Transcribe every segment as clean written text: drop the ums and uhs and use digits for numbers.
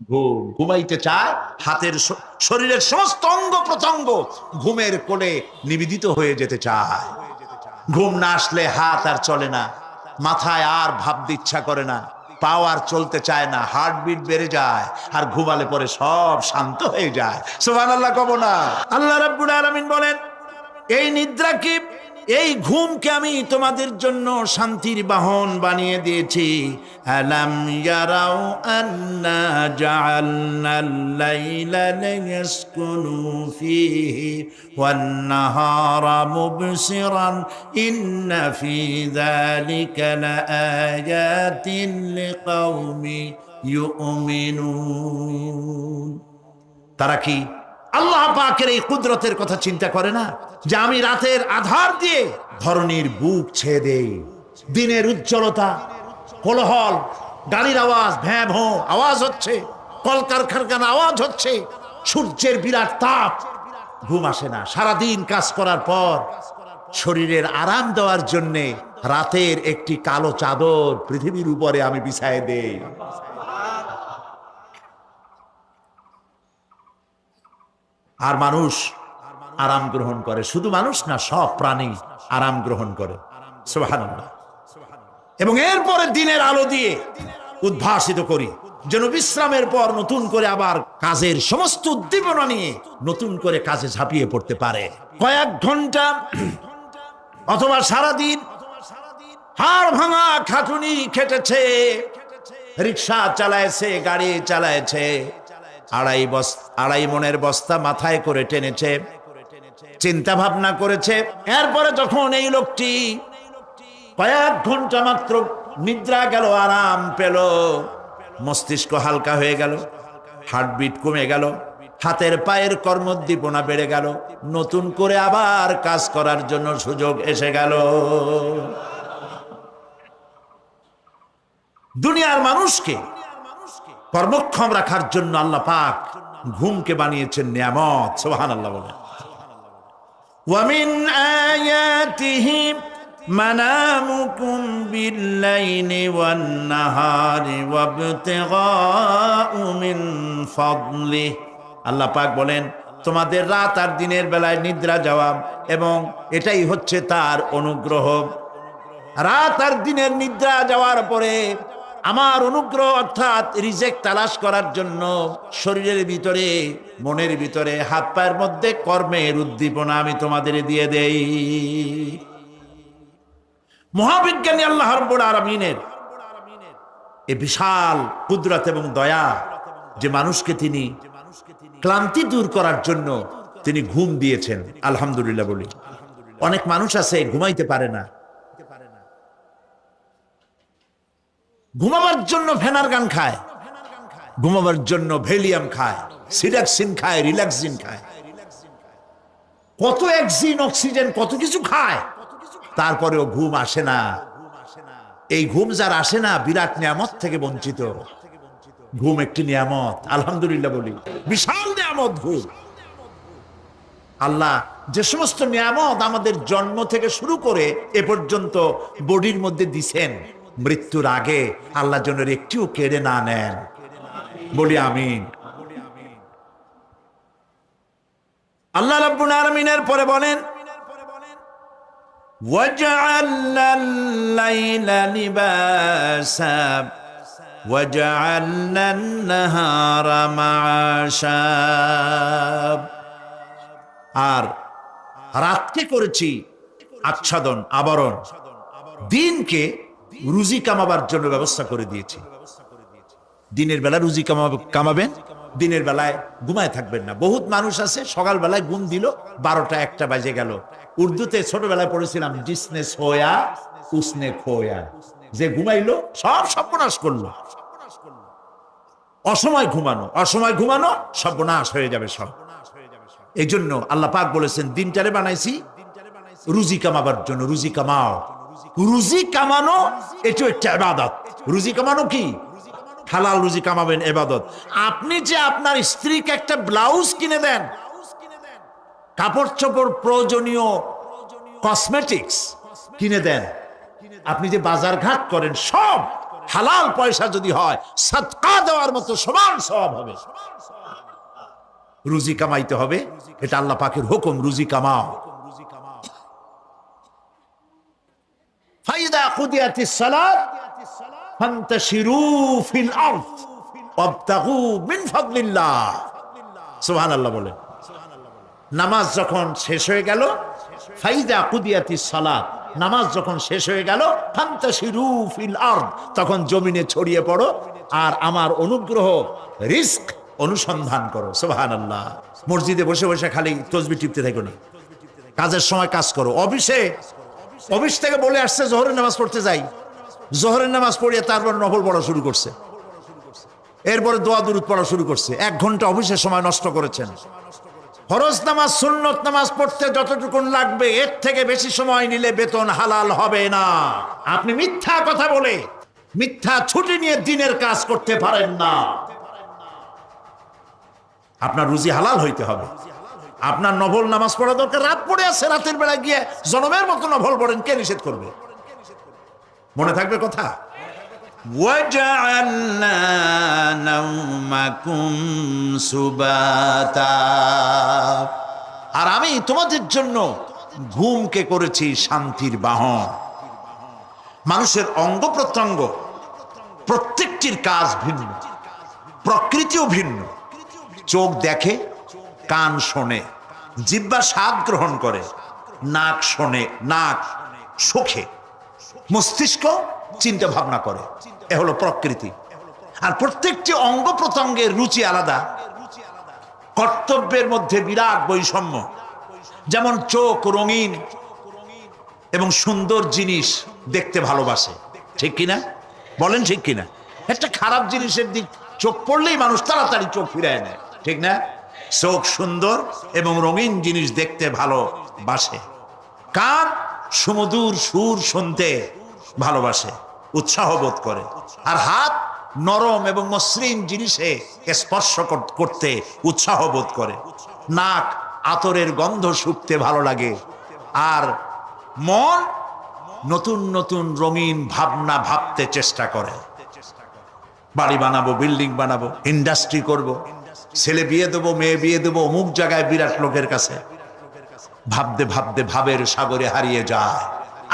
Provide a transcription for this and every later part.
ঘুমাইতে চায়, হাতের শরীরের সমস্ত অঙ্গ প্রত্যঙ্গ ঘুমের কোলে নিবেদিত হয়ে যেতে চায়। ঘুম না আসলে হাত আর চলে না, মাথায় আর ভাবতে ইচ্ছা করে না, পাও আর চলতে চায় না, হার্টবিট বেড়ে যায়, আর ঘুমালে পরে সব শান্ত হয়ে যায়। সুবহানাল্লাহ কব না? আল্লাহ রাব্বুল আলামিন বলেন, এই নিদ্রা কি, এই ঘুমকে আমি তোমাদের জন্য শান্তির বাহন বানিয়ে দিয়েছি। আলাম ইয়ারাউ আন্না জাআলনাল লাইলা লিয়াসকুনু ফীহি ওয়ান নাহারা মুবসিরান ইন্না ফী যালিকা লাআয়াতিন লিকাওমি ইউমিনুন। তারা কি আল্লাহ পাকের এই কুদরতের কথা চিন্তা করে না, যে আমি রাতের আধার দিয়ে ধরনীর বুক ছেয়ে দেই, দিনের উজ্জ্বলতা, কোলাহল, গাড়ির আওয়াজ, ভ্যাঁ ভোঁ আওয়াজ হচ্ছে, কলকারখানার আওয়াজ হচ্ছে, সূর্যের বিরাট তাপ, ঘুম আসে না। সারাদিন কাজ করার পর শরীরের আরাম দেওয়ার জন্যে রাতের একটি কালো চাদর পৃথিবীর উপরে আমি বিছায়ে দেই। আর মানুষ আরাম গ্রহণ করে, শুধু মানুষ না, সব প্রাণী আরাম গ্রহণ করে। সুবহানাল্লাহ। এবং এরপরে দিনের আলো দিয়ে উদ্ভাসিত করি, যেন বিশ্রামের পর নতুন করে আবার কাজের সমস্ত উদ্দীপনা নিয়ে নতুন করে কাজে ঝাঁপিয়ে পড়তে পারে। কয়েক ঘন্টা অথবা সারাদিন হাড় ভাঙা খাটুনি খেটেছে, রিক্সা চালায়ছে, গাড়ি চালায়ছে, আড়াই মনের বস্তা মাথায় করে টেনেছে, চিন্তা ভাবনা করেছে। এরপরে যখন এই লোকটি কয়েক ঘন্টা মাত্র নিদ্রা গেল, আরাম পেল, মস্তিষ্ক হালকা হয়ে গেল, হার্টবিট কমে গেল, হাতের পায়ের কর্মোদ্দীপনা বেড়ে গেল, নতুন করে আবার কাজ করার জন্য সুযোগ এসে গেল। দুনিয়ার মানুষকে কর্মক্ষম রাখার জন্য আল্লাহ পাক ঘুমকে বানিয়েছেন নিয়ামত। সুবহানাল্লাহ বলেন, ওয়া মিন আয়াতিহি মানামুকুম বিল-লাইলি ওয়ান-নাহারি ওয়াবতিগাউ মিন ফাদলিহি। আল্লাহ পাক বলেন, তোমাদের রাত আর দিনের বেলায় নিদ্রা যাওয়া, এবং এটাই হচ্ছে তার অনুগ্রহ। রাত আর দিনের নিদ্রা যাওয়ার পরে আমার অনুগ্রহ অর্থাৎ রিজেক তালাশ করার জন্য শরীরের ভিতরে, মনের ভিতরে, হাত পায়ের মধ্যে কর্মের উদ্দীপনা আমি তোমাদের দিয়ে দেই। মহাবিজ্ঞানী আল্লাহ রাব্বুল আলামিনের এই বিশাল কুদরত এবং দয়া, যে মানুষকে তিনি ক্লান্তি দূর করার জন্য তিনি ঘুম দিয়েছেন। আলহামদুলিল্লাহ বলি। অনেক মানুষ আছে ঘুমাইতে পারে না, ঘুমাবার জন্য ফেনার গান খায়, ঘুমাবার জন্য ভেলিয়াম খায়, সিডাক্সিন খায়, রিল্যাক্সিন খায়, কত অক্সিজেন, অক্সিজেন, কত কিছু খায়, তারপরেও ঘুম আসে না। এই ঘুম যার আসে না, বিরাট নিয়ামত থেকে বঞ্চিত। ঘুম একটি নিয়ামত, আলহামদুলিল্লাহ বলি, বিশাল নিয়ামত ঘুম। আল্লাহ যে সমস্ত নিয়ামত আমাদের জন্ম থেকে শুরু করে এ পর্যন্ত বডির মধ্যে দিছেন, মৃত্যুর আগে আল্লাহ যেন একটিও কেড়ে না নেন, বলি আমিন। আল্লাহ রাব্বুল আলামিনের পরে বলেন, ওয়াজআলনাল লাইলা লিবাসা ওয়াজআলনান নাহারা মাআশা। আর রাতকে করেছি আচ্ছাদন, আবরণ, দিনকে রুজি কামাবার জন্য ব্যবস্থা করে দিয়েছি। দিনের বেলা রুজি কামাবেন, দিনের বেলায় ঘুমায় থাকবেন না। বহুত মানুষ আছে সকালবেলায় ঘুম দিল, 12টা 1টা বাজে গেল। উর্দুতে ছোটবেলায় পড়েছিলাম, জিসনে সোয়া উসনে খোয়া, যে ঘুমাইলো সব সর্বনাশ করলো। অসময় ঘুমানো, অসময় ঘুমানো সর্বনাশ হয়ে যাবে সব। এই জন্য আল্লাহ পাক বলেছেন, দিনটারে বানাইছি রুজি কামাবার জন্য। রুজি কামাও, রুজি কামানো এটা একটা ইবাদত। রুজি কামানো কি? হালাল রুজি কামাবেন, ইবাদত। আপনি যে আপনার স্ত্রীকে একটা ব্লাউজ কিনে দেন, কাপড় চোপড়, প্রয়োজনীয় কসমেটিক্স কিনে দেন, আপনি যে বাজার ঘাট করেন, সব হালাল পয়সা যদি হয় সাদকা দেওয়ার মতো সমান সওয়াব হবে। রুজি কামাইতে হবে, এটা আল্লাহ পাকের হুকুম, রুজি কামাও। ফাইদা কুদিয়াতিস সালাত ফান্তাশিরু ফিল আরদ ওয়াবতাগু মিন ফাদলিল্লাহ। সুবহানাল্লাহ বলেন। নামাজ যখন শেষ হয়ে গেল, ফাইদা কুদিয়াতিস সালাত, নামাজ যখন শেষ হয়ে গেল, ফান্তাশিরু ফিল আরদ, তখন জমিনে ছড়িয়ে পড়ো আর আমার অনুগ্রহ রিস্ক অনুসন্ধান করো। সুবহানাল্লাহ। মসজিদে বসে বসে খালি তসবিহ টিপতে থাকো না, কাজের সময় কাজ করো। অফিস থেকে বলে আসছে জোহরের নামাজ পড়তে যাই, জোহরের নামাজ পড়িয়ে তারপর নফল পড়া শুরু করছে, এরপরে দোয়া দুরূদ পড়া শুরু করছে। 1 ঘন্টা অফিসের সময় নষ্ট করেছেন। ফরজ নামাজ সুন্নত নামাজ পড়তে যতটুকুন লাগবে এর থেকে বেশি সময় নিলে বেতন হালাল হবে না। আপনি মিথ্যা কথা বলে মিথ্যা ছুটি নিয়ে দিনের কাজ করতে পারেন না। আপনার রুজি হালাল হইতে হবে। আপনার নফল নামাজ পড়া দরকার, রাত পড়ে আছে, রাতের বেলা গিয়ে জনমের মতো নফল পড়েন, কে নিষেধ করবে? মনে থাকবে কথা। ওয়াজআলনা নাওমাকুম সুবাতা, আর আমি তোমাদের জন্য ঘুমকে করেছি শান্তির বাহন। মানুষের অঙ্গ প্রত্যঙ্গ প্রত্যেকটির কাজ ভিন্ন, প্রকৃতিও ভিন্ন। চোখ দেখে, কান শোনে, জিহ্বা স্বাদ গ্রহণ করে, নাক শোনে, নাক শোখে, মস্তিষ্ক চিন্তা ভাবনা করে। এ হলো প্রকৃতি। আর প্রত্যেকটি অঙ্গ প্রত্যঙ্গের রুচি আলাদা, কর্তব্যের মধ্যে বিরাট বৈষম্য। যেমন চোখ রঙিন এবং সুন্দর জিনিস দেখতে ভালোবাসে, ঠিক কিনা বলেন? ঠিক কিনা? একটা খারাপ জিনিসের দিক চোখ পড়লেই মানুষ তাড়াতাড়ি চোখ ফিরায় নেয়, ঠিক না? চোখ সুন্দর এবং রঙিন জিনিস দেখতে ভালোবাসে। কান সুমধুর সুর শুনতে ভালোবাসে, উৎসাহ বোধ করে। আর হাত নরম এবং মসৃণ জিনিসে স্পর্শ করতে উৎসাহ বোধ করে। নাক আতরের গন্ধ শুঁকতে ভালো লাগে। আর মন নতুন নতুন রঙিন ভাবনা ভাবতে চেষ্টা করে। বাড়ি বানাবো, বিল্ডিং বানাবো, ইন্ডাস্ট্রি করব, ছেলে বিয়ে দেবো, মেয়ে বিয়ে দেবো, অমুক জায়গায় বিরাট লোকের কাছে। ভাবতে ভাবতে ভাবের সাগরে হারিয়ে যায়।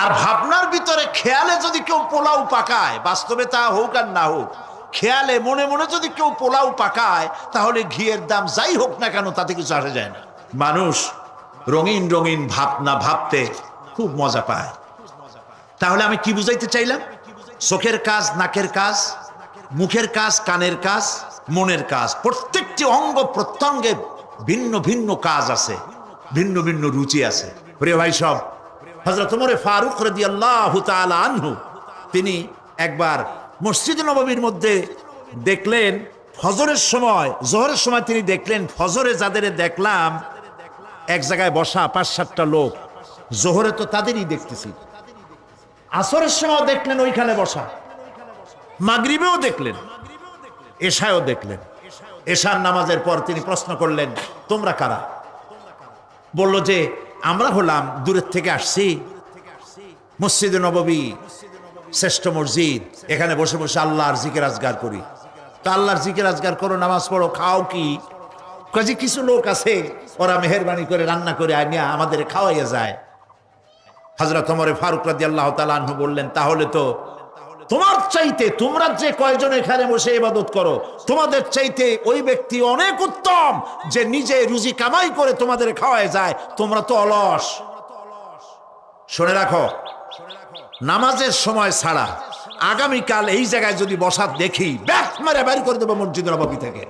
আর ভাবনার ভিতরে খেয়ালে যদি কেউ পোলাও পাকায়, বাস্তবে তা হোক আর না হোক, খেয়ালে মনে মনে যদি কেউ পোলাও পাকায়, তাহলে ঘিয়ের দাম যাই হোক না কেন তাতে কিছু আসে যায় না। মানুষ রঙিন রঙিন ভাবনা ভাবতে খুব মজা পায়। তাহলে আমি কি বুঝাইতে চাইলাম? চোখের কাজ, নাকের কাজ, মুখের কাজ, কানের কাজ, মনের কাজ, প্রত্যেকটি অঙ্গ প্রত্যঙ্গের ভিন্ন ভিন্ন কাজ আছে, ভিন্ন ভিন্ন রুচি আছে। প্রিয় ভাই সব, হযরত ওমর ফারুক রাদিয়াল্লাহু তাআলা আনহু তিনি একবার মসজিদ নববীর মধ্যে দেখলেন ফজরের সময়, জোহরের সময় তিনি দেখলেন ফজরে যাদের দেখলাম এক জায়গায় বসা 5-7টা লোক, জোহরে তো তাদেরই দেখতেছি। আসরের সময় দেখলেন ওইখানে বসা, মাগরিবেও দেখলেন, এশায়ও দেখলেন। এশার নামাজের পর তিনি প্রশ্ন করলেন, তোমরা কারা? বলল যে আমরা হলাম দূরের থেকে আসছি, মসজিদে নববী শ্রেষ্ঠ মসজিদ, এখানে বসে বসে আল্লাহর জিকির আজগার করি। তা আল্লাহর জিকির আজগার করো, নামাজ পড়ো, খাও কি? কাজে কিছু লোক আছে ওরা মেহেরবানি করে রান্না করে আনিয়া আমাদের খাওয়াইয়া যায়। হযরত ওমর ফারুক রাদিয়াল্লাহু তাআলা আনহু বললেন, তাহলে তো তোমার চাইতে, তোমরা যে কয়জন এখানে বসে ইবাদত করো, তোমাদের চাইতে ওই ব্যক্তি অনেক উত্তম যে নিজে রুজি কামাই করে তোমাদের খাওয়ায় যায়। তোমরা তো অলস। শুনে রাখো, নামাজের সময় ছাড়া আগামীকাল এই জায়গায় যদি বসা দেখি, ব্যাক মেরে বের করে দেবো মসজিদ নববী থেকে।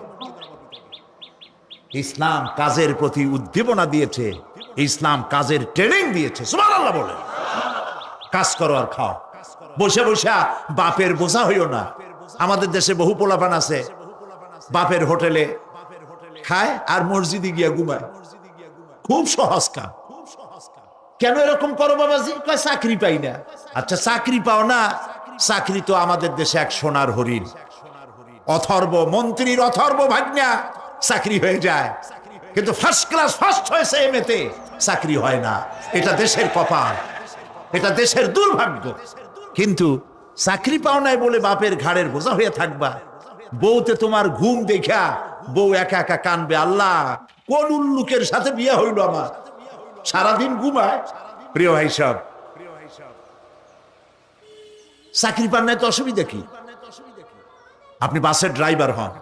ইসলাম কাজের প্রতি উদ্দীপনা দিয়েছে, ইসলাম কাজের ট্রেনিং দিয়েছে। সুবহানাল্লাহ বলে কাজ করো আর খাও। বসে বসে বাপের বোঝা হইও না। আমাদের দেশে বহু পোলাপান আছে বাপের হোটেলে খায় আর মসজিদে গিয়া ঘুমায়। খুব সহজ কাজ। কেন এরকম করো বাবাজি? কয় চাকরি পাই না। আচ্ছা চাকরি পাও না, চাকরি তো আমাদের দেশে এক সোনার হরিণ। অথর্ব মন্ত্রীর অথর্ব ভাগ্না চাকরি হয়ে যায়, কিন্তু ফার্স্ট ক্লাস ফার্স্ট হয়েছে এমএতে, চাকরি হয় না। এটা দেশের কপাল, এটা দেশের দুর্ভাগ্য। কিন্তু চাকরি পাও নাই বলে বাপের ঘাড়ের বোঝা হয়ে থাকবা। বউতে তোমার ঘুম দেখা বউ একা একা কানবে, আল্লাহ কোন উল্লুকের সাথে বিয়ে হইল আমার, সারাদিন ঘুমায়। প্রিয় ভাই সব, চাকরি পান নাই তো অসুবিধা কি? আপনি বাসের ড্রাইভার হন,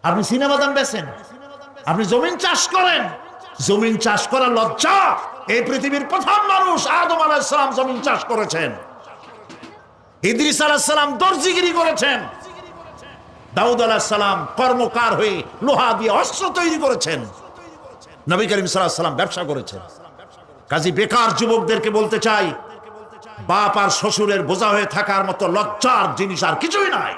আপনি সিনেমাদান বেচেন, আপনি জমিন চাষ করেন। জমিন চাষ করা লজ্জা। এই পৃথিবীর প্রথম মানুষ আদম আলাইহিস সালাম জমিন চাষ করেছেন। ইদ্রিস আলাইহিস সালাম দর্জিগিরি করেছেন। দাউদ আলাইহিস সালাম কর্মকার হয়ে লোহা দিয়ে অস্ত্র তৈরি করেছেন। নবী করিম সাল্লাল্লাহু আলাইহি ওয়াসাল্লাম ব্যবসা করেছেন। কাজী বেকার যুবকদেরকে বলতে চাই, বাপ আর শ্বশুরের বোঝা হয়ে থাকার মতো লজ্জার জিনিস আর কিছুই নাই।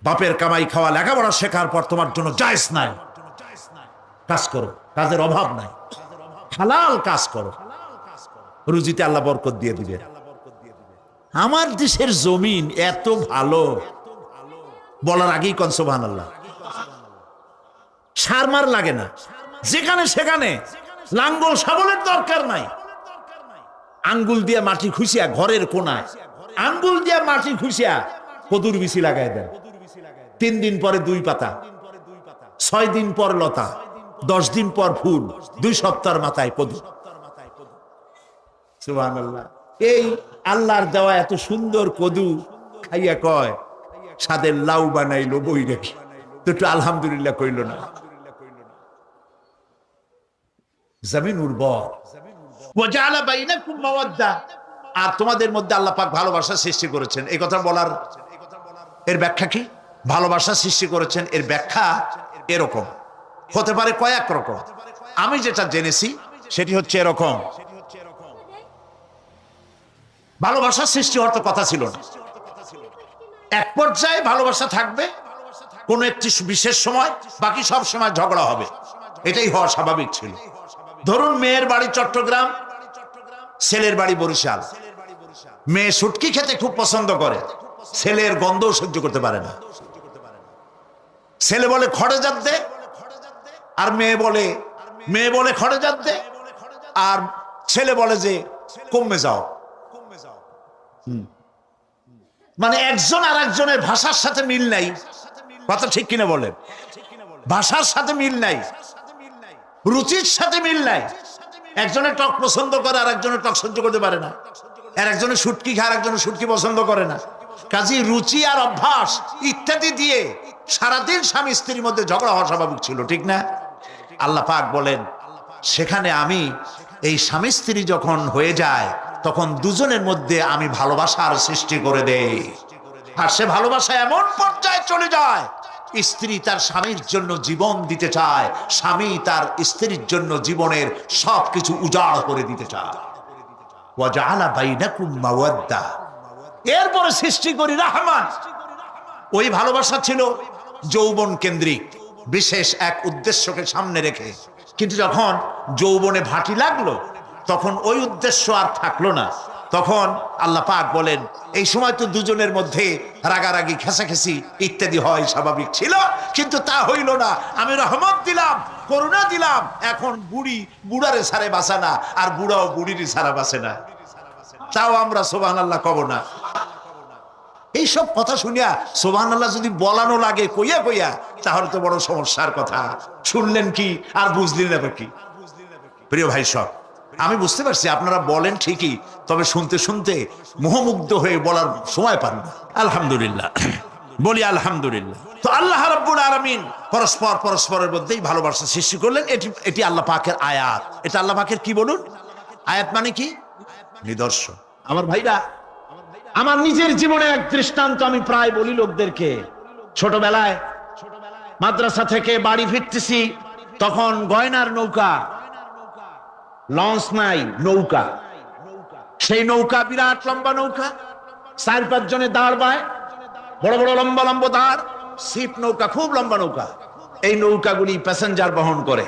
বাপের কামাই খাওয়া লেখাপড়া শেখার পর তোমার জন্য জায়েজ নাই। কাজ করো, কাজের অভাব নাই, হালাল কাজ করো, রুজিতে আল্লাহ বরকত দিয়ে দিবে। আমার দেশের জমিন এত ভালো, বলার আগেই কোন সুবহানাল্লাহ। সার মার লাগে না, যেখানে সেখানে লাঙ্গল শাবলের দরকার নাই। আঙ্গুল দিয়ে মাটি খুঁচিয়া ঘরের কোনায় আঙ্গুল দিয়ে মাটি খুঁচিয়া কদুর বিচি লাগাই দেন। 3 দিন পরে 2 পাতা, 6 দিন পর লতা, 10 দিন পর ফুল, 2 সপ্তাহের মাথায় কদু। সুবহানাল্লাহ। এই আল্লাহর দেওয়া এত সুন্দর কদু খাইয়া কয় সাদের লাউ বানাইলো বই রেখে, তো একটু আলহামদুলিল্লাহ কইল না। জমিন উর্বর। ওয়াজালা বাইনাকুম মাওয়াদ্দা, আর তোমাদের মধ্যে আল্লাহ পাক ভালোবাসা সৃষ্টি করেছেন। এই কথা বলার এর ব্যাখ্যা কি? ভালোবাসা সৃষ্টি করেছেন এর ব্যাখ্যা এরকম হতে পারে, কয়েক রকম। আমি যেটা জেনেছি সেটি হচ্ছে এরকম, ভালোবাসা সৃষ্টি হওয়ার তো কথা ছিল না। এক পর্যায়ে ভালোবাসা থাকবে কোন একটি বিশেষ সময়, বাকি সব সময় ঝগড়া হবে, এটাই হওয়া স্বাভাবিক ছিল। ধরুন মেয়ের বাড়ি চট্টগ্রাম, ছেলের বাড়ি বরিশাল। মেয়ে শুটকি খেতে খুব পছন্দ করে, ছেলের গন্ধও সহ্য করতে পারে না। ছেলে বলে খড়ে জাত দে, আর মেয়ে বলে খড়ে জাত দে, আর ছেলে বলে যে কমে যাও। মানে একজন আর একজনের ভাষার সাথে মিল নাই। কথা ঠিক কিনা বলেন? ভাষার সাথে মিল নাই, রুচির সাথে মিল নাই। একজনের টক পছন্দ করে আর একজনের টক সহ্য করতে পারে না, আর একজনের শুটকি খায় আর একজনের শুটকি পছন্দ করে না। কাজে রুচি আর অভ্যাস ইত্যাদি দিয়ে সারাদিন স্বামী স্ত্রীর মধ্যে ঝগড়া হওয়া স্বাভাবিক ছিল, ঠিক না? আল্লাহ পাক বলেন সেখানে আমি এই স্বামী স্ত্রী যখন হয়ে যায় তখন দুজনের মধ্যে আমি ভালোবাসার সৃষ্টি করে দেই। আর সে ভালোবাসা এমন পর্যায়ে চলে যায়, স্ত্রী তার স্বামীর জন্য জীবন দিতে চায়, স্বামী তার স্ত্রীর জন্য জীবনের সবকিছু উজাড় করে দিতে চায়। ওয়াজআলা বাইনাকুম মাওয়াদ্দা, এরপরে সৃষ্টি করি রাহমান। ওই ভালোবাসা ছিল যৌবন কেন্দ্রিক, বিশেষ এক উদ্দেশ্যকে সামনে রেখে। কিন্তু যখন যৌবনে ভাটি লাগলো তখন ওই উদ্দেশ্য আর থাকলো না। তখন আল্লাহ পাক বলেন এই সময় তো দুজনের মধ্যে রাগারাগি, খেসাখেসি ইত্যাদি হয়, স্বাভাবিক ছিল। কিন্তু তা হইল না। আমি রহমত দিলাম, করুণা দিলাম। এখন বুড়ারে ছাড়ে বাঁচে না, আর বুড়াও বুড়িরই ছাড়া বাঁচে না। তাও আমরা সুবহানাল্লাহ কব না। এইসব কথা শুনিয়া সুবহানাল্লাহ যদি বলানো লাগে কইয়া কইয়া, তাহলে তো বড় সমস্যার কথা। শুনলেন কি আর বুঝলেন না কি? প্রিয় ভাই সব, আমি বুঝতে পারছি আপনারা বলেন ঠিকই, তবে শুনতে শুনতে মোহমুগ্ধ হয়ে বলার সময় পান না। আলহামদুলিল্লাহ, বলি আলহামদুলিল্লাহ। তো আল্লাহ রাব্বুল আলামিন পরস্পরের মধ্যেই ভালোবাসা সৃষ্টি করলেন। এটি আল্লাহ পাকের আয়াত। এটা আল্লাহ পাকের কি বলুন? আয়াত মানে কি? নিদর্শন। আমার ভাইরা, আমার নিজের জীবনে এক দৃষ্টান্ত আমি প্রায় বলি লোকদেরকে। ছোটবেলায় মাদ্রাসা থেকে বাড়ি ফিরতেছি, তখন গয়নার নৌকা, লঞ্চ নাই, নৌকা। সেই নৌকা বিরাট লম্বা নৌকা, 4-5 জনে দাঁড় বায়, বড় বড় লম্বা লম্বা দাঁড়, ছিপ নৌকা, খুব লম্বা নৌকা। এই নৌকাগুলি প্যাসেঞ্জার বহন করে।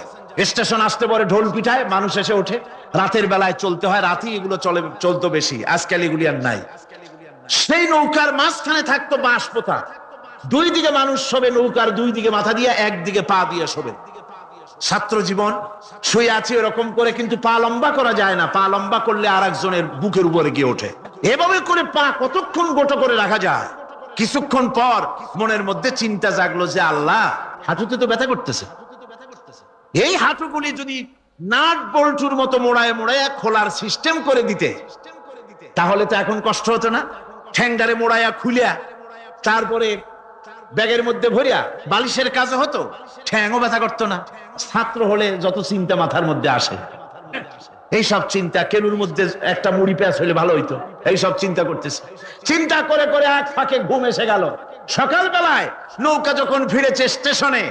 স্টেশন আসতে পরে ঢোল পিঠায়, মানুষ এসে ওঠে। রাতের বেলায় চলতে হয়, রাতেই এগুলো চলতো বেশি, আজকাল এগুলি আর নাই। সেই নৌকার মাঝখানে থাকতো বাঁশ পোতা, 2 দিকে মানুষ শোবে, নৌকার 2 দিকে মাথা দিয়ে, 1 দিকে পা দিয়ে শোবে। ছাত্র জীবন শুয়ে আছি এরকম করে, কিন্তু পা লম্বা করা যায় না। পা লম্বা করলে আর একজনের বুকের উপরে গিয়ে ওঠে। এভাবে করে পা কতক্ষণ গোটো করে রাখা যায়? কিছুক্ষণ পর মনের মধ্যে চিন্তা জাগলো যে আল্লাহ, হাঁটুতে তো ব্যথা করতেছে, এই হাঁটুগুলি যদি নাট বল্টুর মতো মোড়ায় মোড়ায় খোলার সিস্টেম করে দিতে, তাহলে তো এখন কষ্ট হতো না। ঠ্যাংটারে মোড়াইয়া খুলিয়া তারপরে ব্যাগের মধ্যে ভরিয়া বালিশের কাজও হতো, ঠ্যাংও ব্যথা করতো না। ছাত্র হলে যত চিন্তা মাথার মধ্যে আসে, এইসব চিন্তা, কেলুর মধ্যে একটা মুড়ি পেঁয়াজ হলে ভালো হইতো, এইসব চিন্তা করতেছে। চিন্তা করে করে এক ফাঁকে ঘুম এসে গেল। সকালবেলায় নৌকা যখন ফিরেছে স্টেশনে,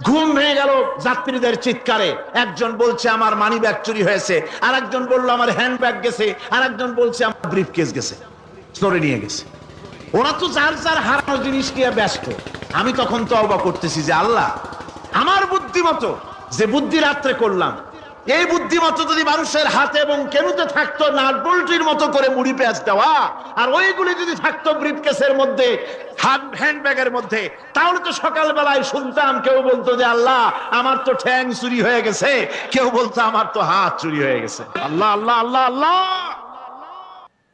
ঘুম ভেঙে গেল যাত্রীদের চিৎকারে। একজন বলছে আমার মানি ব্যাগ চুরি হয়েছে, আর একজন বললো আমার হ্যান্ড ব্যাগ গেছে, আর একজন বলছে আমার ব্রিফ কেস গেছে, চোরে নিয়ে গেছে। ওরা তো যার যার হারানো জিনিস নিয়ে ব্যস্ত। আমি তখন তওবা করতেছি যে আল্লাহ, আমার বুদ্ধিমতো যে বুদ্ধি রাত্রে করলাম, এই বুদ্ধিমতো যদি মানুষের হাতে এবং কেনুতে থাকতো নাট বল্টুর মতো করে মুড়ি পেঁয়াজ দেওয়া, আর ওইগুলি যদি থাকতো ব্রিফকেসের মধ্যে, হ্যান্ড ব্যাগের মধ্যে, তাহলে তো সকালবেলায় শুনতাম কেউ বলতো যে আল্লাহ আমার তো ঠ্যাং চুরি হয়ে গেছে, কেউ বলতো আমার তো হাত চুরি হয়ে গেছে। আল্লাহ আল্লাহ আল্লাহ আল্লাহ,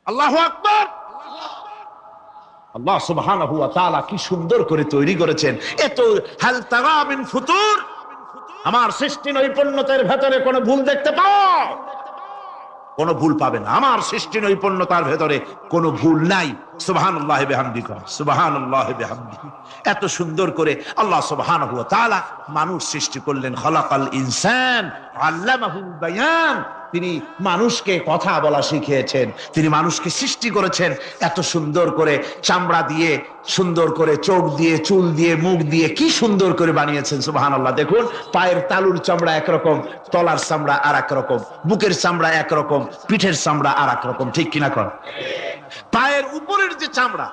আল্লাহু আকবার। আল্লাহ সুবহানাহু ওয়া তাআলা কি সুন্দর করে তৈরি করেছেন। এত হাল তারা মিন ফুতুর, আমার সৃষ্টি নৈপুণ্যতার ভেতরে কোনো ভুল দেখতে পাও? কোনো ভুল পাবে না। আমার সৃষ্টি নৈপুণ্যতার ভেতরে কোনো ভুল নাই। সুবহানাল্লাহি বিহামদিহি, সুবহানাল্লাহি বিহামদিহি। এত সুন্দর করে আল্লাহ সুবহানাহু ওয়া তাআলা মানুষ সৃষ্টি করলেন। খালাকাল ইনসান আল্লামাহুল বায়ান। তিনি মানুষকে কথা বলা শিখিয়েছেন, তিনি মানুষকে সৃষ্টি করেছেন এত সুন্দর করে, চামড়া দিয়ে, সুন্দর করে চোখ দিয়ে, চুল দিয়ে, মুখ দিয়ে, কি সুন্দর করে বানিয়েছেন। সুবহানাল্লাহ। দেখুন, পায়ের তালুর চামড়া একরকম, তলার চামড়া আর এক রকম, বুকের চামড়া একরকম, পিঠের চামড়া আর এক রকম, ঠিক কিনা কর? পায়ের উপরের যে চামড়া,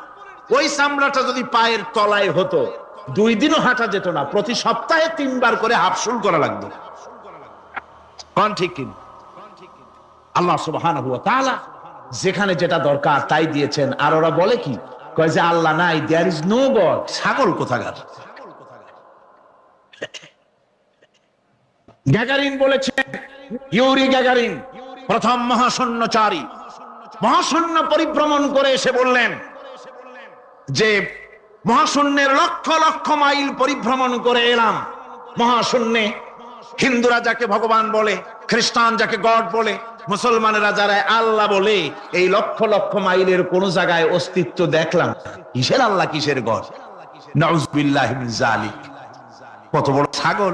ওই চামড়াটা যদি পায়ের তলায় হতো, 2 দিনও হাঁটা যেত না। প্রতি সপ্তাহে 3 বার করে হাফসুল করা লাগতো। কোন ঠিক কিনা? আল্লাহ সুবহানাহু ওয়া তাআলা যেখানে যেটা দরকার তাই দিয়েছেন। আর ওরা বলে কি, কয় যে আল্লাহ নাই, দেয়ার ইজ নো গড। ছাগল কোথাকার। গ্যাগারিন বলেছেন, ইউরি গ্যাগারিন প্রথম মহাশূন্যচারী, মহাশূন্য পরিভ্রমণ করে এসে বললেন যে মহাশূন্যের লক্ষ লক্ষ মাইল পরিভ্রমণ করে এলাম। মহাশূন্যে হিন্দুরা যাকে ভগবান বলে, খ্রিস্টান যাকে গড বলে, মুসলমানেরা যারা আল্লাহ বলে, এই লক্ষ লক্ষ মাইলের কোন জায়গায় অস্তিত্ব দেখলাম। কিসের আল্লাহ, কিসের গড? নাউযুবিল্লাহি মিন যালিক। কত বড় ছাগল!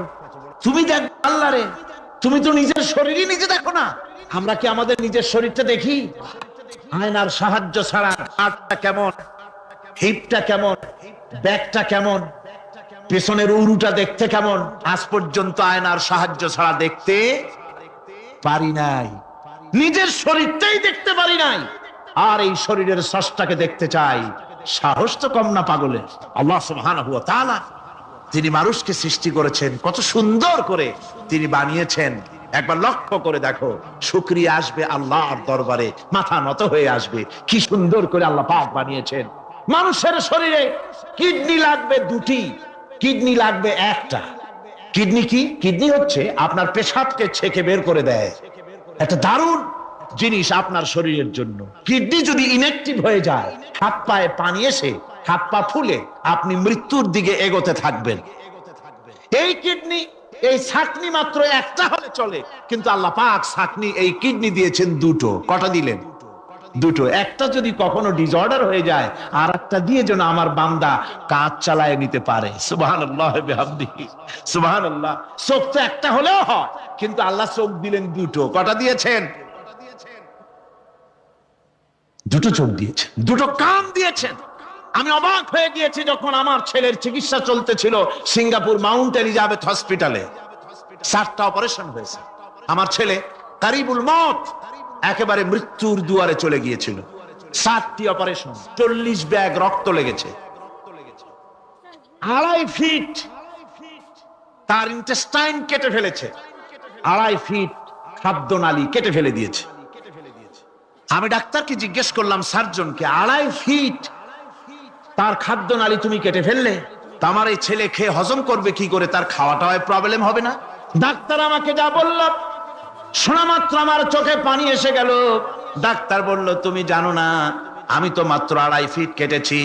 তুমি দেখ আল্লাহ রে, তুমি তো নিজের শরীরই নিজে দেখো না। আমরা কি আমাদের নিজের শরীরটা দেখি? আয়নার সাহায্য ছাড়া হাতটা কেমন, হিপটা কেমন, ব্যাকটা কেমন, পেছনের উরুটা দেখতে কেমন, আজ পর্যন্ত আয়নার সাহায্য ছাড়া দেখতে পারি নাই। নিজের শরীরটাই দেখতে পারি নাই, আর এই শরীরের স্রষ্টাকে দেখতে চাই। সাহস তো কম না পাগলের। আল্লাহ সুবহানাহু ওয়া তাআলা তিনি মানুষকে সৃষ্টি করেছেন, কত সুন্দর করে তিনি বানিয়েছেন। একবার লক্ষ্য করে দেখো, শুকরিয়া আসবে আল্লাহর দরবারে, মাথা নত হয়ে আসবে। কি সুন্দর করে আল্লাহ পাক বানিয়েছেন। মানুষের শরীরে কিডনি লাগবে 2টি, কিডনি লাগবে 1টা। কিডনি কি? কিডনি হচ্ছে আপনার পেশাবকে ছেঁকে বের করে দেয়, একটা দারুণ জিনিস আপনার শরীরের জন্য। কিডনি যদি ইনঅ্যাক্টিভ হয়ে যায়, হাত পায়ে পানি এসে হাত পা ফুলে আপনি মৃত্যুর দিকে এগোতে থাকবেন। এই কিডনি, এই ছাকনি মাত্র 1টা হলে চলে, কিন্তু আল্লাহ পাক ছাকনি, এই কিডনি দিয়েছেন 2টো। কটা দিলেন? 2টো। একটা যদি কখনো ডিসঅর্ডার হয়ে যায়, আর একটা দিয়ে যেন আমার বান্দা কাজ চালায় নিতে পারে। সুবহানাল্লাহ বিহামদিহি, সুবহানাল্লাহ। চোখ তো একটা হলেও হয়, কিন্তু আল্লাহ চোখ দিলেন 2টো। কটা দিয়েছেন? 2টো চোখ দিয়েছেন, 2টো কান দিয়েছেন। আমি অবাক হয়ে গিয়েছি যখন আমার ছেলের চিকিৎসা চলতেছিল সিঙ্গাপুর মাউন্ট এলিজাবেথ হসপিটালে। 4টা অপারেশন হয়েছে। আমার ছেলে কারিবুল মত, একেবারে মৃত্যুর দুয়ারে চলে গিয়েছিল। 7টি অপারেশন, 40 ব্যাগ রক্ত লেগেছে। 2.5 ফিট তার ইন্টেস্টাইন কেটে ফেলেছে, 2.5 ফিট খাদ্যনালী কেটে ফেলে দিয়েছে। আমি ডাক্তারকে জিজ্ঞেস করলাম, সার্জনকে, 2.5 ফিট তার খাদ্যনালী তুমি কেটে ফেললে, তো আমার এই ছেলে খেয়ে হজম করবে কি করে? তার খাওয়াটা হয় প্রবলেম হবে না? ডাক্তার আমাকে যা বলল, শোনা মাত্র আমার চোখে পানি এসে গেল। ডাক্তার বলল, তুমি জানো না আমি তো মাত্র 2.5 ফিট কেটেছি।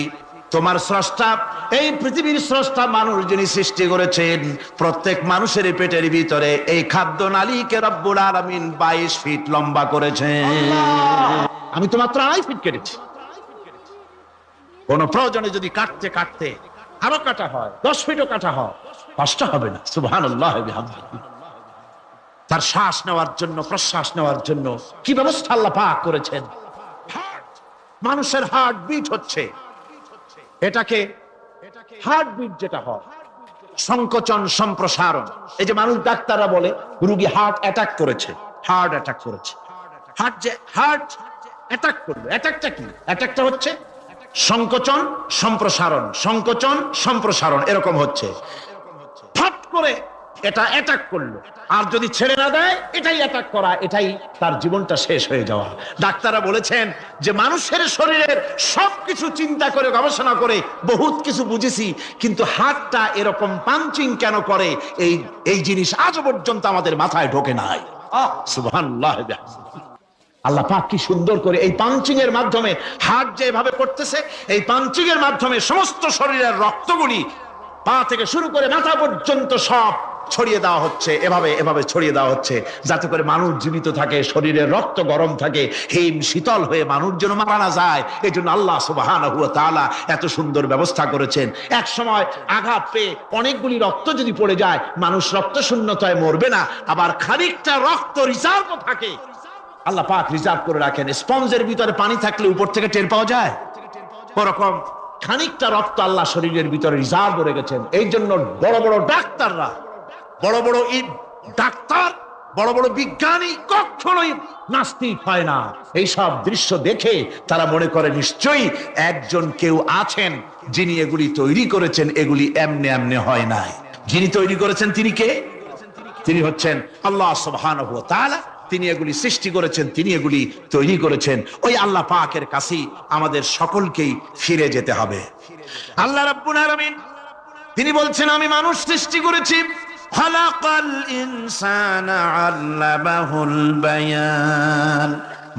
তোমার স্রষ্টা, এই পৃথিবীর স্রষ্টা মানুষ যিনি সৃষ্টি করেছেন, প্রত্যেক মানুষের পেটের ভিতরে এই খাদ্য নালীকে রব্বুল আলামিন 22 ফিট লম্বা করেছেন। আমি তো মাত্র 2.5 ফিট কেটেছি। কোন প্রয়োজনে যদি কাটতে কাটতে আরো কাটা হয়, 10 ফিটও কাটা হয়, কষ্ট হবে না। সুবহানাল্লাহ বিহামদিহি। তার শ্বাস নেওয়ার জন্য, প্রশ্বাস নেওয়ার জন্য কি ব্যবস্থা আল্লাহ পাক করেছেন। মানুষের হার্ট বিট হচ্ছে, এটাকে হার্ট বিট যেটা হয়, সংকোচন সম্প্রসারণ। এই যে মানুষ, ডাক্তাররা বলে রোগী হার্ট অ্যাটাক করেছে, হার্ট অ্যাটাক করেছে। হার্ট অ্যাটাক করলো, অ্যাটাকটা কি? অ্যাটাকটা হচ্ছে সংকোচন সম্প্রসারণ, সংকোচন সম্প্রসারণ, এরকম হচ্ছে। ফট করে এটা অ্যাটাক করলো, আর যদি ছেড়ে না দেয় এটাই অ্যাটাক করা, এটাই তার জীবনটা শেষ হয়ে যাওয়া। ডাক্তাররা বলেছেন যে মানুষের শরীরের সবকিছু চিন্তা করে, গবেষণা করে বহুত কিছু বুঝেছি, কিন্তু হার্টটা এরকম পাঞ্চিং কেন করে, এই জিনিস আজ পর্যন্ত আমাদের মাথায় ঢোকে নাই। সুবহানাল্লাহ। আল্লাহ পাক কি সুন্দর করে এই পাঞ্চিং এর মাধ্যমে, হার্ট যেভাবে করতেছে, এই পাঞ্চিং এর মাধ্যমে সমস্ত শরীরের রক্তগুলি পা থেকে শুরু করে মাথা পর্যন্ত সব ছড়িয়ে দেওয়া হচ্ছে, এভাবে এভাবে ছড়িয়ে দেওয়া হচ্ছে, যাতে করে মানুষ জীবিত থাকে, শরীরের রক্ত গরম থাকে, হিম শীতল হয়ে মানুষ যেন মারা না যায়। এই জন্য আল্লাহ সুবহানাহু ওয়া তাআলা এত সুন্দর ব্যবস্থা করেছেন। এক সময় আঘাত পেয়ে অনেকগুলি রক্ত যদি পড়ে যায়, মানুষ রক্ত শূন্যতায় মরবে না, আবার খানিকটা রক্ত রিজার্ভ থাকে। আল্লাহ পাক রিজার্ভ করে রাখেন। স্পঞ্জের ভিতরে পানি থাকলে উপর থেকে টের পাওয়া যায়, ওরকম খানিকটা রক্ত আল্লাহ শরীরের ভিতরে রিজার্ভ করে গেছেন। এই জন্য বড় বড় ডাক্তাররা, বড় বড় ডাক্তার, বড় বড় বিজ্ঞানী কখনোই নাস্তিক হয় না। এই সব দৃশ্য দেখে তারা মনে করে নিশ্চয়ই একজন কেউ আছেন যিনি এগুলি তৈরি করেছেন, এগুলি এমনে এমনে হয় নাই। যিনি তৈরি করেছেন তিনি কে? তিনি হচ্ছেন আল্লাহ সুবহানাহু ওয়া তাআলা। তিনি এগুলি সৃষ্টি করেছেন, তিনি এগুলি তৈরি করেছেন। ওই আল্লাহ পাকের কাছেই আমাদের সকলকেই ফিরে যেতে হবে। আল্লাহ রাব্বুল আলামিন তিনি বলছেন, আমি মানুষ সৃষ্টি করেছি। খালাকাল ইনসানা আল্লামাহুল বায়ান।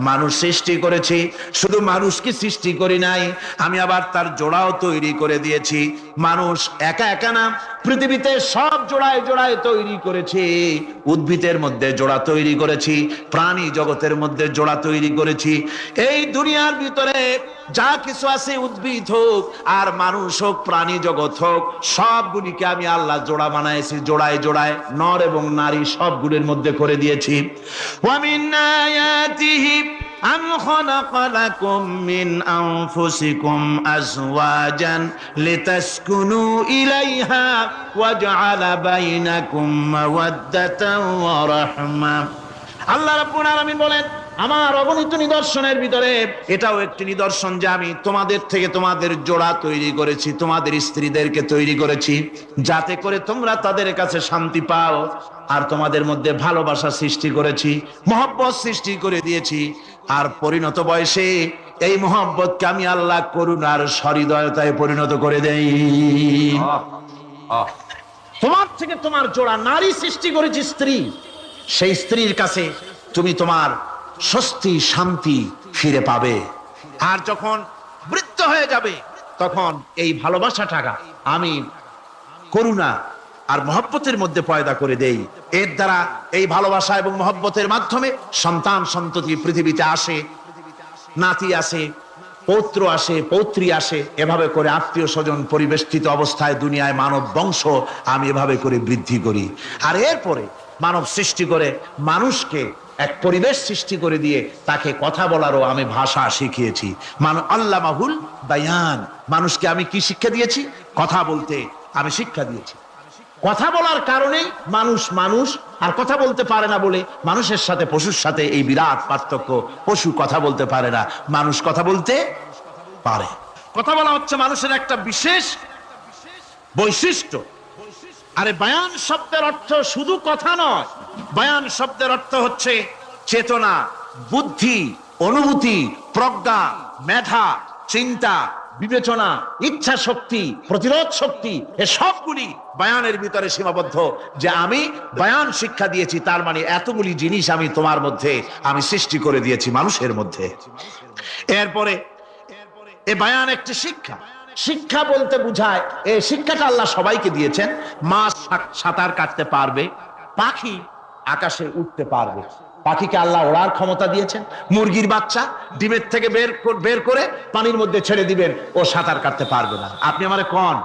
মানুষ সৃষ্টি করেছি, শুধু মানুষকে সৃষ্টি করি নাই, আমি আবার তার জোড়াও তৈরি করে দিয়েছি। মানুষ একা একা না, পৃথিবীতে সব জোড়ায় জোড়ায় তৈরি করেছি। উদ্ভিদের মধ্যে জোড়া তৈরি করেছি, প্রাণী জগতের মধ্যে জোড়া তৈরি করেছি। এই দুনিয়ার ভিতরে যা কিছু আছে, উদ্ভিদ হোক আর মানুষ হোক, প্রাণী জগৎ হোক, সবগুলিকে আমি আল্লাহ জোড়া বানাইছি, জোড়ায় জোড়ায় নর এবং নারী সবগুলির মধ্যে করে দিয়েছি। ওয়া মিন আয়াতিহি আম খালাকা লাকুম মিন আনফুসিকুম আজওয়াজান লিতাসকুনু ইলাইহা ওয়া জাআলা বাইনাকুম মাওয়াদ্দাতান ওয়া রাহমা। আল্লাহ রাব্বুল আলামিন বলেন, আমার অগণিত নিদর্শনের ভিতরে এটাও একটি নিদর্শন যে আমি তোমাদের থেকে তোমাদের জোড়া তৈরি করেছি, তোমাদের স্ত্রীদেরকে তৈরি করেছি, যাতে করে তোমরা তাদের কাছে শান্তি পাও। আর তোমাদের মধ্যে ভালোবাসা সৃষ্টি করেছি, মহব্বত সৃষ্টি করে দিয়েছি। আর পরিণত বয়সে এই মহব্বতকে আমি আল্লাহ করুণার সহৃদয়তায় পরিণত করে দেই। তোমার থেকে তোমার জোড়া নারী সৃষ্টি করেছি, স্ত্রী। সেই স্ত্রীর কাছে তুমি তোমার স্বস্তি শান্তি ফিরে পাবে। আর যখন বৃদ্ধ হয়ে যাবে, তখন এই ভালোবাসাটা আমি করুণা আর মহব্বতের মধ্যে পয়দা করে দেই। এর দ্বারা এই ভালোবাসা এবং মহব্বতের মাধ্যমে সন্তান সন্ততি পৃথিবীতে আসে, নাতি আসে, পৌত্র আসে, পৌত্রী আসে, এভাবে করে আত্মীয় স্বজন পরিবেষ্টিত অবস্থায় দুনিয়ায় মানব বংশ আমি এভাবে করে বৃদ্ধি করি। আর এরপরে মানব সৃষ্টি করে মানুষকে এক পরিবেশ সৃষ্টি করে দিয়ে তাকে কথা বলারও আমি ভাষা শিখিয়েছি। আল্লামাহুল বায়ান। মানুষকে আমি কি শিক্ষা দিয়েছি? কথা বলতে আমি শিক্ষা দিয়েছি। কথা বলার কারণেই মানুষ মানুষ, আর কথা বলতে পারে না বলে মানুষের সাথে পশুর সাথে এই বিরাট পার্থক্য। পশু কথা বলতে পারে না, মানুষ কথা বলতে পারে। কথা বলা হচ্ছে মানুষের একটা বিশেষ বৈশিষ্ট্য। আরে বায়ান শব্দের অর্থ শুধু কথা নয়, বায়ান শব্দের অর্থ হচ্ছে চেতনা, বুদ্ধি, অনুভূতি, প্রজ্ঞা, মেধা, চিন্তা, বিবেচনা, ইচ্ছা শক্তি, প্রতিরোধ শক্তি, এ সবগুলি বয়ানের ভিতরে সীমাবদ্ধ। যে আমি বয়ান শিক্ষা দিয়েছি, তার মানে এতগুলি জিনিস আমি তোমার মধ্যে আমি সৃষ্টি করে দিয়েছি মানুষের মধ্যে। এরপরে এ বয়ান একটি শিক্ষা। শিক্ষা বলতে বুঝায়, এই শিক্ষাটা আল্লাহ সবাইকে দিয়েছেন। মাছ সাঁতার কাটতে পারবে, পাখি আকাশে উঠতে পারবে। পাখিকে আল্লাহ ওড়ার ক্ষমতা দিয়েছেন। মুরগির বাচ্চা ডিমের থেকে বের করে পানির মধ্যে ছেড়ে দিবেন, ও সাঁতার কাটতে পারবে না। আপনি আমারে কোন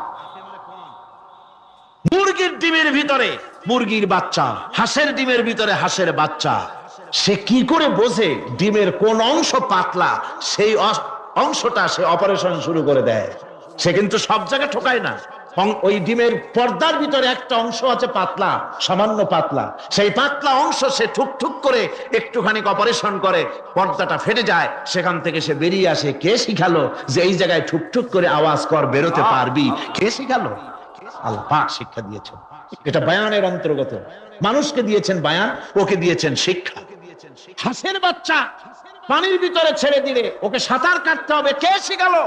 মুরগির ডিমের ভিতরে মুরগির বাচ্চা, হাঁসের ডিমের ভিতরে হাঁসের বাচ্চা, সে কি করে বোঝে ডিমের কোন অংশ পাতলা, সেই অংশটা সে অপারেশন শুরু করে দেয়। সে কিন্তু সব জায়গায় ঠকায় না। ওই ডিমের পর্দার ভিতরে একটা অংশ আছে পাতলা, সামান্য পাতলা, সেই পাতলা অংশ সে ঠুক করে একটুখানি অপারেশন করে, পর্দাটা ফেটে যায়, সেখান থেকে সে বেরিয়ে আসে। কে শিখালো যে এই জায়গায় ঠুক করে আওয়াজ কর, বেরোতে পারবি? কে শিখালো? আল্লাহ পাক শিক্ষা দিয়েছেন। এটা বয়ানের অন্তর্গত। মানুষকে দিয়েছেন বয়ান, ওকে দিয়েছেন শিক্ষা। হাঁসের বাচ্চা পানির ভিতরে ছেড়ে দিলে ওকে সাঁতার কাটতে হবে, কে শিখালো?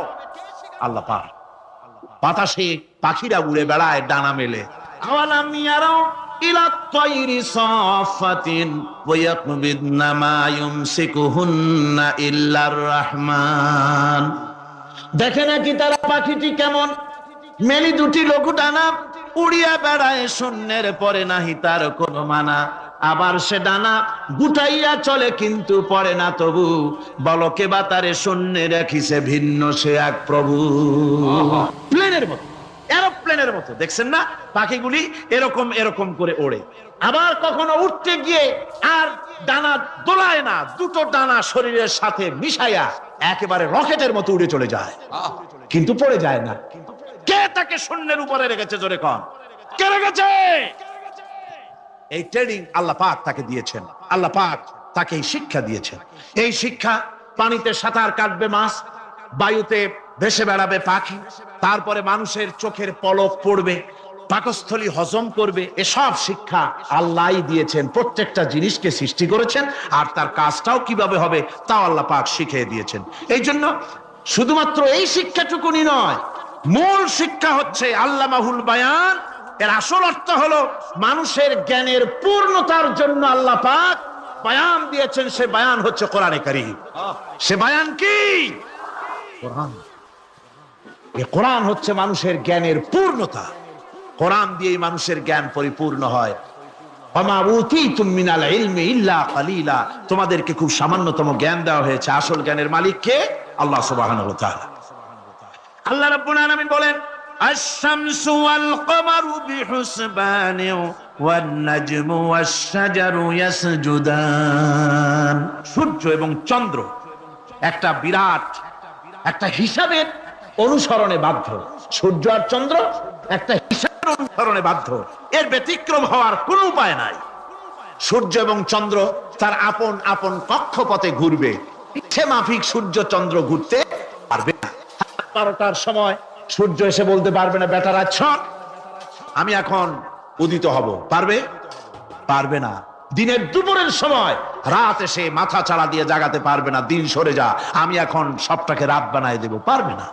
আল্লাহ পাক। বাতাসে পাখিরা উড়ে বেড়ায় ডানা মেলে। আওয়ালাম ইয়ারাউ ইলা তায়রি সাফাতিন ওয়া ইয়াকবিদনা মা ইউমসিকুহুন্না ইল্লার রহমান। দেখে নাকি তারা পাখিটি কেমন? মেলি দুটি লঘু ডানা, উড়িয়া বেড়ায় শূন্যের পরে নাহি তার কোনো মানা। আবার সে ডানা গুটাইয়া চলে কিন্তু পড়ে না তবু, বলকে বা তারে শূন্যে রাখিছে ভিন্ন সে এক প্রভু। প্লেনের মতো, এরোপ্লেনের মতো দেখছেন না পাখিগুলি এরকম এরকম করে ওড়ে। আবার কখনো উঠতে গিয়ে আর ডানা দোলায় না, দুটো ডানা শরীরের সাথে মিশাইয়া একেবারে রকেটের মতো উড়ে চলে যায়, কিন্তু পড়ে যায় না। কে তাকে শূন্যের উপরে রেখেছে? জোরে কন, কে রেখেছে? এই ট্রেনিং আল্লাহ পাক তাকে দিয়েছেন। আল্লাহ পাক তাকে এই শিক্ষা দিয়েছেন। এই শিক্ষা, পানিতে সাঁতার কাটবে মাছ, বায়ুতে ভেসে বেড়াবে পাখি, তারপরে মানুষের চোখের পলক পড়বে, পাকস্থলী হজম করবে, এসব শিক্ষা আল্লাহই দিয়েছেন। প্রত্যেকটা জিনিসকে সৃষ্টি করেছেন, আর তার কাজটাও কিভাবে হবে তাও আল্লাহ পাক শিখিয়ে দিয়েছেন। এই জন্য শুধুমাত্র এই শিক্ষাটুকুনি নয়, মূল শিক্ষা হচ্ছে আল্লামাহুল বায়ান। এর আসল অর্থ হলো মানুষের জ্ঞানের পূর্ণতার জন্য আল্লাহ পাক বায়ান দিয়েছেন। সে বায়ান হচ্ছে কোরআনে কারীম। সে বায়ান কি? কোরআন। এই কোরআন হচ্ছে মানুষের জ্ঞানের পূর্ণতা। কোরআন দিয়েই মানুষের জ্ঞান পরিপূর্ণ হয়। ওমা উতীতুম মিনাল ইলমি ইল্লা কালিলা। তোমাদেরকে খুব সামান্যতম জ্ঞান দেওয়া হয়েছে। আসল জ্ঞানের মালিক কে? আল্লাহ সুবহানাহু ওয়া তাআলা। আল্লাহ রাব্বুল আলামিন বলেন, আশ-শামসু ওয়াল কমারু বিহুসবানি ওয়ান নাজমু ওয়াশ-শাজারু ইয়াসজুদান। সূর্য এবং চন্দ্র একটা বিরাট একটা হিসাবের অনুসরণে বাধ্য। সূর্য আর চন্দ্র একটা হিসাবের অনুসরণে বাধ্য, এর ব্যতিক্রম হওয়ার কোনো উপায় নাই। সূর্য এবং চন্দ্র তার আপন আপন কক্ষপথে ঘুরবে, ইচ্ছে মাফিক সূর্য চন্দ্র ঘুরতে পারবে না। 12টার সময় সূর্য এসে বলতে পারবে না, বেটা রাত আমি এখন উদিত হব, পারবে? পারবে না। দিনের দুপুরের সময় রাত এসে মাথা চাড়া দিয়ে জাগাতে পারবে না, দিন সরে যা, আমি এখন সবটাকে রাত বানায় দেব, পারবে না।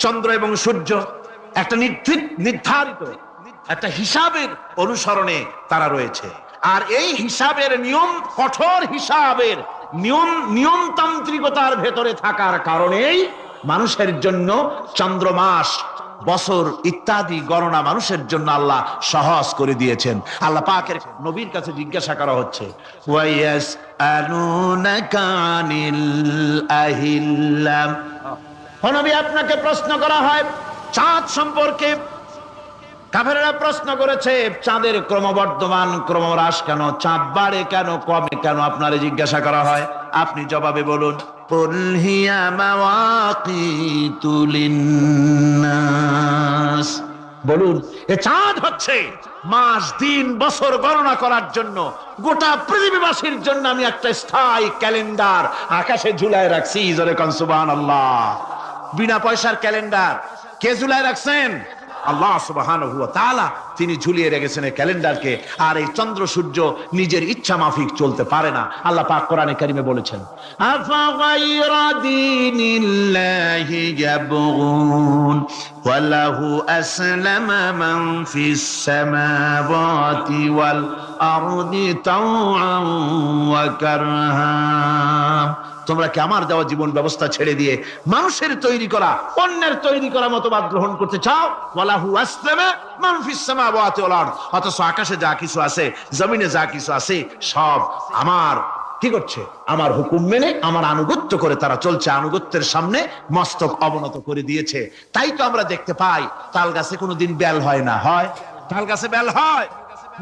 চন্দ্র এবং সূর্য একটা নির্ধারিত একটা হিসাবের অনুসরণে তারা রয়েছে, আর এই হিসাবের নিয়ম, কঠোর হিসাবের নিয়মতান্ত্রিকতার ভেতরে থাকার কারণেই মানুষের জন্য চন্দ্র, মাস, বছর ইত্যাদি গণনা মানুষের জন্য আল্লাহ সহজ করে দিয়েছেন। আল্লাহ পাকের নবীর কাছে জিজ্ঞাসা করা হচ্ছে, ওয়ায়াসআলুনাকা আনিল আহিল্লাম। নবী, আপনাকে প্রশ্ন করা হয় চাঁদ সম্পর্কে। কাফেররা প্রশ্ন করেছে, চাঁদের ক্রমবর্ধমান ক্রমহ্রাস কেন? চাঁদ বাড়ে কেন, কমে কেন? আপনারে জিজ্ঞাসা করা হয়, আপনি জবাবে বলুন, কুল হিয়া মাওয়াকিতু লিন্নাস। বলুন, এ চাঁদ হচ্ছে মাস, দিন, বছর গণনা করার জন্য, গোটা পৃথিবীবাসীর জন্য আমি একটা স্থায়ী ক্যালেন্ডার আকাশে ঝুলায় রাখছি। জোরে কোন সুবহানাল্লাহ। বিনা পয়সার ক্যালেন্ডার কে ঝুলায় রাখছেন? আল্লাহ সুবহানাহু ওয়া তাআলা তিনি ঝুলিয়ে রেখেছেন এই ক্যালেন্ডারকে, আর এই চন্দ্র সূর্য নিজের ইচ্ছা মাফিক চলতে পারে না। আল্লাহ পাক কোরআনে কারিমে বলেছেন, আফা গায়রা দীনিল্লাহি ইয়াবগুন ওয়া লাহু আসলামা মান ফিস সামাওয়াতি ওয়াল আরদি তাওআন ওয়া কারহা। তোমরা কি আমার দেওয়া জীবন ব্যবস্থা ছেড়ে দিয়ে মানুষের তৈরি করা, অন্যের তৈরি করা মতবাদ গ্রহণ করতে চাও? ওয়ালাহু আসলামা মান ফিস সামাওয়াতি ওয়াল আরদ, অথচ আকাশে যা কিছু আছে, জমিনে যা কিছু আছে, সব আমার কি করছে? আমার হুকুম মেনে, আমার আনুগত্য করে তারা চলছে। আনুগত্যের সামনে মস্তক অবনত করে দিয়েছে। তাই তো আমরা দেখতে পাই তাল গাছে কোনোদিন বেল হয় না। হয়? তাল গাছে বেল হয়?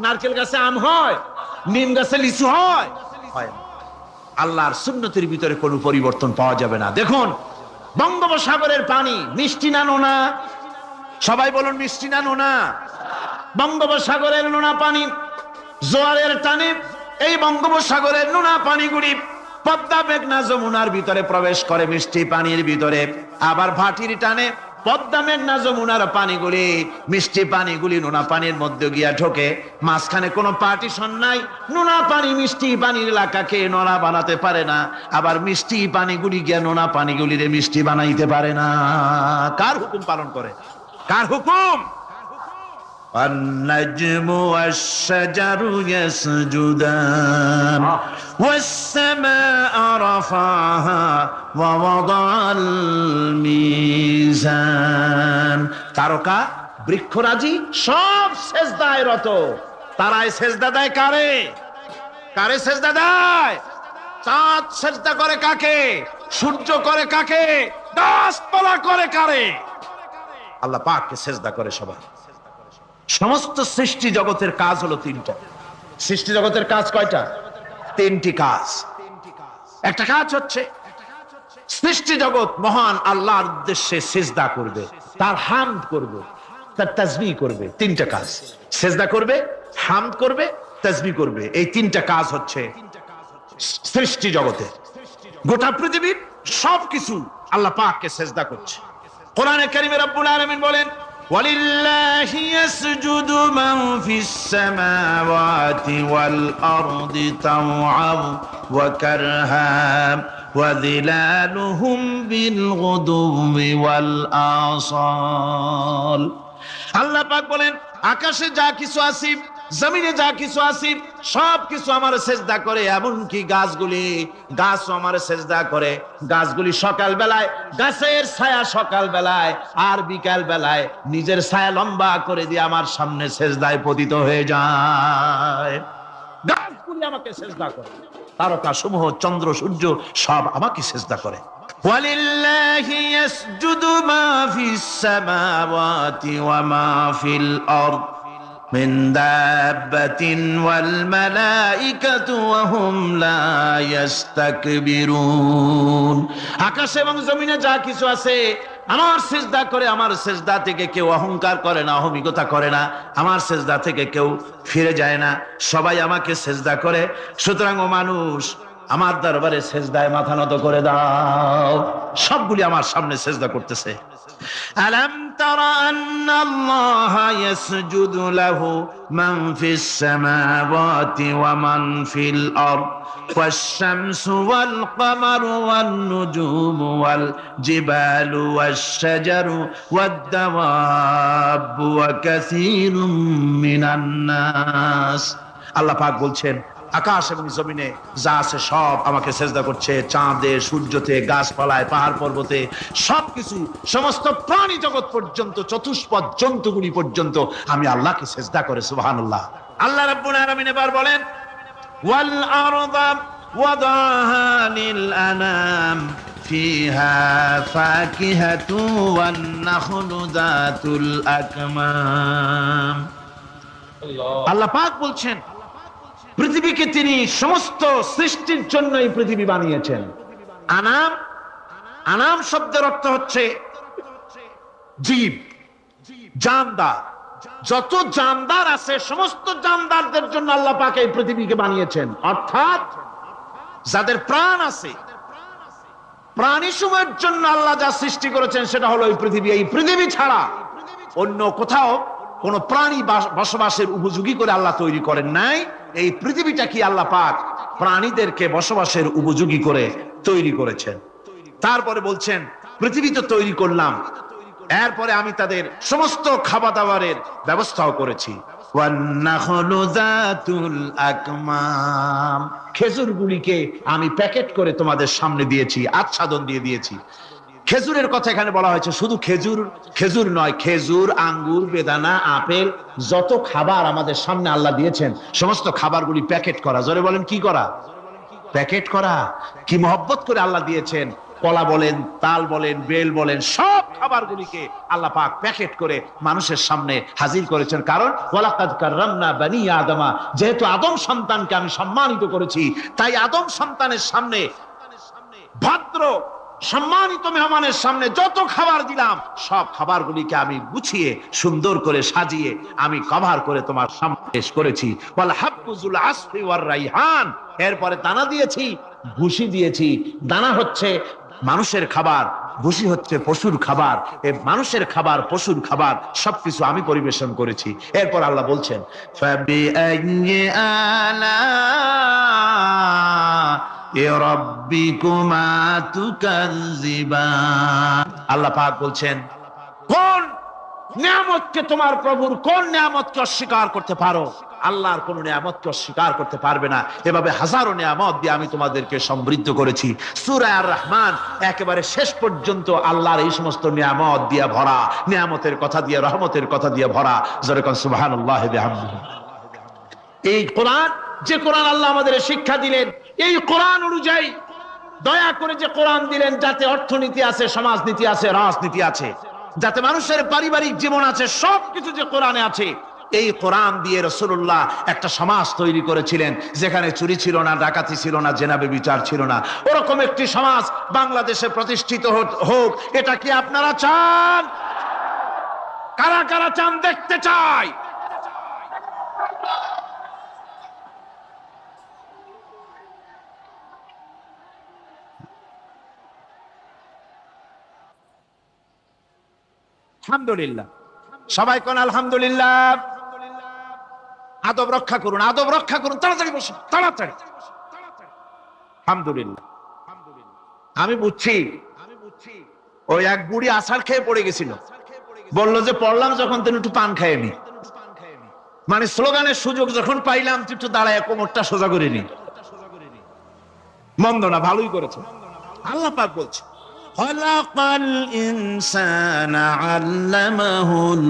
নারকেল গাছে আম হয়? নিম গাছে লিচু হয়? হয় না। আল্লাহর সুন্নতের ভিতরে কোনো পরিবর্তন পাওয়া যাবে না। দেখুন, বঙ্গোপসাগরের পানি মিষ্টি না নোনা? সবাই বলুন, মিষ্টি না নোনা? বঙ্গোপসাগরের নোনা পানি জোয়ারের টানে এই বঙ্গোপসাগরের নোনা পানিগুলি পদ্মা মেঘনা যমুনার ভিতরে প্রবেশ করে মিষ্টি পানির ভিতরে, আবার ভাটির টানে পদ্মা মেঘনা যমুনার পানিগুলি, মিষ্টি পানিগুলি নোনা পানির মধ্যে গিয়া ঢোকে। মাঝখানে কোনো পার্টিশন নাই। নোনা পানি মিষ্টি পানির এলাকাকে নোনা বানাতে পারে না, আবার মিষ্টি পানিগুলি গিয়া নোনা পানিগুলিরে মিষ্টি বানাইতে পারে না। কার হুকুম পালন করে? কার হুকুম? النجم والشجر يسجدان والسماء رفعها ووضع الميزان। তারকা বৃক্ষরাজি সব সেজদায় রত। তারাই সেজদা দেয় কারে? কারে সেজদা দেয়? চাঁদ সেজদা করে কাকে? সূর্য করে কাকে? গাছপালা করে কারে? আল্লাহ পাককে সেজদা করে সবাই। সমস্ত সৃষ্টি জগতের কাজ হলো তিনটা। সৃষ্টি জগতের কাজ কয়টা? তিনটি কাজ। একটা কাজ হচ্ছে সৃষ্টি জগৎ মহান আল্লাহর উদ্দেশ্যে সিজদা করবে, তার হামদ করবে, তার তাসবিহ করবে। তিনটা কাজ, সিজদা করবে, হামদ করবে, তাসবিহ করবে। এই তিনটা কাজ হচ্ছে সৃষ্টি জগতে। গোটা পৃথিবীর সবকিছু আল্লাহ পাককে সিজদা করছে। কোরআনে কারীমে রব্বুল আলামিন বলেন, وَلِلَّهِ يَسْجُدُ مَنْ فِي السَّمَاوَاتِ وَالْأَرْضِ طَوْعًا وَكَرْهًا وَظِلَالُهُمْ بِالْغُدُوِّ وَالْآصَالِ। আল্লাহ পাক বলেন, আকাশে যা কিছু আছে, জমিনে যা কিছু আছে, সব কিছু আমার সেজদা করে। এমনকি গাছগুলি, গাছও আমার সেজদা করে। গাছগুলি সকাল বেলায় গাছের ছায়া সকাল বেলায়, আর বিকাল বেলায় নিজের ছায়া লম্বা করে দিয়ে আমার সামনে সেজদায় পতিত হয়ে যায়। গাছগুলি আমাকে সেজদা করে। তারকা সমূহ, চন্দ্র সূর্য সব আমাকে সেজদা করে। ওয়ালিল্লাহি ইয়াসজুদু মা ফিস সামাওয়াতি ওয়া মা ফিল আরদ মিন দাব্বাতিন ওয়াল মালাইকাতু ওয়া হুম লা ইস্তাকবিরুন। আকাশ এবং জমিনে যা কিছু আছে আমার সিজদা করে। আমার সিজদা থেকে কেউ অহংকার করে না, অহমিকতা করে না। আমার সিজদা থেকে কেউ ফিরে যায় না, সবাই আমাকে সিজদা করে। সুতরাং ও মানুষ, আমার দরবারে সিজদায় মাথা নত করে দাও। সবগুলি আমার সামনে সিজদা করতেছে। আলাম তারা আন্নাল্লাহা ইয়াসজুদু লাহু মান ফিস সামাওয়াতি ওয়া মান ফিল আরদ ওয়াশ-শামসু ওয়াল কামারু ওয়ান নুজুমু ওয়াল জিবালু ওয়াশ-শাজারু ওয়াদ-দাওয়াবু ওয়া কাসীরুম মিনান নাস। আল্লাহ পাক বলছেন, আকাশ এবং জমিনে যা আছে সব আমাকে সেজদা করছে। চাঁদে, সূর্যতে, গাছপালায়, পাহাড় পর্বতে সবকিছু, সমস্ত প্রাণী জগৎ পর্যন্ত, চতুষ্পদ জন্তুগুলি পর্যন্ত আমি আল্লাহকে সেজদা করে। সুবহানাল্লাহ। আল্লাহ রাব্বুল আলামিন এবার বলেন, ওয়াল আরদা ওয়াদাহা লিল আনাম ফিহা ফাকিহাতু ওয়ান নাখলু যাতুল আকমাম। আল্লাহ পাক বলছেন, পৃথিবীকে তিনি সমস্ত সৃষ্টির জন্য এই পৃথিবী বানিয়েছেন। আনাম, আনাম শব্দের অর্থ হচ্ছে জীব, জানদার। যত জানদার আছে সমস্ত জানদারদের জন্য আল্লাহ পাক এই পৃথিবীকে বানিয়েছেন। অর্থাৎ যাদের প্রাণ আছে, প্রাণী সময়ের জন্য আল্লাহ যা সৃষ্টি করেছেন সেটা হলো এই পৃথিবী। এই পৃথিবী ছাড়া অন্য কোথাও কোন প্রাণী বসবাসের উপযোগী করে আল্লাহ তৈরি করেন নাই। এই পৃথিবীটা কি আল্লাহ পাক প্রাণীদেরকে বসবাসের উপযোগী করে তৈরি করেছেন। তারপরে বলছেন পৃথিবী তো তৈরি করলাম, এরপরে আমি তাদের সমস্ত খাবার দাবারের ব্যবস্থাও করেছি। খেজুরগুলিকে আমি প্যাকেট করে তোমাদের সামনে দিয়েছি, আচ্ছাদন দিয়ে দিয়েছি। খেজুরের কথা এখানে বলা হয়েছে, শুধু খেজুর খেজুর নয়, খেজুর, আঙ্গুর, বেদানা, আপেল, যত খাবার আমাদের সামনে আল্লাহ দিয়েছেন সমস্ত খাবারগুলি প্যাকেট করা। জোরে বলেন কি করা? প্যাকেট করা। কি মহব্বত করে আল্লাহ দিয়েছেন। কলা বলেন, তাল বলেন, বেল বলেন, সব খাবারগুলিকে আল্লাহ পাক প্যাকেট করে মানুষের সামনে হাজির করেছেন। কারণ ওয়ালাকাদ কাররামনা বানি আদমা, যেহেতু আদম সন্তানকে আমি সম্মানিত করেছি, তাই আদম সন্তানের সামনে, ভদ্র সম্মানিত মেহমানের সামনে যত খাবার দিলাম সব খাবারগুলিকে আমি গুছিয়ে সুন্দর করে সাজিয়ে আমি কভার করে তোমার সামনে পেশ করেছি। ওয়াল হাব্বুজুল আসফি ওয়ার রাইহান, এরপরে দানা দিয়েছি, ভুসি দিয়েছি। দানা হচ্ছে মানুষের খাবার, ভুসি হচ্ছে পশুর খাবার। এই মানুষের খাবার, পশুর খাবার সবকিছু আমি পরিবেশন করেছি। এরপর আল্লাহ বলছেন ফাবিআইয়ি আলা রাব্বিকুমা তুকাযিবান। আল্লাহ পাক বলছেন কোন নিয়ামতকে, তোমার প্রভুর কোন নিয়ামতকে অস্বীকার করতে পারো? আল্লাহর কোন নিয়ামতকে অস্বীকার করতে পারবে না। এভাবে হাজারো নিয়ামত দিয়ে আমি তোমাদেরকে সমৃদ্ধ করেছি। সূরা আর রহমান একেবারে শেষ পর্যন্ত আল্লাহর এই সমস্ত নিয়ামত দিয়ে ভরা, নিয়ামতের কথা দিয়ে, রহমতের কথা দিয়ে ভরা। জোরে কোন সুবহানাল্লাহি বিহামদিহি। এই কোরআন, যে কোরআন আল্লাহ আমাদের শিক্ষা দিলেন, এই কোরআন অনুযায়ী দয়া করে যে কোরআন দিলেন, যাতে অর্থনীতি আছে, সমাজনীতি আছে, রাজনীতি আছে, যাতে মানুষের পারিবারিক জীবন আছে, সবকিছু যে কোরআনে আছে। এই কোরআন দিয়ে রাসূলুল্লাহ একটা সমাজ তৈরি করেছিলেন যেখানে চুরি ছিল না, ডাকাতি ছিল না, জেনা ব্যভিচার ছিল না। ওরকম একটি সমাজ বাংলাদেশে প্রতিষ্ঠিত হোক, এটা কি আপনারা চান? কারা কারা চান? দেখতে চাই। আলহামদুলিল্লাহ, সবাই কোন আলহামদুলিল্লাহ। আদব রক্ষা করুন, আদব রক্ষা করুন। তাড়াতাড়ি বসুন, তাড়াতাড়ি। আলহামদুলিল্লাহ। আমি বুঝছি ওই এক বুড়ি আছাড় খেয়ে পড়ে গেছিল, বললো যে পড়লাম যখন তুমি একটু পান খাইয়ে নি, মানে স্লোগানের সুযোগ যখন পাইলাম একটু দাঁড়ায় কোমরটা সোজা করে নি। মন্দ না, ভালোই করেছে। আল্লাহ পাক বলছে খলাকাল ইনসানা আল্লামাহুল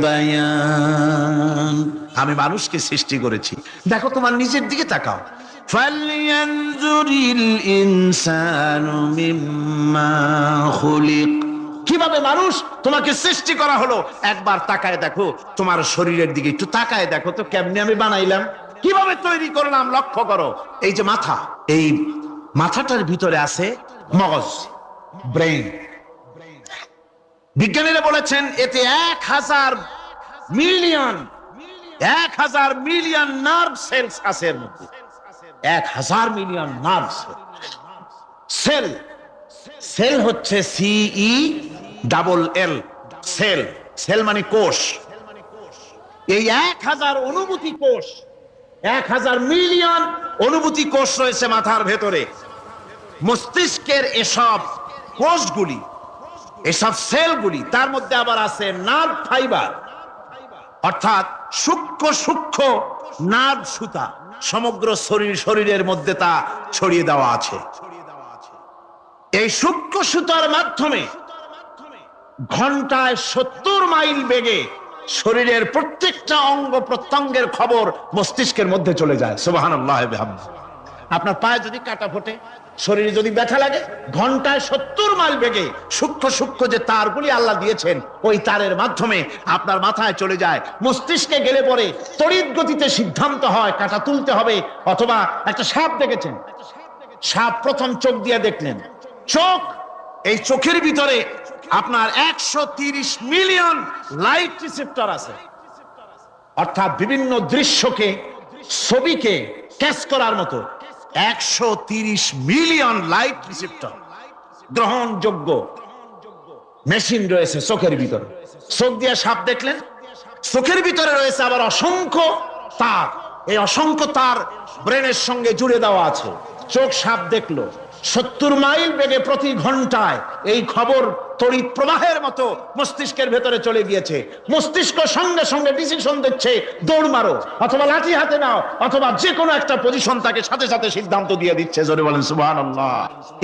বায়ান, আমি মানুষকে সৃষ্টি করেছি। দেখো তোমার নিজের দিকে তাকাও। ফালয়ানজুরিল ইনসানু মিম্মা খুলিক, কিভাবে মানুষ তোমাকে সৃষ্টি করা হলো একবার তাকায় দেখো, তোমার শরীরের দিকে একটু তাকায় দেখো তো কেমনে আমি বানাইলাম, কিভাবে তৈরি করলাম, লক্ষ্য করো। এই যে মাথা, এই মাথাটার ভিতরে আছে মগজ, ব্রেইন। বিজ্ঞানীরা বলেছেন এতে 1000 মিলিয়ন নার্ভ সেলস আছে এর মধ্যে। 1000 মিলিয়ন নার্ভ সেল। সেল হচ্ছে CELL, সেল। সেল মানে কোষ। এই 1000 অনুভূতি কোষ, 1000 মিলিয়ন অনুভূতি কোষ রয়েছে মাথার ভেতরে। মস্তিষ্কের এসব কোষগুলি, এসব সেলগুলি, তার মধ্যে আবার আছে নার্ভ ফাইবার, অর্থাৎ সূক্ষ্ম সূক্ষ্ম নার্ভ সুতা সমগ্র শরীরের মধ্যে তা ছড়িয়ে দেওয়া আছে। এই সূক্ষ্ম সুতার মাধ্যমে ঘন্টায় 70 মাইল বেগে শরীরের প্রত্যেকটা অঙ্গ প্রত্যঙ্গের খবর মস্তিষ্কের মধ্যে চলে যায়। সুবহানাল্লাহ বিহামদিহি। আপনার পায়ে যদি কাটা ফোটে, শরীরে যদি ব্যথা লাগে, ঘন্টায় 70 মাইল বেগে সূক্ষ্ম সূক্ষ্ম যে তারগুলি আল্লাহ দিয়েছেন, ওই তারের মাধ্যমে আপনার মাথায় চলে যায়। মস্তিষ্কে গেলে পরে তড়িৎ গতিতে সিদ্ধান্ত হয় কাটা তুলতে হবে। অথবা একটা সাপ দেখেছেন, সাপ প্রথম চোখ দিয়ে দেখলেন, চোখ, এই চোখের ভিতরে আপনার 130 মিলিয়ন লাইট রিসেপ্টর আছে, অর্থাৎ বিভিন্ন দৃশ্যকে, ছবিকে ক্যাচ করার মতো 130 মিলিয়ন লাইট রিসেপ্টর গ্রহণযোগ্য মেশিন রয়েছে চোখের ভিতরে। চোখ দিয়ে সাপ দেখলেন, চোখের ভিতরে রয়েছে আবার অসংখ্য তার। এই অসংখ্য তার ব্রেনের সঙ্গে জুড়ে দেওয়া আছে। চোখ সাপ দেখলো, 70 মাইল বেগে প্রতি ঘন্টায় এই খবর তড়িৎ প্রবাহের মতো মস্তিষ্কের ভেতরে চলে গিয়েছে। মস্তিষ্ক সঙ্গে সঙ্গে ডিসিশন দিচ্ছে, দৌড় মারো, অথবা লাঠি হাতে নাও, অথবা যে কোনো একটা পজিশন তাকে সাথে সাথে সিদ্ধান্ত দিয়ে দিচ্ছে। জোরে বলেন সুবহানাল্লাহ।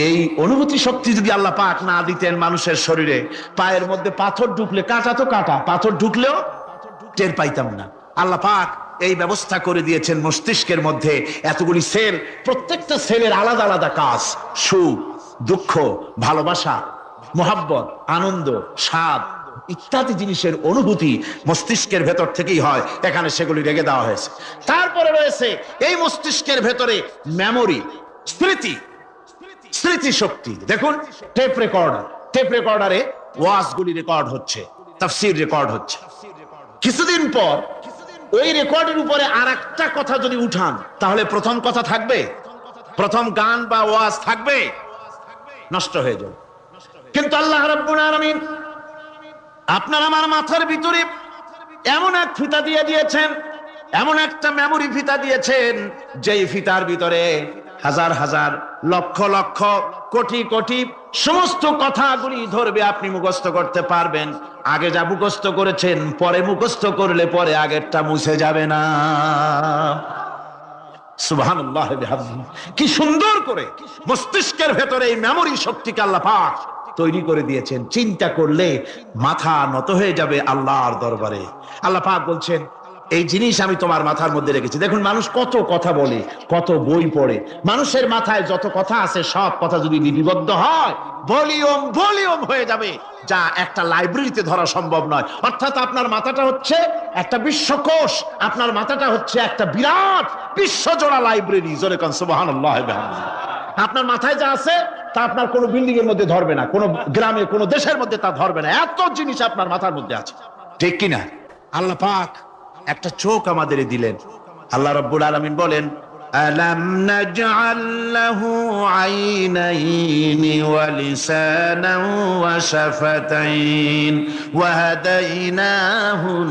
এই অনুভূতি শক্তি যদি আল্লাহ পাক না দিতেন মানুষের শরীরে, পায়ের মধ্যে পাথর ঢুকলে, কাঁটা তো কাঁটা, পাথর ঢুকলেও টের পাইতাম না। আল্লাহ পাক এই ব্যবস্থা করে দিয়েছেন মস্তিষ্কের মধ্যে এতগুলি সেল, প্রত্যেকটা সেলের আলাদা আলাদা কাজ। সুখ, দুঃখ, ভালোবাসা, মোহাব্বত, আনন্দ, স্বাদ ইত্যাদি জিনিসের অনুভূতি মস্তিষ্কের ভেতর থেকেই হয়। এখানে সেগুলি রেখে দেওয়া হয়েছে। তারপরে রয়েছে এই মস্তিষ্কের ভেতরে মেমোরি, স্মৃতি, স্মৃতি শক্তি। দেখুন টেপ রেকর্ডার, টেপ রেকর্ডারে ওয়াজগুলি রেকর্ড হচ্ছে, তাফসীর রেকর্ড হচ্ছে। কিছুদিন পর ওই রেকর্ডের উপরে আর একটা কথা যদি উঠান, তাহলে প্রথম কথা থাকবে? প্রথম গান বা ওয়াজ থাকবে? নষ্ট হয়ে যাবে। কিন্তু আল্লাহ রাব্বুল আলামিন আপনার আমার মাথার ভিতরে এমন এক ফিতা দিয়ে দিয়েছেন, এমন একটা মেমোরি ফিতা দিয়েছেন, যেই ফিতার ভিতরে হাজার হাজার, লক্ষ লক্ষ, কোটি কোটি সমস্ত কথাগুলি ধরবে, আপনি মুখস্থ করতে পারবেন। আগে যা মুখস্থ করেছেন, পরে মুখস্থ করলে পরে আগেরটা মুছে যাবে না। সুবহানাল্লাহ বিহামদিহি। কি সুন্দর করে মস্তিষ্কের ভেতরে এই মেমোরি শক্তিকে আল্লাহ পাক তৈরি করে দিয়েছেন। চিন্তা করলে মাথা নত হয়ে যাবে আল্লাহর দরবারে। আল্লাহ পাক বলছেন, এই জিনিস আমি তোমার মাথার মধ্যে রেখেছি। দেখুন মানুষ কত কথা বলে, কত বই পড়ে, মানুষের মাথায় যত কথা আছে সব কথা যদি লিপিবদ্ধ হয়, ভলিউম ভলিউম হয়ে যাবে, যা একটা লাইব্রেরিতে ধরা সম্ভব নয়। অর্থাৎ আপনার মাথাটা হচ্ছে একটা বিশ্বকোষ, আপনার মাথাটা হচ্ছে একটা বিরাট বিশ্বজোড়া লাইব্রেরি। জোরে কোন সুবহানাল্লাহ। আপনার মাথায় যা আছে তা আপনার কোনো বিল্ডিং এর মধ্যে ধরবে না, কোনো গ্রামে, কোনো দেশের মধ্যে তা ধরবে না। এত জিনিস আপনার মাথার মধ্যে আছে, ঠিক কিনা? আল্লাহ পাক একটা চোখ আমাদের দিলেন। আল্লাহ রাব্বুল আলামিন বলেন, আলাম নাজআল লাহু আইনাইনি ওয়া লিসানান ওয়া শাফাতাইন ওয়া হাদাইনাহুন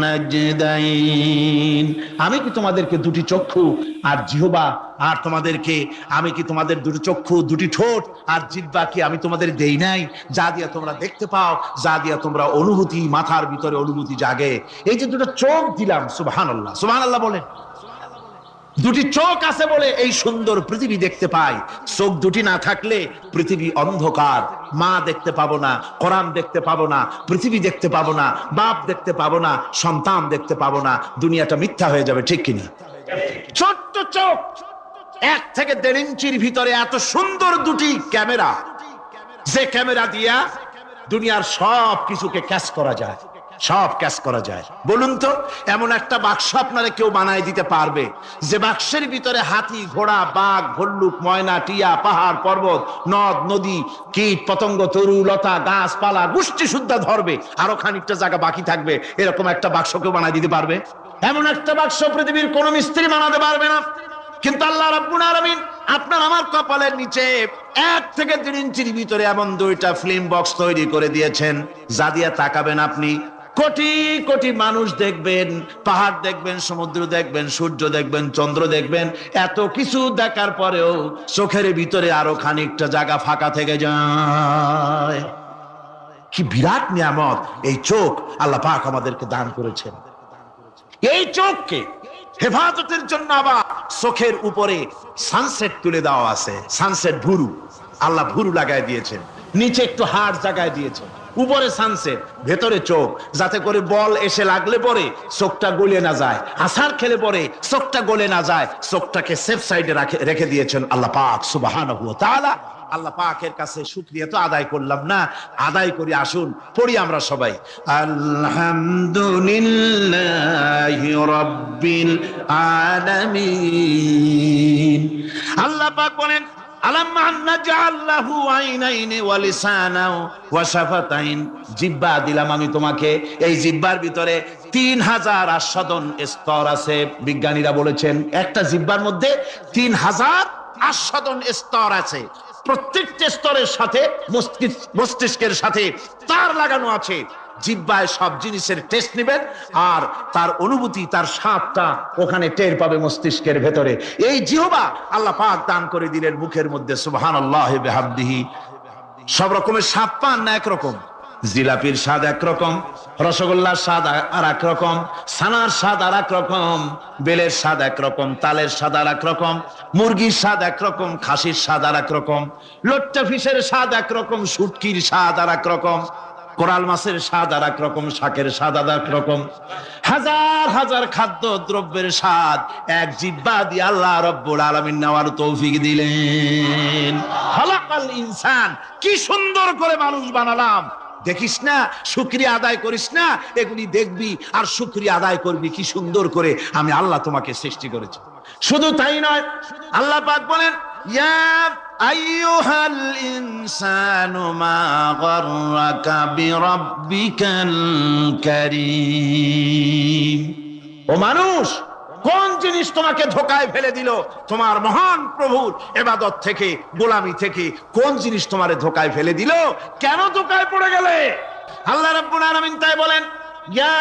নাজদাইন। আমি কি তোমাদেরকে দুটি চক্ষু আর জিহ্বা, আর তোমাদেরকে আমি কি তোমাদের দুটি চক্ষু, দুটি ঠোঁট আর জিহ্বা কি আমি তোমাদের দেই নাই, যা দিয়া তোমরা দেখতে পাও, যা দিয়া তোমরা অনুভূতি, মাথার ভিতরে অনুভূতি জাগে? এই যে দুটো চোখ দিলাম, সুবহানাল্লাহ, সুবহানাল্লাহ বলেন। দুটি চোখ আছে বলে এই সুন্দর পৃথিবী দেখতে পাই। চোখ দুটি না থাকলে পৃথিবী অন্ধকার, মা দেখতে পাবো না, কোরআন দেখতে পাবো না, পৃথিবী দেখতে পাবো না, বাপ দেখতে পাবো না, সন্তান দেখতে পাবো না, দুনিয়াটা মিথ্যা হয়ে যাবে, ঠিক কিনা? ছোট্ট চোখ, 1 থেকে 1.5 ইঞ্চির ভিতরে এত সুন্দর দুটি ক্যামেরা, যে ক্যামেরা দিয়া দুনিয়ার সব কিছুকে ক্যাচ করা যায়, সব ক্যাচ করা যায়। বলুন তো, এমন একটা বাক্স আপনারা কেউ বানায় দিতে পারবে যে বাক্সের ভিতরে হাতি, ঘোড়া, বাঘ, ভল্লুক, ময়না, টিয়া, পাহাড়, পর্বত, নদ, নদী, কীট, পতঙ্গ, তরু, লতা, গাছপালা গোষ্ঠী শুদ্ধা ধরবে, আরো খানিকটা জায়গা বাকি থাকবে, এরকম একটা বাক্স কেউ বানায় দিতে পারবে? এমন একটা বাক্স পৃথিবীর কোন মিস্ত্রি বানাতে পারবে না। কিন্তু আল্লাহ রাব্বুল আলামিন আপনার আমার কপালের নিচে 1 থেকে 1.5 ইঞ্চির ভিতরে এমন 2টা ফিল্ম বক্স তৈরি করে দিয়েছেন, যা দিয়ে তাকাবেন আপনি কোটি কোটি মানুষ দেখবেন, পাহাড় দেখবেন, সমুদ্র দেখবেন, সূর্য দেখবেন, চন্দ্র দেখবেন। এত কিছু দেখার পরেও চোখের ভিতরে আরো খানিকটা জায়গা ফাঁকা থেকে যায়। কি বিরাট নিয়ামত এই চোখ আল্লাহ পাক আমাদেরকে দান করেছেন। এই চোখকে হেফাজতের জন্য আবার চোখের উপরে সানসেট তুলে দেওয়া আছে। সানসেট ভুরু, আল্লাহ ভুরু লাগায় দিয়েছেন, নিচে একটু হাড় জায়গায় দিয়েছেন, উপরে সানসেট, ভেতরে চোখ, যাতে করে বল এসে লাগলে পরে চোখটা গলে না যায়, আছাড় খেলে পরে চোখটা গলে না যায়, চোখটাকে সেফ সাইডে রেখে দিয়েছেন আল্লাহ পাক সুবহানাহু ওয়া তাআলা। আল্লাহ পাকের কাছে শুকরিয়া তো আদায় করলাম না, আদায় করি। আসুন পড়ি আমরা সবাই, আলহামদুলিল্লাহি রাব্বিল আলামিন। আল্লাহ পাক বলেন, আলাম নাজআল লাহু আইনাইনি ওয়া লিসানান ওয়া শাফাতাইন। জিহ্বা দিলাম আমি তোমাকে, এই জিহ্বার ভিতরে 3000 আস্বাদন স্তর আছে। বিজ্ঞানীরা বলেছেন একটা জিহ্বার মধ্যে 3000 আস্বাদন স্তর আছে। প্রত্যেকটা স্তরের সাথে মস্তিষ্কের সাথে তার লাগানো আছে। জিহ্বায় সব জিনিসের টেস্ট নেবেন, আর তার অনুভূতি, তার স্বাদটা ওখানে টের পাবে মস্তিষ্কের ভেতরে। এই জিহ্বা আল্লাহ পাক দান করে দিলেন মুখের মধ্যে। সুবহানাল্লাহি বিহামদিহি। সব রকমের স্বাদ পান না একরকম। জিলাপির স্বাদ একরকম, রসগোল্লার স্বাদ আর এক রকম, ছানার স্বাদ আর এক রকম, বেলের স্বাদ একরকম, তালের স্বাদ আর এক রকম, মুরগির স্বাদ একরকম, খাসির স্বাদ আর এক রকম, লোট্টা ফিশের স্বাদ একরকম, শুটকির স্বাদ আর এক রকম, কোরাল মাছের স্বাদ আর এক রকম, শাকের স্বাদ আর এক রকম। হাজার হাজার খাদ্য দ্রব্যের স্বাদ এক জিহ্বা দিয়ে আল্লাহ রব্বুল আলামিন নেওয়ার তৌফিক দিলেন। খালাকাল ইনসান, কি সুন্দর করে মানুষ বানালাম। দেখিস না, শুকরিয়া আদায় করিস না, এগুলি দেখবি আর শুকরিয়া আদায় করবি কি সুন্দর করে আমি আল্লাহ তোমাকে সৃষ্টি করেছি। শুধু তাই নয়, আল্লাহ পাক বলেন, ইয়া আইয়ুহাল ইনসানু মা গাররাকা বিরাব্বিকাল কারীম। ও মানুষ, কোন জিনিস তোমাকে ধোঁকায় ফেলে দিল তোমার মহান প্রভুর ইবাদত থেকে, গোলামি থেকে? কোন জিনিস তোমারে ধোঁকায় ফেলে দিল? কেন ধোঁকায় পড়ে গেলে? আল্লাহ রাব্বুল আলামিন তাই বলেন, ইয়া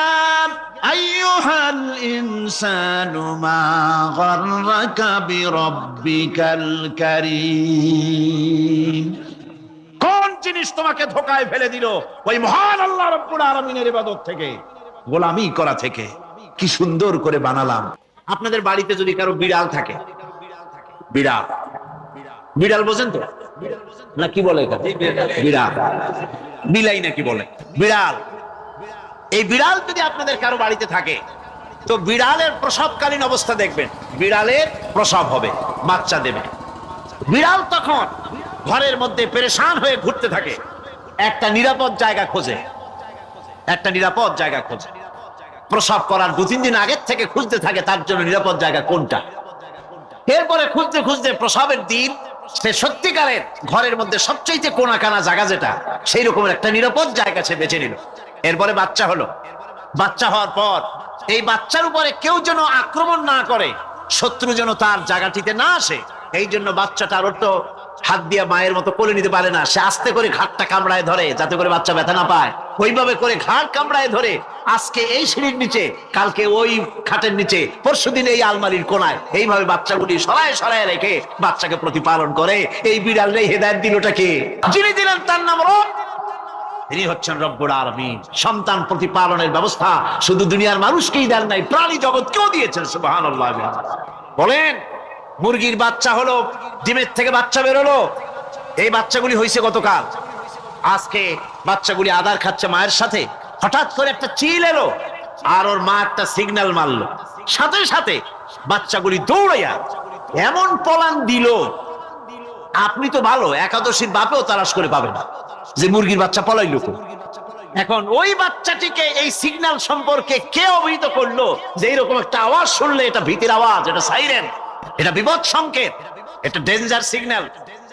আইয়ুহাল ইনসানু মা গাররাকা বিরাব্বিকাল কারীম। কোন জিনিস তোমাকে ধোঁকায় ফেলে দিল ওই মহান আল্লাহ রাব্বুল আলামিনের ইবাদত থেকে, গোলামি করা থেকে? কি সুন্দর করে বানালাম। আপনাদের বাড়িতে যদি কারো বিড়াল থাকে, বিড়াল, বিড়াল বোঝেন তো না? কি বলে এটা? বিড়াল, বিলাই নাকি বলে? বিড়াল। এই বিড়াল যদি আপনাদের কারো বাড়িতে থাকে, তো বিড়ালের প্রসবকালীন অবস্থা দেখবেন। বিড়ালের প্রসব হবে, বাচ্চা দেবে। বিড়াল তখন ঘরের মধ্যে পেরেশান হয়ে ঘুরতে থাকে, একটা নিরাপদ জায়গা খোঁজে, একটা নিরাপদ জায়গা খোঁজে। প্রসব করার 2-3 দিন আগের থেকে খুঁজতে থাকে তার জন্য নিরাপদ জায়গা কোনটা। এরপরে খুঁজতে খুঁজতে প্রসবের দিন সে সত্যিকারের ঘরের মধ্যে সবচেয়ে কোনা কানা জায়গা যেটা, সেই রকমের একটা নিরাপদ জায়গা সে বেছে নিল। এরপরে বাচ্চা হলো। বাচ্চা হওয়ার পর এই বাচ্চার উপরে কেউ যেন আক্রমণ না করে, শত্রু যেন তার জায়গাটিতে না আসে, এই জন্য বাচ্চাটার তো হাত দিয়ে মায়ের মতো কোলে নিতে পারে না, সে আস্তে করে ঘাটটা কামড়ায় ধরে যাতে করে বাচ্চা ব্যথা না পায়। ওইভাবে করে ঘাট কামড়ায় ধরে আজকে এই সিঁড়ির নিচে, কালকে ওই খাটের নিচে, পরশুদিন এই আলমারির কোনায়, এইভাবে বাচ্চাগুলি সরায় সরায় রেখে বাচ্চাকে প্রতিপালন করে। এই বিড়ালটাই হেদায়েত দিলটা কে? যিনি দিলেন তার নাম রব। তিনি হচ্ছেন রব্বুল আলামিন। সন্তান প্রতিপালনের ব্যবস্থা শুধু দুনিয়ার মানুষকেই দেন নাই, প্রাণী জগৎকেও দিয়েছেন। সুবহানাল্লাহ। বলেন, মুরগির বাচ্চা হলো, ডিমের থেকে বাচ্চা বেরোলো। এই বাচ্চাগুলি হয়েছে গতকাল, আজকে বাচ্চাগুলি আদার খাচ্ছে মায়ের সাথে। হঠাৎ করে একটা চিল এলো আর ওর মা একটা সিগন্যাল মারলো, সাথে সাথে বাচ্চাগুলি দৌড়াইয়া এমন পলান দিল, আপনি তো ভালো একাদশীর বাপেও তালাশ করে পাবে না যে মুরগির বাচ্চা পলাইলো। এখন ওই বাচ্চাটিকে এই সিগন্যাল সম্পর্কে কে অবহিত করলো যে এইরকম একটা আওয়াজ শুনলে এটা ভীতির আওয়াজ, এটা সাইরেন, এটা বিপদ সংকেত, এটা ডেঞ্জার সিগন্যাল,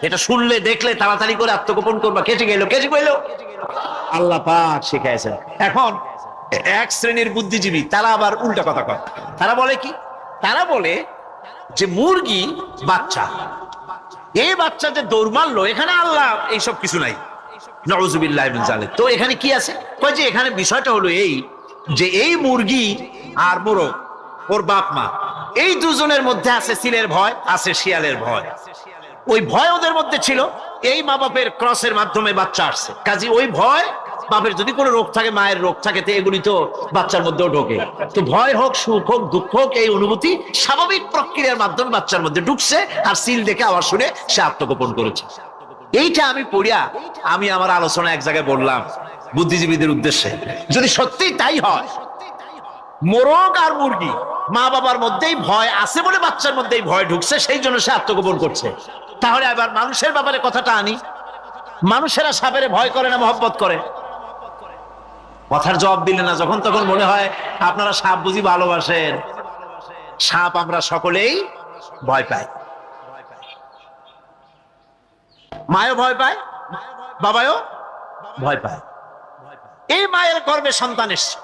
এটা শুনলে দেখলে তাড়াতাড়ি করে আত্মগোপন করবা। কেটে গেল, কেটে গেল, আল্লাহ পাক শিখাইছেন। এখন এক শ্রেণীর বুদ্ধিজীবী তারা আবার উল্টা কথা কয়। তারা বলে কি? তারা বলে যে মুরগি বাচ্চা, এই বাচ্চা যে দৌড় মারলো, এখানে আল্লাহ এইসব কিছু নাই, নাউযুবিল্লাহি মিন যালিক। তো এখানে কি আছে? কয় যে এখানে বিষয়টা হলো এই যে এই মুরগি আর মোরগ, ওর বাপ মা, এই দুজনের মধ্যে আছে সিলের ভয়, আছে শিয়ালের ভয়। ওই ভয় ওদের মধ্যে ছিল, এই মা বাপের ক্রসের মাধ্যমে বাচ্চা আসছে। কাজী ওই ভয়, বাপের যদি কোনো রোগ থাকে, মায়ের রোগ থাকে, তো এগুলি তো বাচ্চার মধ্যেও ঢোকে। তো ভয় হোক, সুখ হোক, দুঃখ হোক, এই অনুভূতি স্বাভাবিক প্রক্রিয়ার মাধ্যমে বাচ্চার মধ্যে ঢুকছে, আর সিল দেখে আওয়াজ শুনে সে আত্মগোপন করেছে। এইটা আমি পড়িয়া আমি আমার আলোচনা এক জায়গায় বললাম বুদ্ধিজীবীদের উদ্দেশ্যে, যদি সত্যি তাই হয়, মোরগ আর মুরগি মা বাবার মধ্যেই ভয় আছে বলে বাচ্চার মধ্যেই ভয় ঢুকছে, সেই জন্য সে আত্মগোপন করছে, তাহলে আবার মানুষের ব্যাপারে কথাটা আনি। মানুষেরা সাপের ভয় করে না মহব্বত করে? কথার জবাব দিলে না, যখন তখন মনে হয় আপনারা সাপ বুঝি ভালোবাসেন। সাপ আমরা সকলেই ভয় পাই, মায়ও ভয় পায়, বাবাও ভয় পায়। এই মায়ের গর্ভে সন্তান এসছে,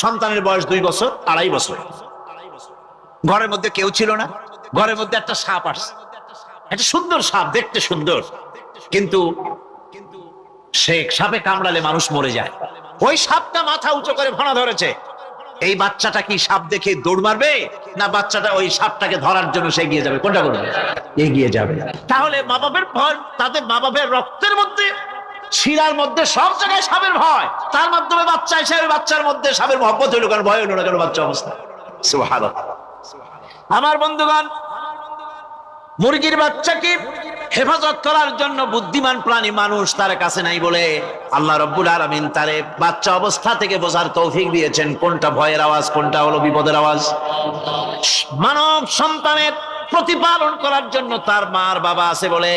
সন্তানের বয়স 2 বছর, 2.5 বছর, ঘরের মধ্যে কেউ ছিল না, ঘরের মধ্যে একটা সাপ আসছে, একটা সুন্দর সাপ, দেখতে সুন্দর, কিন্তু সে সাপে কামড়ালে মানুষ মরে যায়। ওই সাপটা মাথা উঁচু করে ফোনা ধরেছে। এই বাচ্চাটা কি সাপ দেখে দৌড় মারবে, না বাচ্চাটা ওই সাপটাকে ধরার জন্য সে এগিয়ে যাবে? কোনটা করবে? এগিয়ে যাবে। তাহলে মা বাপের ভয়, তাদের মা বাপের রক্তের মধ্যে, শিরার মধ্যে সব জায়গায় সাপের ভয়, তার মাধ্যমে বাচ্চা হিসেবে বাচ্চার মধ্যে সাপের মহব্বত হইল কেন, ভয় হইল না কেন বাচ্চা অবস্থা? সুবহানাল্লাহ। আমার বন্ধুগণ, মুরগির বাচ্চাকে হেফাজত করার জন্য বুদ্ধিমান প্রাণী মানুষ তার কাছে নাই বলে আল্লাহ রাব্বুল আলামিন তারে বাচ্চা অবস্থা থেকে বোঝার তৌফিক দিয়েছেন কোনটা ভয়ের আওয়াজ, কোনটা হলো বিপদের আওয়াজ। মানব সন্তানের প্রতিপালন করার জন্য তার মার বাবা আছে বলে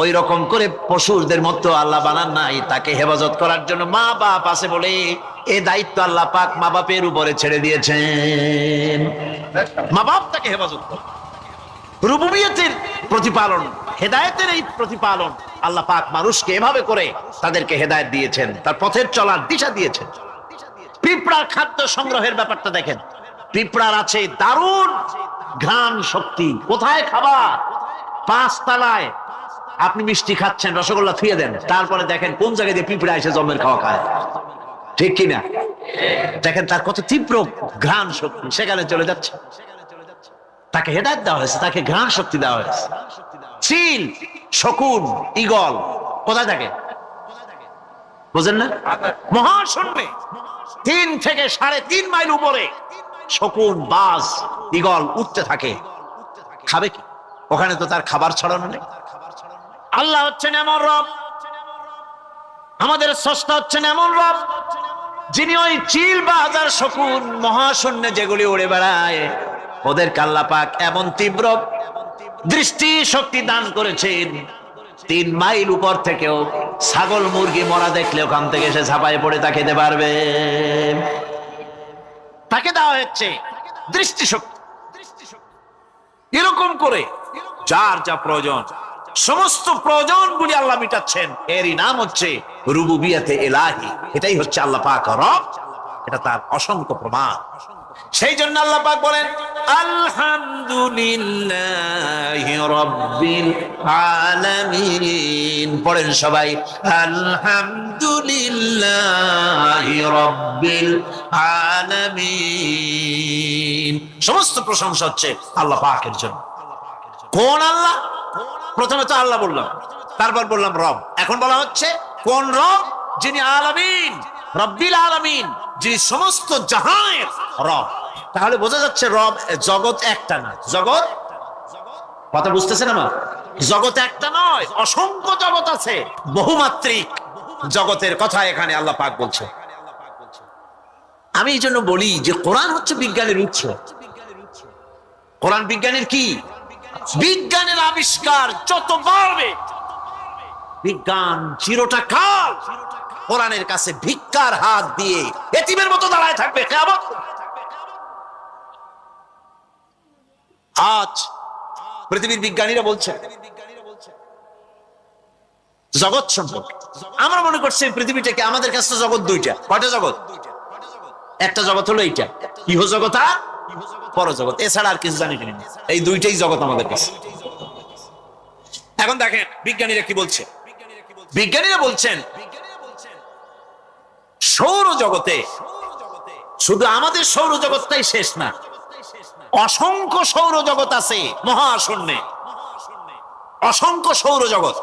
ওই রকম করে পশুদের মতো আল্লাহ বানান নাই, তাকে হেফাজত করার জন্য মা বাপ আছে বলে এই দায়িত্ব আল্লাহ পাক মা বাপের উপরে ছেড়ে দিয়েছেন। মা বাপ তাকে হেফাজত করে। রুবুবিয়তের প্রতিপালন, হেদায়েতের এই প্রতিপালন আল্লাহ পাক মানুষকে এভাবে করে তাদেরকে হেদায়েত দিয়েছেন, তার পথের চলার দিশা দিয়েছেন। পিঁপড়ার খাদ্য সংগ্রহের ব্যাপারটা দেখেন। পিঁপড়ার আছে দারুণ ঘ্রাণ শক্তি। কোথায় খাবার? 5 তলায় আপনি মিষ্টি খাচ্ছেন, রসগোল্লা থুয়ে দেন, তারপরে দেখেন কোন জায়গায় দিয়ে পিঁপড়া এসে জমের খাওয়া খায়, ঠিক কিনা? দেখেন তার কত তীব্র ঘ্রাণ শক্তি, সেখানে চলে যাচ্ছে। তাকে হেদায়েত দেওয়া হয়েছে, তাকে ঘ্রাণ শক্তি দেওয়া হয়েছে। চিল, শকুন, ঈগল কোথায় থাকে বুঝেন না? মহাশূন্যে 3 থেকে 3.5 মাইল উপরে শকুন, বাজ, ঈগল উঠতে থাকে। খাবে কি? ওখানে তো তার খাবার ছড়ানো নেই। আল্লাহ হচ্ছেন এমন রব, আমাদের স্রষ্টা হচ্ছেন এমন রব, যিনি ওই চিল, বাজ আর শকুন মহাশূন্যে যেগুলি উড়ে বেড়ায় ওদেরকে আল্লাহ পাক এমন তীব্র দৃষ্টি শক্তি দান করেছেন, 3 মাইল উপর থেকেও ছাগল মুরগি মরা দেখলে ওখান থেকে সে ঝাঁপায় পড়ে তা খেতে পারবে। তাকে দেওয়া হচ্ছে দৃষ্টি শক্তি। এরকম করে যার যা প্রয়োজন, সমস্ত প্রয়োজনগুলি আল্লাহ মিটাচ্ছেন। এরই নাম হচ্ছে রুবুবিয়তে ইলাহি। এটাই হচ্ছে আল্লাহ পাক রব, এটা তার অসংখ্য প্রমাণ। সেই জন্য আল্লাহ পাক বলেন আলহামদুলিল্লাহি রাব্বিল আলামিন। পড়েন সবাই আলহামদুলিল্লাহি রাব্বিল আলামিন। সমস্ত প্রশংসা হচ্ছে আল্লাহ পাকের জন্য। কোন আল্লাহ? প্রথমে তো আল্লাহ বললাম, তারপর বললাম রব, এখন বলা হচ্ছে কোন রব? যিনি আলামিন, রব্বিল আলামিন, যিনি সমস্ত জাহানের রব। তাহলে বোঝা যাচ্ছে রব, জগৎ একটা না। জগৎ, কথা বুঝতেছেন আমার? জগৎ একটা নয়, অসংখ্য জগৎ আছে, বহুমাত্রিক জগতের কথা এখানে আল্লাহ পাক বলছে। আমি এই জন্য বলি যে কোরআন হচ্ছে বিজ্ঞানের উৎস। কোরআন বিজ্ঞানের কি? বিজ্ঞানের আবিষ্কার যত বাড়বে, বিজ্ঞান চিরটা কাল কোরআনের কাছে ভিক্ষার হাত দিয়ে এতিমের মতো দাঁড়ায় থাকবে কিয়ামত। আজ পৃথিবীর বিজ্ঞানীরা বলছে জগৎ সম্পর্কে, আমরা মনে করছি পৃথিবীটাকে, আমাদের কাছে জগৎ 2টা। কয়টা জগৎ? একটা জগৎ হলো এইটা, ইহজগৎ আর পরজগৎ, এছাড়া আর কিছু জানি না। এই 2টাই জগৎ আমাদের কাছে। এখন দেখেন বিজ্ঞানীরা কি বলছে। বিজ্ঞানীরা বলছেন সৌরজগতে শুধু আমাদের সৌরজগৎটাই শেষ না, অসংখ্য সৌরজগৎ আছে মহাশূন্যে, অসংখ্য সৌরজগৎ।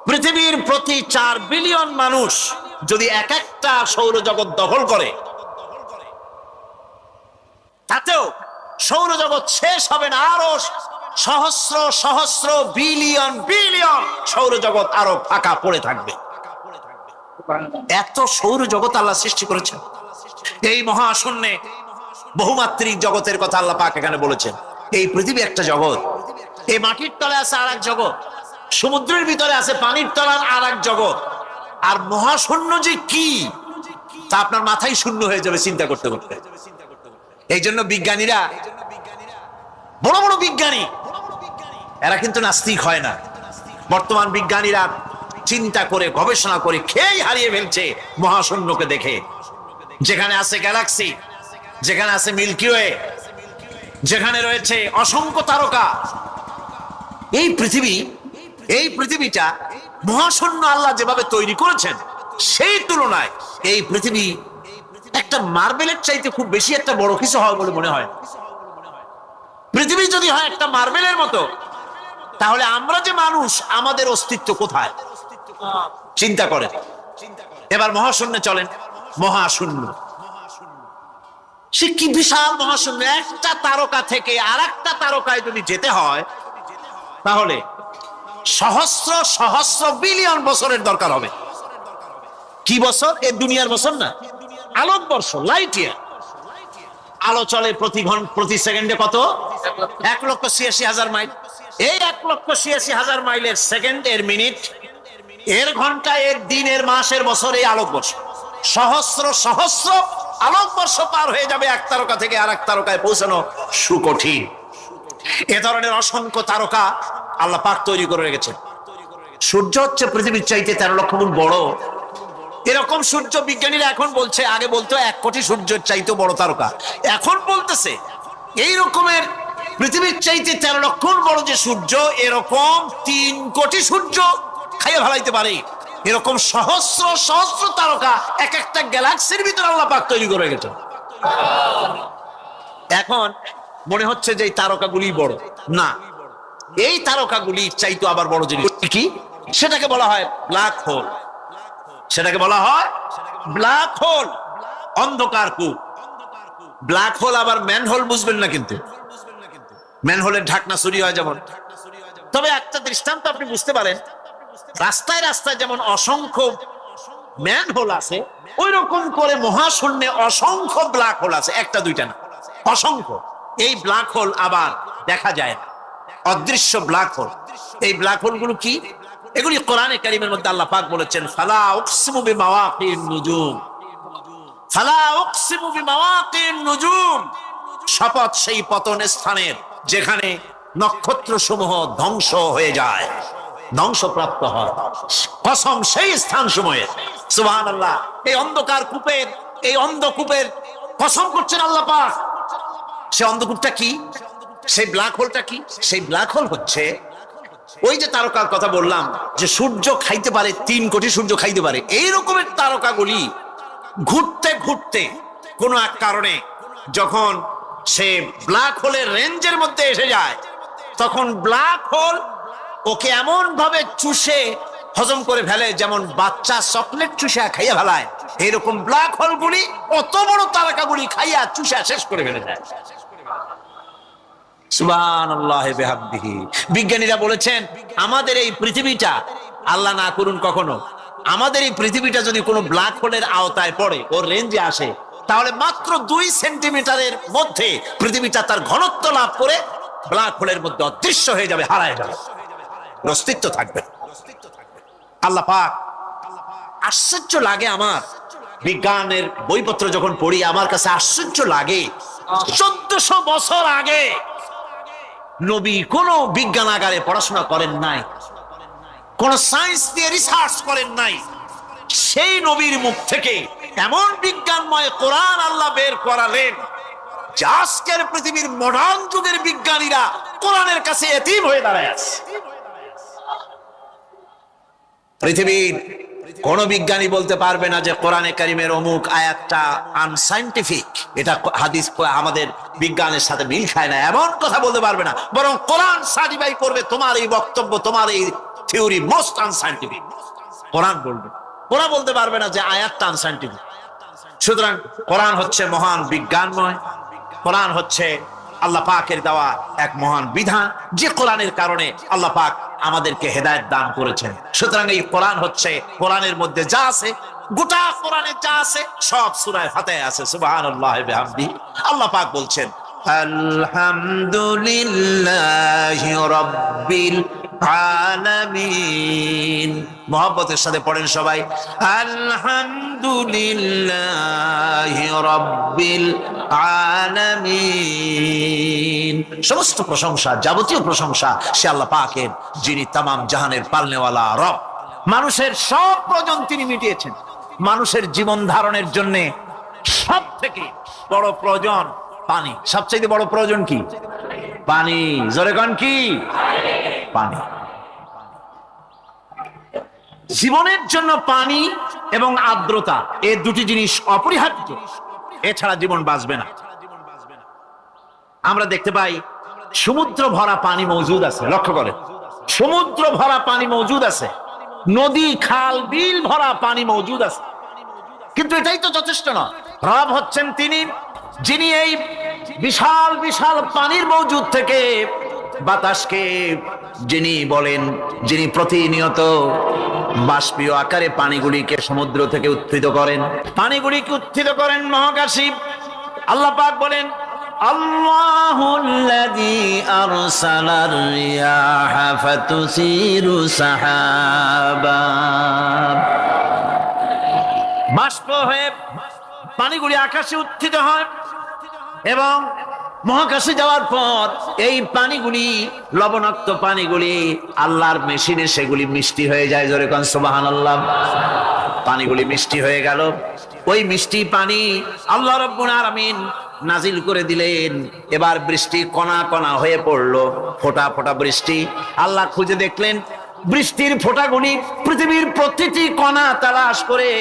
পৃথিবীর প্রতি 4 বিলিয়ন মানুষ যদি এক একটা সৌরজগৎ দখল করে, তাতেও সৌরজগৎ শেষ হবে না। আরো সহস্র সহস্র বিলিয়ন বিলিয়ন সৌরজগৎ আরো ফাঁকা পড়ে থাকবে। এত সৌরজগৎ আল্লাহ সৃষ্টি করেছেন। এই মহাশূন্যে বহুমাত্রিক জগতের কথা আল্লাহ পাক এখানে বলেছেন। এই পৃথিবী একটা জগৎ, এই মাটির তলে আছে আর এক জগৎ, সমুদ্রের ভিতরে আছে পানির তলার আর এক জগৎ। আর মহাশূন্য যে কি তা আপনার মাথায় শূন্য হয়ে যাবে চিন্তা করতে করতে। এই জন্য বিজ্ঞানীরা, বড় বড় বিজ্ঞানী, এরা কিন্তু নাস্তিক হয় না। বর্তমান বিজ্ঞানীরা চিন্তা করে গবেষণা করে খেয়ে হারিয়ে ফেলছে মহাশূন্যকে দেখে। যেখানে আছে গ্যালাক্সি, যেখানে আছে মিল্কি ওয়ে, যেখানে রয়েছে অসংখ্য তারকা, এই পৃথিবীটা মহাশূন্য আল্লাহ যেভাবে তৈরি করেছেন সেই তুলনায় এই পৃথিবী একটা মার্বেলের চাইতে খুব বেশি একটা বড় কিছু হয় বলে মনে হয়। পৃথিবী যদি হয় একটা মার্বেলের মতো, তাহলে আমরা যে মানুষ, আমাদের অস্তিত্ব কোথায়? চিন্তা করেন। এবার মহাশূন্যে চলেন। মহাশূন্য, সে কি বিশাল মহাশূন্য! একটা তারকা থেকে আর একটা তারকায় যদি যেতে হয়, তাহলে সহস্র সহস্র বিলিয়ন বছরের দরকার হবে। কি বছর? এ দুনিয়ার বছর না, আলোকবর্ষ, লাইট ইয়ার। আলো চলে প্রতি সেকেন্ডে কত? 1,86,000 মাইল। এই 1,86,000 মাইলের সেকেন্ড, এর মিনিট, এর ঘন্টা, এর দিন, এর মাস, এর বছর, এই আলোকবর্ষ। সহস্র সহস্র আলোকবর্ষ পার হয়ে যাবে এক তারকা থেকে আর এক তারকায় পৌঁছানো সুকঠিন। এ ধরনের অসংখ্য তারকা আল্লাহ পাক তৈরি করে রেখেছেন। সূর্য হচ্ছে পৃথিবীর চাইতে 13 লক্ষ গুণ বড়। এরকম সূর্য বিজ্ঞানীরা এখন বলছে, আগে বলতো 1 কোটি সূর্যের চাইতে বড় তারকা, এখন বলতেছে এই রকমের পৃথিবীর চাইতে 13 লক্ষ গুণ বড় যে সূর্য, এরকম 3 কোটি সূর্য খাইয়ে ফেলাইতে পারে। এরকম সহস্র সহস্র তারকা এক একটা গ্যালাক্সির ভিতরে আল্লাহ পাক তৈরি করে গেছে। এখন মনে হচ্ছে যে এই তারকাগুলি বড় না, এই তারকাগুলি চাইতো আবার বড় জিনিস কি, সেটাকে বলা হয় ব্ল্যাক হোল। সেটাকে বলা হয় ব্ল্যাক হোল, অন্ধকার কূপ। ব্ল্যাক হোল আবার ম্যান হোল বুঝবেন না, কিন্তু ম্যান হোলের ঢাকনা চুরি হয় যেমন। তবে একটা দৃষ্টান্ত আপনি বুঝতে পারেন, রাস্তায় রাস্তায় যেমন অসংখ্য ম্যান হোল আছে, ওই রকম করে মহাশূন্যে অসংখ্য ব্ল্যাক হোল আছে, একটা দুইটা না, অসংখ্য। এই ব্ল্যাক হোল আবার দেখা যায় না, অদৃশ্য ব্ল্যাক হোল। এই ব্ল্যাক হোল গুলো কি? এগুলি কোরআনে কারীমের মধ্যে আল্লাহ পাক বলেছেন, ফালা উকসিমু বিমাওয়াকিন নুজুম, ফালা উকসিমু বিমাওয়াকিন নুজুম, শপথ সেই পতন স্থানের যেখানে নক্ষত্র সমূহ ধ্বংস হয়ে যায়, ধ্বংসপ্রাপ্ত হয়, কসম সেই স্থান সমূহের। সুবহানাল্লাহ। এই অন্ধকার কূপের, এই অন্ধকূপের কসম করছেন আল্লাহ পাক। সে অন্ধকূপটা কি? সেই ব্ল্যাক হোলটা কি? সেই ব্ল্যাক হোল হচ্ছে ওই যে তারকার কথা বললাম, যে সূর্য খাইতে পারে, 3 কোটি সূর্য খাইতে পারে, এই রকমের তারকাগুলি ঘুরতে ঘুরতে কোন এক কারণে যখন সে ব্ল্যাক হোলের রেঞ্জের মধ্যে এসে যায়, তখন ব্ল্যাক হোল ওকে এমন ভাবে চুষে হজম করে ফেলে, যেমন বাচ্চা চকলেট চুষা খাইয়া ফেলায়, এইরকম ব্ল্যাক হোলগুলি অত বড় তারকাগুলি খাইয়া চুষা শেষ করে ফেলে যায়। সুবহানাল্লাহ বিহামদিহি। বিজ্ঞানীরা বলেছেন, আমাদের এই পৃথিবীটা, আল্লাহ না করুন কখনো, আমাদের এই পৃথিবীটা যদি কোনো ব্ল্যাক হোলের আওতায় পড়ে, ওর রেঞ্জে আসে, তাহলে মাত্র 2 সেন্টিমিটারের মধ্যে পৃথিবীটা তার ঘনত্ব লাভ করে ব্ল্যাক হোলের মধ্যে অদৃশ্য হয়ে যাবে, হারায় যাবে, অস্তিত্ব থাকবে। আল্লাহ পাক, আশ্চর্য লাগে আমার, বিজ্ঞানের বইপত্র যখন পড়ি আমার কাছে আশ্চর্য লাগে, 1400 বছর আগে নবী কোন বিজ্ঞানাগারে পড়াশোনা করেন নাই, কোন সায়েন্স নিয়ে রিসার্চ করেন নাই, সেই নবীর মুখ থেকে এমন বিজ্ঞানময় কোরআন আল্লাহ বের করালেন, যে আজকের পৃথিবীর মডার্ন যুগের বিজ্ঞানীরা কোরআনের কাছে এতিম হয়ে দাঁড়ায় আছে। পৃথিবীর কোন বিজ্ঞানী বলতে পারবে না যে কোরআনে কারিমের অমুক আয়াতটা আনসাইন্টিফিক, এটা হাদিস আমাদের বিজ্ঞানের সাথে মিল খায় না, এমন কথা বলতে পারবে না। বরং কোরআন সার্টিফাই করবে তোমার এই বক্তব্য, তোমার এই থিওরি মোস্ট আনসাইন্টিফিক। কোরআন বলবে, ওরা বলতে পারবে না যে আয়াতটা আনসাইন্টিফিক। সুতরাং কোরআন হচ্ছে মহান বিজ্ঞানময়, কোরআন হচ্ছে আল্লাহ পাকের দেওয়া এক মহান বিধান, যে কোরআনের কারণে আল্লাহ পাক আমাদেরকে হেদায়েত দান করেছেন। সুতরাং এই কোরআন হচ্ছে, কোরআনের মধ্যে যা আছে, গোটা কোরআনে যা আছে সব সূরা ফাতিহা আছে। সুবহানাল্লাহ বিহামদিহি। আল্লাহ পাক বলছেন, আলহামদুলিল্লাহি রাব্বিল আলামিন। মুহাব্বতের সাথে পড়েন সবাই, আলহামদুলিল্লাহি রাব্বিল আলামিন। সমস্ত প্রশংসা, যাবতীয় প্রশংসা সে আল্লাহ পাকের, যিনি তামাম জাহানের পালনেওয়ালা রব। মানুষের সব প্রয়োজন তিনি মিটিয়েছেন। মানুষের জীবন ধারণের জন্য সব থেকে বড় প্রয়োজন পানি। সবচেয়ে বড় প্রয়োজন কি? পানি। জোরে কোন কি? পানি। জীবনের জন্য পানি এবং আর্দ্রতা এই দুটি জিনিস অপরিহার্য, এছাড়া জীবন বাঁচবে না। আমরা দেখতে পাই সমুদ্র ভরা পানি মজুদ আছে, লক্ষ্য করেন, সমুদ্র ভরা পানি মজুদ আছে, নদী খাল বিল ভরা পানি মজুদ আছে, কিন্তু এটাই তো যথেষ্ট নয়। রব হচ্ছেন তিনি যিনি এই বিশাল বিশাল পানির মজুদ থেকে বাতাসকে যিনি বলেন, যিনি প্রতিনিয়ত বাষ্পীয় আকারে পানিগুলিকে সমুদ্র থেকে উত্থিত করেন, পানিগুলিকে উত্থিত করেন মহাকাশী। আল্লাহ পাক বলেন, আল্লাহুল্লাযী আরসালার রিয়াহা ফাতুসিরু সাহাবা, বাষ্প হয়ে পানিগুলি আকাশে উত্থিত হয় এবং মহাকাশে যাওয়ার পর এই পানিগুলি, লবণাক্ত পানিগুলি আল্লাহর মেশিনে সেগুলি মিষ্টি হয়ে যায়। জোরে কোন সুবহানাল্লাহ। পানিগুলি মিষ্টি হয়ে গেল, ওই মিষ্টি পানি আল্লাহ রাব্বুল আলামিন নাজিল করে দিলেন। এবার বৃষ্টি কণা কণা হয়ে পড়লো, ফোঁটা ফোঁটা বৃষ্টি। আল্লাহ খুঁজে দেখলেন বৃষ্টির ফোঁটাগুলি পৃথিবীর প্রতিটি কণা তালাশ করে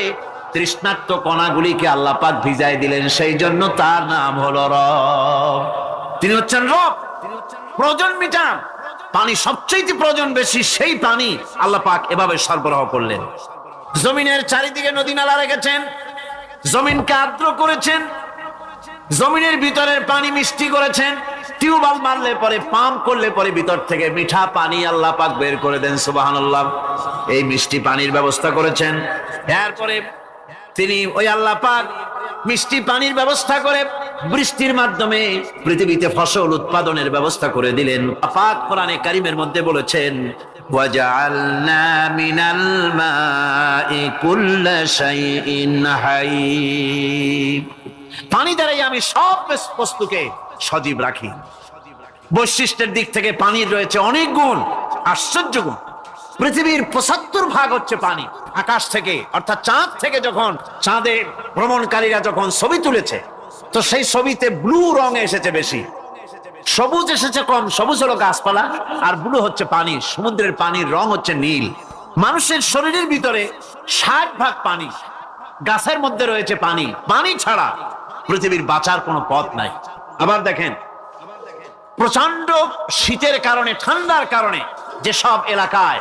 তৃষ্ণার্ত কণাগুলিকে আল্লাহ পাক ভিজাই দিলেন। সেই জন্য তার নাম হলো রব। তিনি হচ্ছেন রব, প্রয়োজন মিটান। পানি সবচেয়ে প্রয়োজন বেশি, সেই পানি আল্লাহ পাক এভাবে সরবরাহ করলেন। জমিনের চারিদিকে নদী নালা রেখেছেন, জমিনকে আর্দ্র করেছেন, জমিনের ভিতরের পানি মিষ্টি করেছেন। টিউবওয়েল মারলে পরে, পাম্প করলে পরে ভিতর থেকে মিঠা পানি আল্লাহ পাক বের করে দেন। সুবহানাল্লাহ। এই মিষ্টি পানির ব্যবস্থা করেছেন। এরপরে তিনি ওই আল্লাহ পাক মিষ্টি পানির ব্যবস্থা করে বৃষ্টির মাধ্যমে পৃথিবীতে ফসল উৎপাদনের ব্যবস্থা করে দিলেন। পাক কোরআনে কারীমের মধ্যে বলেছেন, ওয়াজআলনা মিনাল মাই কুল্লা শাইইন হাই, পানি দ্বারাই আমি সব বস্তুকে সজীব রাখি। বৈশিষ্ট্যের দিক থেকে পানির রয়েছে অনেক গুণ, আশ্চর্য গুণ। পৃথিবীর ৭৫% হচ্ছে পানি। আকাশ থেকে অর্থাৎ চাঁদ থেকে যখন চাঁদে ভ্রমণকারীরা যখন ছবি তুলেছে, তো সেই ছবিতে ব্লু রং এসেছে বেশি, সবুজ এসেছে কম। সবুজ হলো গাছপালা, আর ব্লু হচ্ছে পানি। সমুদ্রের পানির রং হচ্ছে নীল। মানুষের শরীরের ভিতরে ৬০% পানি, গাছের মধ্যে রয়েছে পানি। পানি ছাড়া পৃথিবীর বাঁচার কোনো পথ নাই। আবার দেখেন, প্রচন্ড শীতের কারণে, ঠান্ডার কারণে যেসব এলাকায়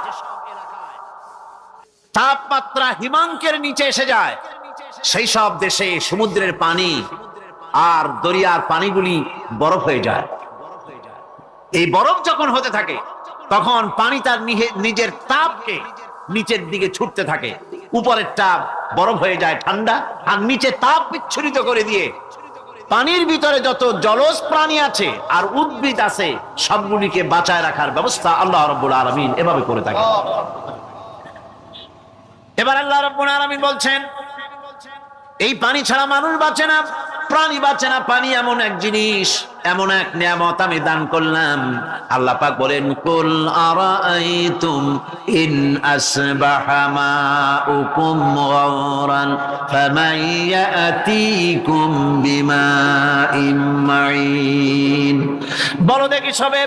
তাপমাত্রা হিমাঙ্কের নিচে এসে যায়, সেই সব দেশে সমুদ্রের পানি আর দরিয়ার পানিগুলি বরফ হয়ে যায়। এই বরফ যখন হতে থাকে, তখন পানি তার নিজের তাপকে নিচের দিকে ছুটতে থাকে। উপরের তাপ বরফ হয়ে যায় ঠান্ডা, আর নিচে তাপ বিচ্ছুরিত করে দিয়ে পানির ভিতরে যত জলজ প্রাণী আছে আর উদ্ভিদ আছে, সবগুলিকে বাঁচায় রাখার ব্যবস্থা আল্লাহ রাব্বুল আলামিন এভাবে করে থাকে। এবার আল্লাহ রাব্বুল আলামিন বলছেন, এই পানি ছাড়া মানুষ বাঁচে না, প্রাণী বাঁচে না। পানি এমন এক জিনিস, এমন এক নিয়ামত আমি দান করলাম। আল্লাহ পাক বলেন, কুল আরাআইতুম ইন আসবাহা মাউকুম গাওরান ফামান ইয়াতিকুম বিমাইন মাইন। বলো দেখি, সবে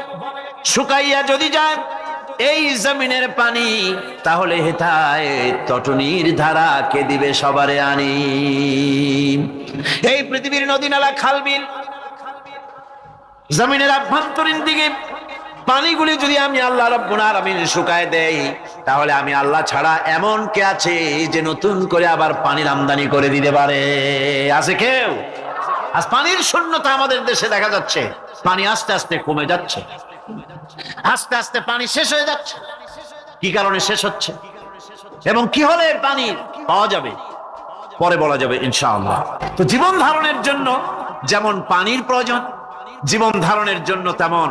শুকাইয়া যদি যায় এই জমিনের পানি, তাহলে হেথায় তটনির ধারা কে দিবে সবারে আনি। এই পৃথিবীর নদী নালা খালবিল জমিনের আভ্যন্তরীণ দিকে পানিগুলি যদি আমি আল্লাহ রাব্বুল আলামিন শুকায় দেই, তাহলে আমি আল্লাহ ছাড়া এমন কে আছে যে নতুন করে আবার পানির আমদানি করে দিতে পারে? আছে কেউ? আজ পানির শূন্যতা আমাদের দেশে দেখা যাচ্ছে। পানি আস্তে আস্তে কমে যাচ্ছে, আস্তে আস্তে পানি শেষ হয়ে যাচ্ছে। কি কারণে শেষ হচ্ছে এবং কি হলে পানি পাওয়া যাবে পরে বলা যাবে ইনশাআল্লাহ। তো জীবন ধারণের জন্য যেমন পানির প্রয়োজন, জীবন ধারণের জন্য তেমন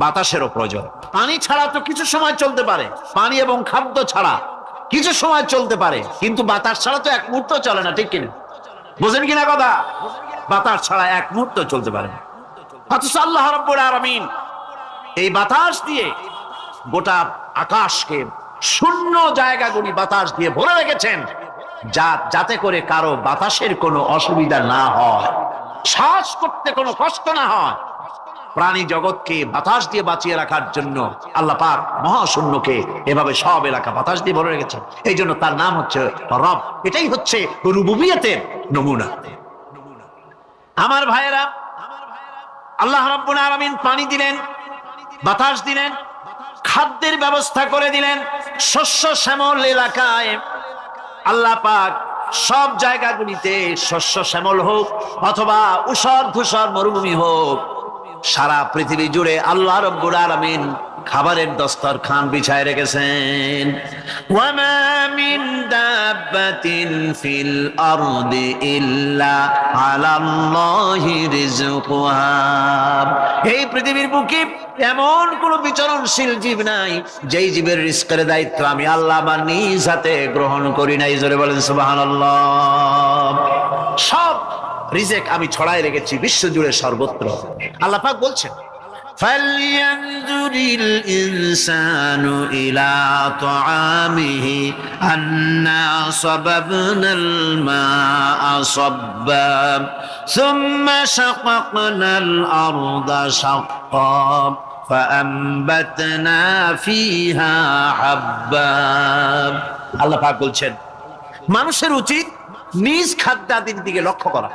বাতাসেরও প্রয়োজন। পানি ছাড়া তো কিছু সময় চলতে পারে, পানি এবং খাদ্য ছাড়া কিছু সময় চলতে পারে, কিন্তু বাতাস ছাড়া তো এক মুহূর্ত চলে না, ঠিক কিনা? বুঝেন কিনা কথা? বাতাস ছাড়া এক মুহূর্ত চলতে পারে না। অথচ আল্লাহ রাব্বুল আলামিন এই বাতাস দিয়ে গোটা আকাশকে, শূন্য জায়গাগুলি বাতাস দিয়ে ভরে রেখেছেন, যাতে করে কারো বাতাসের কোনো অসুবিধা না হয়। শ্বাস করতে কোনো কষ্ট না হয়, প্রাণী জগৎকে বাতাস দিয়ে বাঁচিয়ে রাখার জন্য আল্লাহ পাক মহাশূন্যকে এভাবে সব এলাকা বাতাস দিয়ে ভরে রেখেছেন। এই জন্য তার নাম হচ্ছে রব। এটাই হচ্ছে রুবুবিয়তের নমুনা। আমার ভাইয়েরা, আল্লাহ রাব্বুল আলামিন পানি দিলেন, বাতাস দিলেন, খাদ্যের ব্যবস্থা করে দিলেন। শস্য শ্যামল এলাকায় আল্লাহ পাক সব জায়গাগুলিতে শস্য শ্যামল হোক অথবা উষর ধূসর মরুভূমি হোক, সারা পৃথিবী জুড়ে আল্লাহ রাব্বুল আলামিন খাবারের দস্তরখান বিছায় রেখেছেন। ওয়ামা মিন দাব্বাতিন ফিল আরদি ইল্লা আলাল্লাহি রিজকুহা। এই পৃথিবীর বুকে এমন কোন বিচরণশীল জীব নাই যেই জীবের রিজকের দায়িত্ব আমি আল্লাহ আমার নিজ হাতে গ্রহণ করি নাই। জোরে বলেন সুবহানাল্লাহ। সব রিজেক আমি ছড়াই রেখেছি বিশ্ব জুড়ে সর্বত্র। আল্লাহ পাক বলছেন, فَلْيَنْظُرِ الْإِنسَانُ إِلَى طَعَامِهِ أَنَّا صَبَبْنَا الْمَاءَ صَبًّا ثُمَّ شَقَقْنَا الْأَرْضَ شَقًّا فَأَنبَتْنَا فِيهَا حَبًّا। আল্লাহ পাক বলছেন, মানুষের উচিত নিজ খাদ্যাদির দিকে লক্ষ্য করা,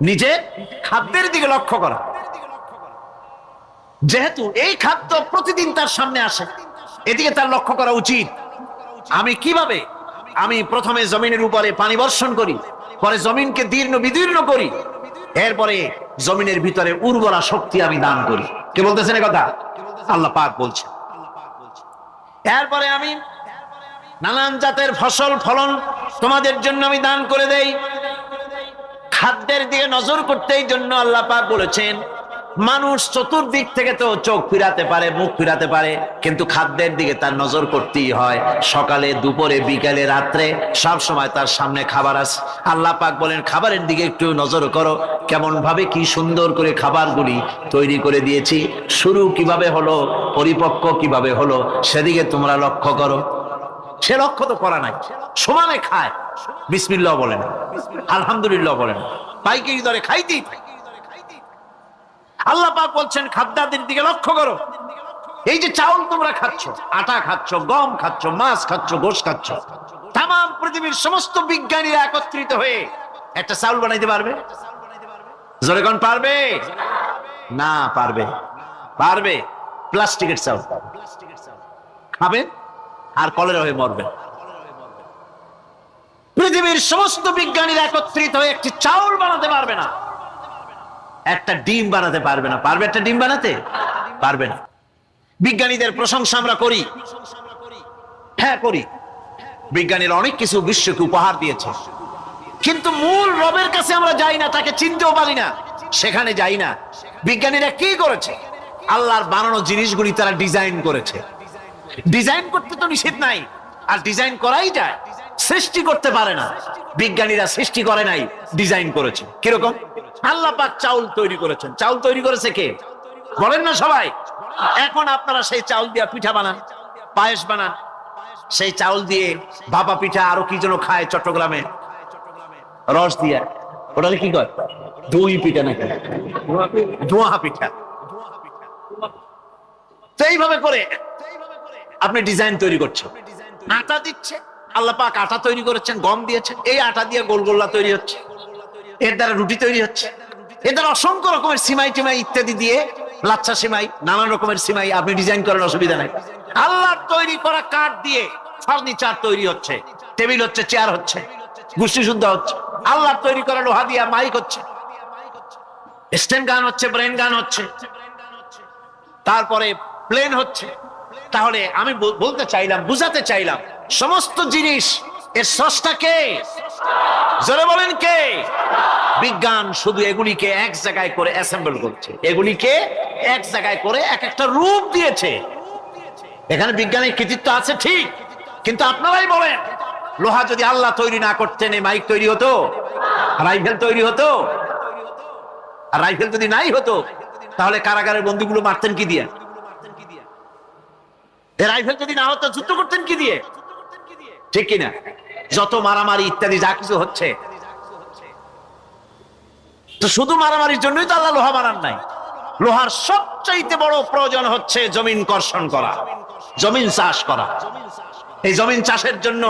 নিজের খাদ্যের দিকে লক্ষ্য করা। যেহেতু এই খাদ্য প্রতিদিন তার সামনে আসে, এদিকে তার লক্ষ্য করা উচিত। আমি কিভাবে, আমি প্রথমে জমিনের উপরে পানি বর্ষণ করি, পরে জমিনকে দীর্ণ বিদীর্ণ করি, এরপরে জমিনের ভিতরে উর্বরা শক্তি আমি দান করি। কে বলতেছেন এ কথা? আল্লাহ পাক বলছেন। এরপরে আমি নানান জাতের ফসল ফলন তোমাদের জন্য আমি দান করে দেই। খাদ্যের দিকে নজর করতেই জন্য আল্লাহ পাক বলেছেন, মানুষ চতুর্দিক থেকে তো চোখ ফিরাতে পারে, মুখ ফিরাতে পারে, কিন্তু খাদ্যের দিকে তার নজর করতেই হয়। সকালে, দুপুরে, বিকালে, রাত্রে সব সময় তার সামনে খাবার আছে। আল্লাহ পাক বলেন, খাবারের দিকে একটু নজর করো, কেমন ভাবে কি সুন্দর করে খাবারগুলি তৈরি করে দিয়েছি, শুরু কিভাবে হলো, পরিপক্ক কিভাবে হলো, সেদিকে তোমরা লক্ষ্য করো। সে লক্ষ্য তো করা নাই, সমানে খায়, বিসমিল্লাহ বলেন, আলহামদুলিল্লাহ বলেন, পাইকারি দরে খাইতেই। আল্লাহ পাক বলছেন, খাদ্যাদির দিকে লক্ষ্য করো। এই যে চাউল তোমরা খাচ্ছ, আটা খাচ্ছ, গম খাচ্ছ, মাছ খাচ্ছ, গোশ খাচ্ছ, তাম পৃথিবীর সমস্ত বিজ্ঞানীরা একত্রিত হয়ে একটা চাউল বানাইতে পারবে? জোরে কোন পারবে? না পারবে। পারবে প্লাস্টিকের চাউল খাবেন আর কলেরা হয়ে মরবেন। পৃথিবীর সমস্ত বিজ্ঞানীরা একত্রিত হয়ে একটি চাউল বানাতে পারবে না, একটা ডিম বানাতে পারবে না। পারবে একটা ডিম বানাতে? পারবে না। বিজ্ঞানীদের প্রশংসা আমরা করি, হ্যাঁ করি, বিজ্ঞানীরা অনেক কিছু বিশ্বকে উপহার দিয়েছে, কিন্তু মূল রবের কাছে আমরা যাই না, তাকে চিনতেও পারি না, সেখানে যাই না। বিজ্ঞানীরা কি করেছে? আল্লাহর বানানো জিনিসগুলি তারা ডিজাইন করেছে। ডিজাইন করতে তো নিষেধ নাই, আর ডিজাইন করাই যায়, সৃষ্টি করতে পারে না। বিজ্ঞানীরা সৃষ্টি করে নাই, ডিজাইন করেছে। কিরকম? আল্লাহ পাক চাউল তৈরি করেছেন। চাউল তৈরি করেছে কে? বলেন না সবাই। এখন আপনারা সেই চাউল দিয়ে পিঠা বানান, পায়েস বানান, সেই চাউল দিয়ে ভাপা পিঠা, আরো কি যেন খায় চট্টগ্রামে, রস দিয়ে, ওটাকে কি কয়? দই পিঠা নাকি ধোঁয়া পিঠা। তো এইভাবে করে আপনি ডিজাইন তৈরি করছেন। আটা দিচ্ছে, আল্লাহ পাক আটা তৈরি করেছেন, গম দিয়েছেন, এই আটা দিয়ে গোলগোল্লা তৈরি হচ্ছে, এর দ্বারা রুটি তৈরি হচ্ছে, এর দ্বারা অসংখ্য রকমের সিমাই টিমাই ইত্যাদি দিয়ে, লাচ্ছা সিমাই, নানান রকমের সিমাই আপনি ডিজাইন করেন, অসুবিধা নাই। আল্লাহ তৈরি করা কাঠ দিয়ে ফার্নিচার তৈরি হচ্ছে, টেবিল হচ্ছে, চেয়ার হচ্ছে, গোষ্ঠী শুদ্ধ হচ্ছে। আল্লাহ তৈরি করা লোহা দিয়ে মাইক হচ্ছে, স্ট্যান্ড গান হচ্ছে, ব্রেন গান হচ্ছে, তারপরে প্লেন হচ্ছে। তাহলে আমি বলতে চাইলাম, বুঝাতে চাইলাম, সমস্ত জিনিস এর স্রষ্টা কে? জোরে বলেন কে? বিজ্ঞান শুধু এগুলিকে এক জায়গায় করে অ্যাসেম্বল করছে, এগুলিকে এক জায়গায় করে এক একটা রূপ দিয়েছে। এখানে বিজ্ঞানের কৃতিত্ব আছে ঠিক, কিন্তু আপনারাই বলেন, লোহা যদি আল্লাহ তৈরি না করতেন, এই মাইক তৈরি হতো, রাইফেল তৈরি হতো? আর রাইফেল যদি নাই হতো, তাহলে কারাগারের বন্দীগুলো মারতেন কি দিয়ে? রাইফেল যদি না হতো, যুদ্ধ করতেন কি দিয়ে? ঠিক কিনা? যত মারামারি ইত্যাদি যা কিছু হচ্ছে, তো শুধু মারামারির জন্যই তো আল্লাহ লোহা বানান নাই। লোহার সবচাইতে বড় প্রয়োজন হচ্ছে জমিন কর্ষণ করা, জমিন চাষ করা। এই জমিন চাষের জন্য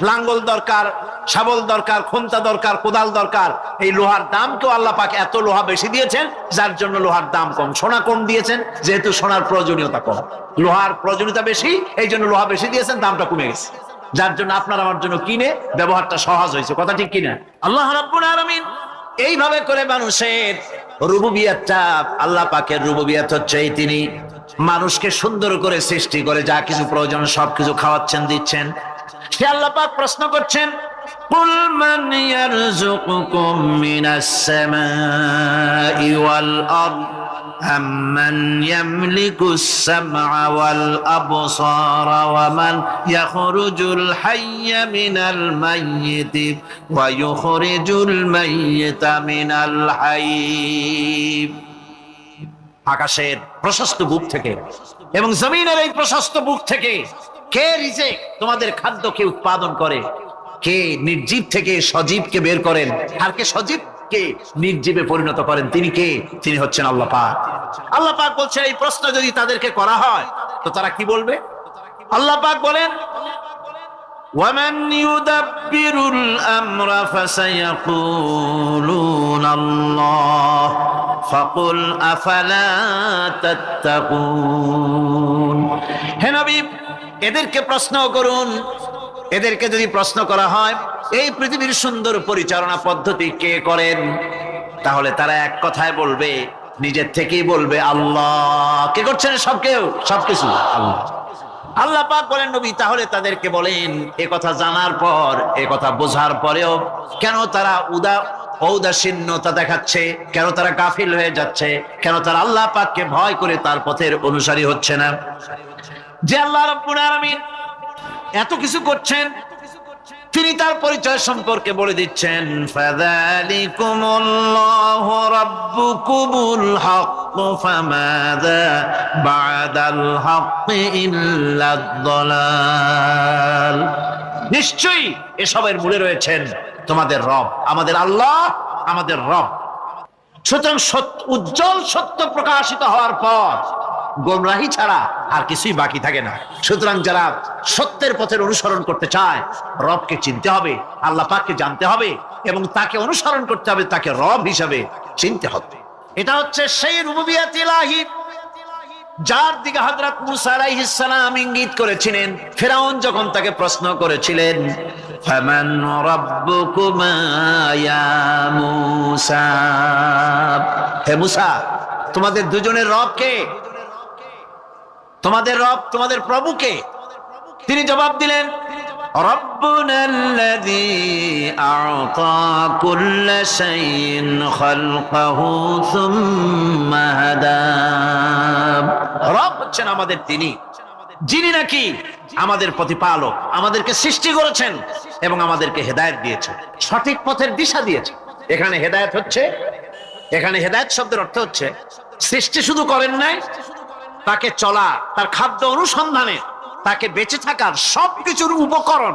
লাঙ্গল দরকার, শাবল দরকার, খন্তা দরকার, কোদাল দরকার। এই লোহার দামকেও আল্লাহ পাক এত লোহা বেশি দিয়েছেন, যার জন্য লোহার দাম কম। সোনা কম দিয়েছেন, যেহেতু সোনার প্রয়োজনীয়তা কম। লোহার প্রয়োজনীয়তা বেশি, এই জন্য লোহা বেশি দিয়েছেন, দামটা কমে গেছে, যার জন্য আপনার আমার জন্য কিনে ব্যবহারটা সহজ হয়েছে। কথা ঠিক কিনা? আল্লাহ রাব্বুল আলামিন এইভাবে করে মানুষের রুবুবিয়াতটা, আল্লাহ পাকের রুবুবিয়াত হচ্ছে তিনি মানুষকে সুন্দর করে সৃষ্টি করে যা কিছু প্রয়োজন সবকিছু খাওয়াচ্ছেন, দিচ্ছেন। সে আল্লাহ পাক প্রশ্ন করছেন, কুল মান ইয়ারযুকুকুম মিনাস সামাই ওয়াল আরদ আম্মান ইয়ামলিকুস সামআ ওয়াল আবসারা ওয়া মান ইয়াখরুজুল হাইয়্যা মিনাল মাইয়িতি ওয়া ইউখরিজুল মাইয়িতা মিনাল হাইয়্য। আকাশের প্রশস্ত বুক থেকে এবং জমিনের এই প্রশস্ত বুক থেকে কে রিজিক, তোমাদের খাদ্যকে উৎপাদন করে? কে নির্জীব থেকে সজীবকে বের করেন? আর কে সজীবকে নির্জীবে পরিণত করেন? তিনি কে? তিনি হচ্ছেন আল্লাহ পাক। আল্লাহ পাক বলছেন, এই প্রশ্ন যদি তাদেরকে করা হয় তো তারা কি বলবে? আল্লাহ পাক বলেন, وَمَنْ يُدَبِّرُ الْأَمْرَ فَسَيَقُولُونَ اللَّهُ فَقُلْ أَفَلَا تَتَّقُونَ। হে নবী, এদেরকে প্রশ্ন করুন। এদেরকে যদি প্রশ্ন করা হয় এই পৃথিবীর সুন্দর পরিচালনা পদ্ধতি কে করেন, তাহলে তারা এক কথায় বলবে, নিজের থেকেই বলবে আল্লাহ। কে করছেন? সবকিছু আল্লাহ। আল্লাহ পাক বলেন, নবী তাহলে তাদেরকে বলেন, এ কথা জানার পর, এ কথা বোঝার পরেও কেন তারা ঔদাসীন্যতা দেখাচ্ছে? কেন তারা গাফিল হয়ে যাচ্ছে? কেন তারা আল্লাহ পাককে ভয় করে তার পথের অনুসারী হচ্ছে না? যে আল্লাহ রাব্বুল আলামিন এত কিছু করছেন, তিনি তার পরিচয় সম্পর্কে বলে দিচ্ছেন, ফাযালিকুমুল্লাহু রাব্বুকুমুল হক ফামাযা বা'দাল হক ইল্লাদ দালাল। নিশ্চয়ই এসবের মূলে রয়েছেন তোমাদের রব, আমাদের আল্লাহ, আমাদের রব। সুতরাং উজ্জ্বল সত্য প্রকাশিত হওয়ার পর গোমরাহি ছাড়া আর কিছুই বাকি থাকে না। সুতরাং যারা সত্যের পথের অনুসরণ করতে চায়, রবকে চিনতে হবে, আল্লাহ পাককে জানতে হবে এবং তাকে অনুসরণ করতে হবে, তাকে রব হিসাবে চিনতে হবে। এটা হচ্ছে সেই রুবুবিয়াত ইলাহি যার দিকে হযরত মুসা আলাইহিস সালাম ইঙ্গিত করেছিলেন ফেরাউন যখন তাকে প্রশ্ন করেছিলেন, ফামান রাব্বুকুমা ইয়া মুসা। হে মুসা, তোমাদের দুজনের রব কে? তোমাদের রব, তোমাদের প্রভু কে? তিনি জবাব দিলেন, রব্বুনাল্লাযী আ'তা কুল্লা শাইইন খালকাহু সুম্মা হাদা। রব হচ্ছেন আমাদের তিনি, যিনি নাকি আমাদের প্রতিপালক, আমাদেরকে সৃষ্টি করেছেন এবং আমাদেরকে হেদায়েত দিয়েছেন, সঠিক পথের দিশা দিয়েছেন। এখানে হেদায়েত হচ্ছে, এখানে হেদায়েত শব্দের অর্থ হচ্ছে সৃষ্টি শুধু করেন নাই, তাকে চলা, তার খাদ্য অনুসন্ধানে, তাকে বেঁচে থাকার সবকিছুর উপকরণ,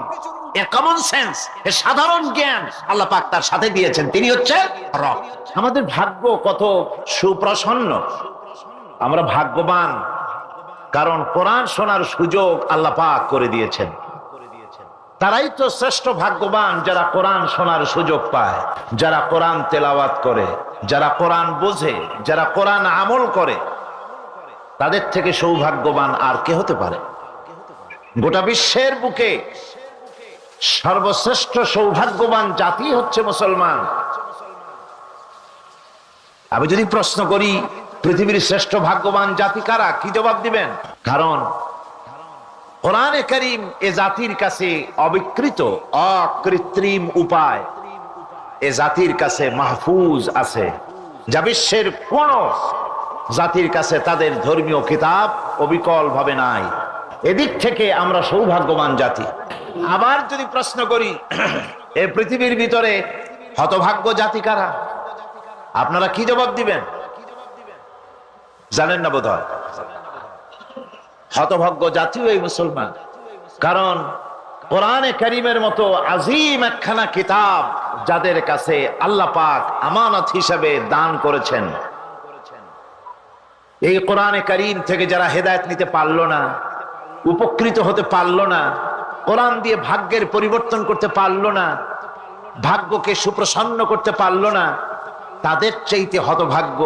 এর কমন সেন্স, এর সাধারণ জ্ঞান আল্লাহ পাক তার সাথে দিয়েছেন। তিনি হচ্ছে রব। আমাদের ভাগ্য কত সুপ্রসন্ন, আমরা ভাগ্যবান, কারণ কোরআন শোনার সুযোগ আল্লাহ পাক করে দিয়েছেন। তারাই তো শ্রেষ্ঠ ভাগ্যবান যারা কোরআন শোনার সুযোগ পায়, যারা কোরআন তেলাওয়াত করে, যারা কোরআন বোঝে, যারা কোরআন আমল করে। তাদের থেকে সৌভাগ্যবান আর কে হতে পারে? গোটা বিশ্বের বুকে সর্বশ্রেষ্ঠ সৌভাগ্যবান জাতি হচ্ছে মুসলমান। আমি যদি প্রশ্ন করি পৃথিবীর শ্রেষ্ঠ ভাগ্যবান জাতি কারা, কি জবাব দিবেন? কারণ কোরআনে কারীম এ জাতির কাছে অবিকৃত, অকৃত্রিম উপায় এ জাতির কাছে মাহফুজ আছে, যা বিশ্বের কোন জাতির কাছে তাদের ধর্মীয় কিতাব অবিকল ভাবে নাই। এদিক থেকে আমরা সৌভাগ্যবান জাতি। আবার যদি প্রশ্ন করি এ পৃথিবীর ভিতরে হতভাগ্য জাতি কারা, আপনারা কি জবাব দিবেন? জানেন না বোধহয়। হতভাগ্য জাতিও এই মুসলমান। কারণ কোরআনে কারীমের মতো আজিম একখানা কিতাব যাদের কাছে আল্লাহ পাক আমানত হিসাবে দান করেছেন, এই কোরআনে কারীম থেকে যারা হেদায়েত নিতে পারলো না, উপকৃত হতে পারলো না, কোরআন দিয়ে ভাগ্যের পরিবর্তন করতে পারলো না, ভাগ্যকে সুপ্রসন্ন করতে পারলো না, তাদের চাইতে হতভাগ্য,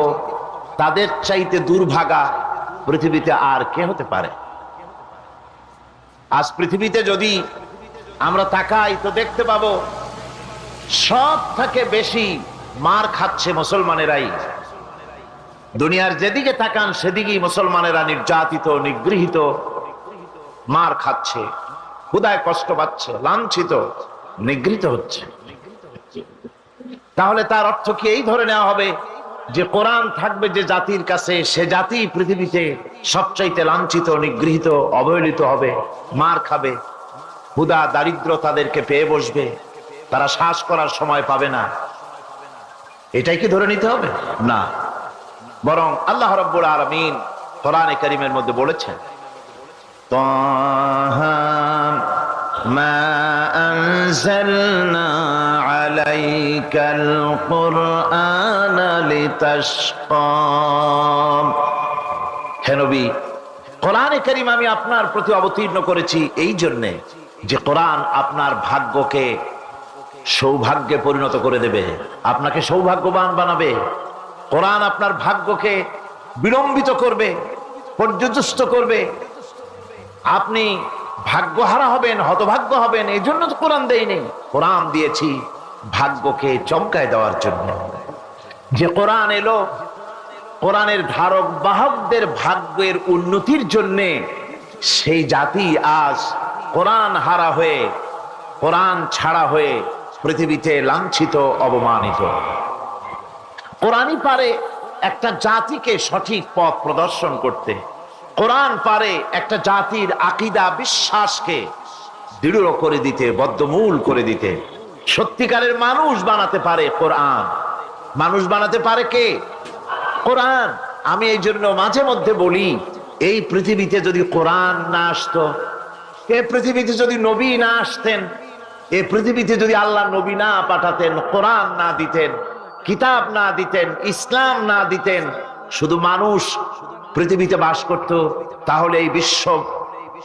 তাদের চাইতে দুর্ভাগা পৃথিবীতে আর কে হতে পারে? আজ পৃথিবীতে যদি আমরা তাকাই তো দেখতে পাবো সব থেকে বেশি মার খাচ্ছে মুসলমানেরাই। দুনিয়ার যেদিকে তাকান সেদিকেই মুসলমানেরা নির্যাতিত, নিগৃহীত, মার খাচ্ছে, ক্ষুধায় কষ্ট পাচ্ছে, লাঞ্ছিত, নিগৃহীত হচ্ছে। তাহলে তার অর্থ কি এই ধরে নেওয়া হবে যে কোরআন থাকবে যে জাতির কাছে, সে জাতি পৃথিবীতে সবচাইতে লাঞ্ছিত, নিগৃহীত, অবহেলিত হবে, মার খাবে, ক্ষুধা দারিদ্র তাদেরকে পেয়ে বসবে, তারা শ্বাস করার সময় পাবে না? এটাই কি ধরে নিতে হবে? না, বরং আল্লাহ রাব্বুল আলামিন কোরআনে কারীমের মধ্যে বলেছেন, তাহা মা আনজালনা আলাইকাল কুরআনা লিতাশকা। হে নবী, কোরআনে কারীম আমি আপনার প্রতি অবতীর্ণ করেছি এই জন্যে যে কোরআন আপনার ভাগ্যকে সৌভাগ্যে পরিণত করে দেবে, আপনাকে সৌভাগ্যবান বানাবে। কোরআন আপনার ভাগ্যকে বিলম্বিত করবে, পর্যদস্ত করবে। আপনি ভাগ্যহারা হবেন, হতভাগ্য হবেন, এই জন্য তো কোরআন দেয়নি। কোরআন দিয়েছি ভাগ্যকে চমকায় দেওয়ার জন্য। যে কোরআন এলো, কোরআনের ধারক বাহকদের ভাগ্যের উন্নতির জন্যে সেই জাতি আজ কোরআন হারা হয়ে, কোরআন ছাড়া হয়ে পৃথিবীতে লাঞ্ছিত, অবমানিত। কোরআনই পারে একটা জাতিকে সঠিক পথ প্রদর্শন করতে। কোরআন পারে একটা জাতির আকীদা, বিশ্বাসকে দৃঢ় করে দিতে, বদ্ধমূল করে দিতে। সত্যিকারের মানুষ বানাতে পারে কোরআন। মানুষ বানাতে পারে কে? কোরআন। আমি এই জন্য মাঝে মধ্যে বলি, এই পৃথিবীতে যদি কোরআন না আসতো, এই পৃথিবীতে যদি নবী না আসতেন, এই পৃথিবীতে যদি আল্লাহ নবী না পাঠাতেন, কোরআন না দিতেন, কিতাব না দিতেন, ইসলাম না দিতেন, শুধু মানুষ পৃথিবীতে বাস করত, তাহলে এই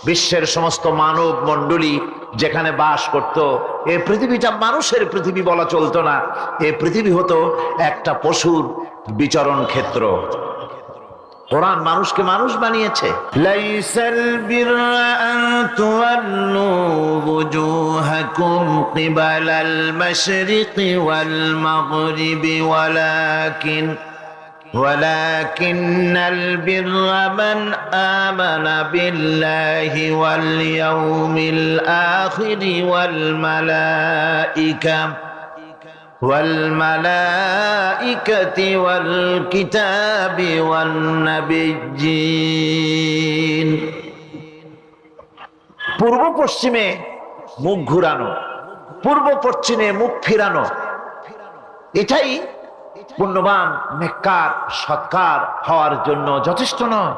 বিশ্বের সমস্ত মানব মণ্ডলী যেখানে বাস করত, এই পৃথিবীটা মানুষের পৃথিবী বলা চলতো না। এই পৃথিবী হতো একটা পশুর বিচরণ ক্ষেত্র। কোরআন মানুষকে মানুষ বানিয়েছে। লাইসাল বিররা আন তুওয়াল্লু ওয়ুজুহাকুম কিবালাল মাশরিকি ওয়াল মাগরিবি ওয়ালাকিন্নাল বিররা মান আমানা বিল্লাহি ওয়াল ইয়াউমিল আখিরি ওয়াল মালাইকাতি ওয়াল কিতাবি ওয়ান নাবিয়্যিন। পূর্ব পশ্চিমে মুখ ঘুরানো, পূর্ব পশ্চিমে মুখ ফিরানো, এটাই পুণ্যবান, নেককার, সৎকার হওয়ার জন্য যথেষ্ট নয়।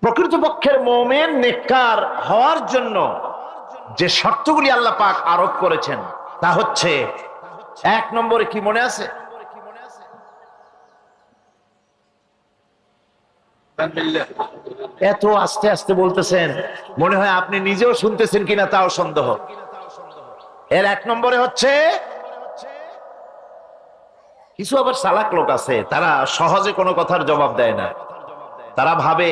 প্রকৃতপক্ষের মুমিন নেককার হওয়ার জন্য যে শর্তগুলি আল্লাহ পাক আরোপ করেছেন তা হচ্ছে, এক নম্বরে কি মনে আছে? এত আস্তে আস্তে বলতেছেন, মনে হয় আপনি নিজেও শুনতেছেন কিনা তাও সন্দেহ। এর এক নম্বরে হচ্ছে, কিছু আবার চালাক লোক আছে, তারা সহজে কোনো কথার জবাব দেয় না। তারা ভাবে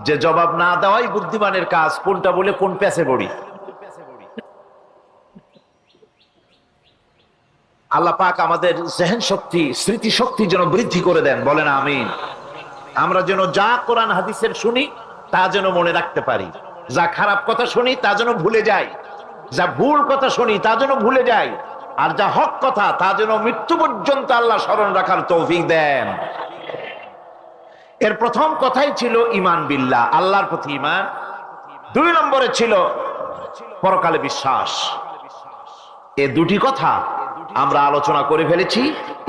যে জবাব না দেওয়াই বুদ্ধিমানের কাজ, কোনটা বলে কোন প্যাচে পড়ি। আল্লাহ পাক আমাদের জেহেন শক্তি, স্মৃতি শক্তি যেন বৃদ্ধি করে দেন, বলেন আমিন। আমরা যেন যা কোরআন হাদিসের শুনি তা যেন মনে রাখতে পারি, যা খারাপ কথা শুনি তা যেন ভুলে যাই, যা ভুল কথা শুনি তা যেন ভুলে যাই, আর যা হক কথা তা যেন মৃত্যু পর্যন্ত আল্লাহ স্মরণ রাখার তৌফিক দেন। এর প্রথম কথাই ছিল ঈমান বিল্লাহ, আল্লাহর প্রতি ঈমান। দুই নম্বরে ছিল পরকালে বিশ্বাস। এই দুটি কথা আমরা আলোচনা করে ফেলেছি।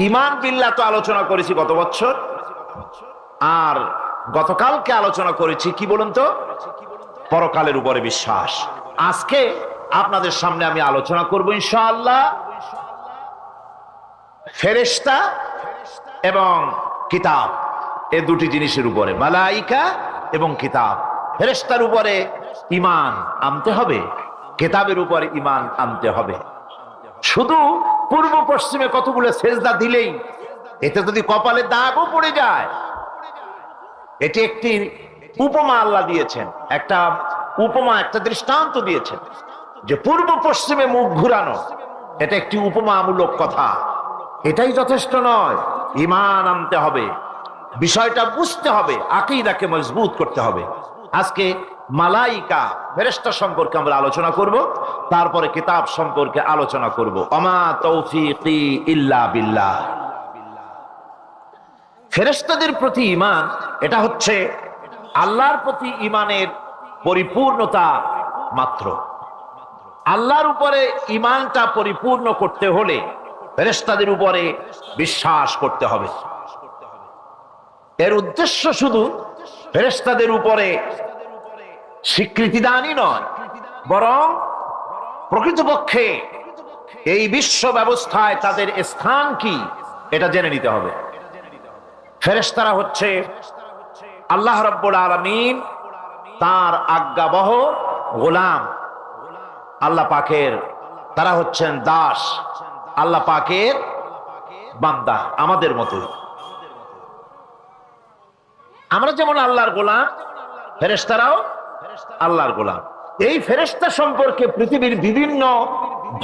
ঈমান বিল্লাহ তো আলোচনা করেছি গত বছর, আর গতকালকে আলোচনা করেছি কি বলুন তো, পরকালের উপরে বিশ্বাস। আজকে আপনাদের সামনে আমি আলোচনা করব ইনশাআল্লাহ ফেরেশতা এবং কিতাব, এই দুটি জিনিসের উপরে, মালাইকা এবং কিতাব। ফেরেশতার উপরে ঈমান আনতে হবে, কিতাবের উপরে ঈমান আনতে হবে। শুধু পূর্ব পশ্চিমে কতগুলো সেজদা দিলেই এতে যদি কপালে দাগও পড়ে যায়, এটি একটি উপমা আল্লাহ দিয়েছেন, একটা উপমা, একটা দৃষ্টান্ত দিয়েছেন যে পূর্ব পশ্চিমে মুখ ঘুরানো এটা একটি উপমামূলক কথা, এটাই যথেষ্ট নয়। ঈমান আনতে হবে, বিষয়টা বুঝতে হবে, আকীদাকে মজবুত করতে হবে। আজকে মালাইকা ফেরেশতা সম্পর্কে আমরা আলোচনা করব, তারপরে কিতাব সম্পর্কে আলোচনা করব। আমা তৌফিকি ইল্লা বিল্লাহ। ফেরেশতাদের প্রতি ঈমান, এটা হচ্ছে আল্লাহর প্রতি ঈমানের পরিপূর্ণতা মাত্র। আল্লাহর উপরে ঈমানটা পরিপূর্ণ করতে হলে ফেরেশতাদের উপরে বিশ্বাস করতে হবে। এর উদ্দেশ্য শুধু ফেরেশতাদের উপরে স্বীকৃতি দানই নয়, বরং প্রকৃতপক্ষে এই বিশ্ব ব্যবস্থায় তাদের স্থান কি এটা জেনে নিতে হবে। ফেরেশতারা হচ্ছে আল্লাহ রাব্বুল আলামিন তার আজ্ঞাবহ গোলাম, আল্লাহ পাকের, তারা হচ্ছেন দাস, আল্লাহ পাকের বান্দা, আমাদের মতো। আমরা যেমন আল্লাহর গোলাম, ফেরেশতারাও আল্লাহর গোলাম। এই ফেরেশতা সম্পর্কে পৃথিবীর বিভিন্ন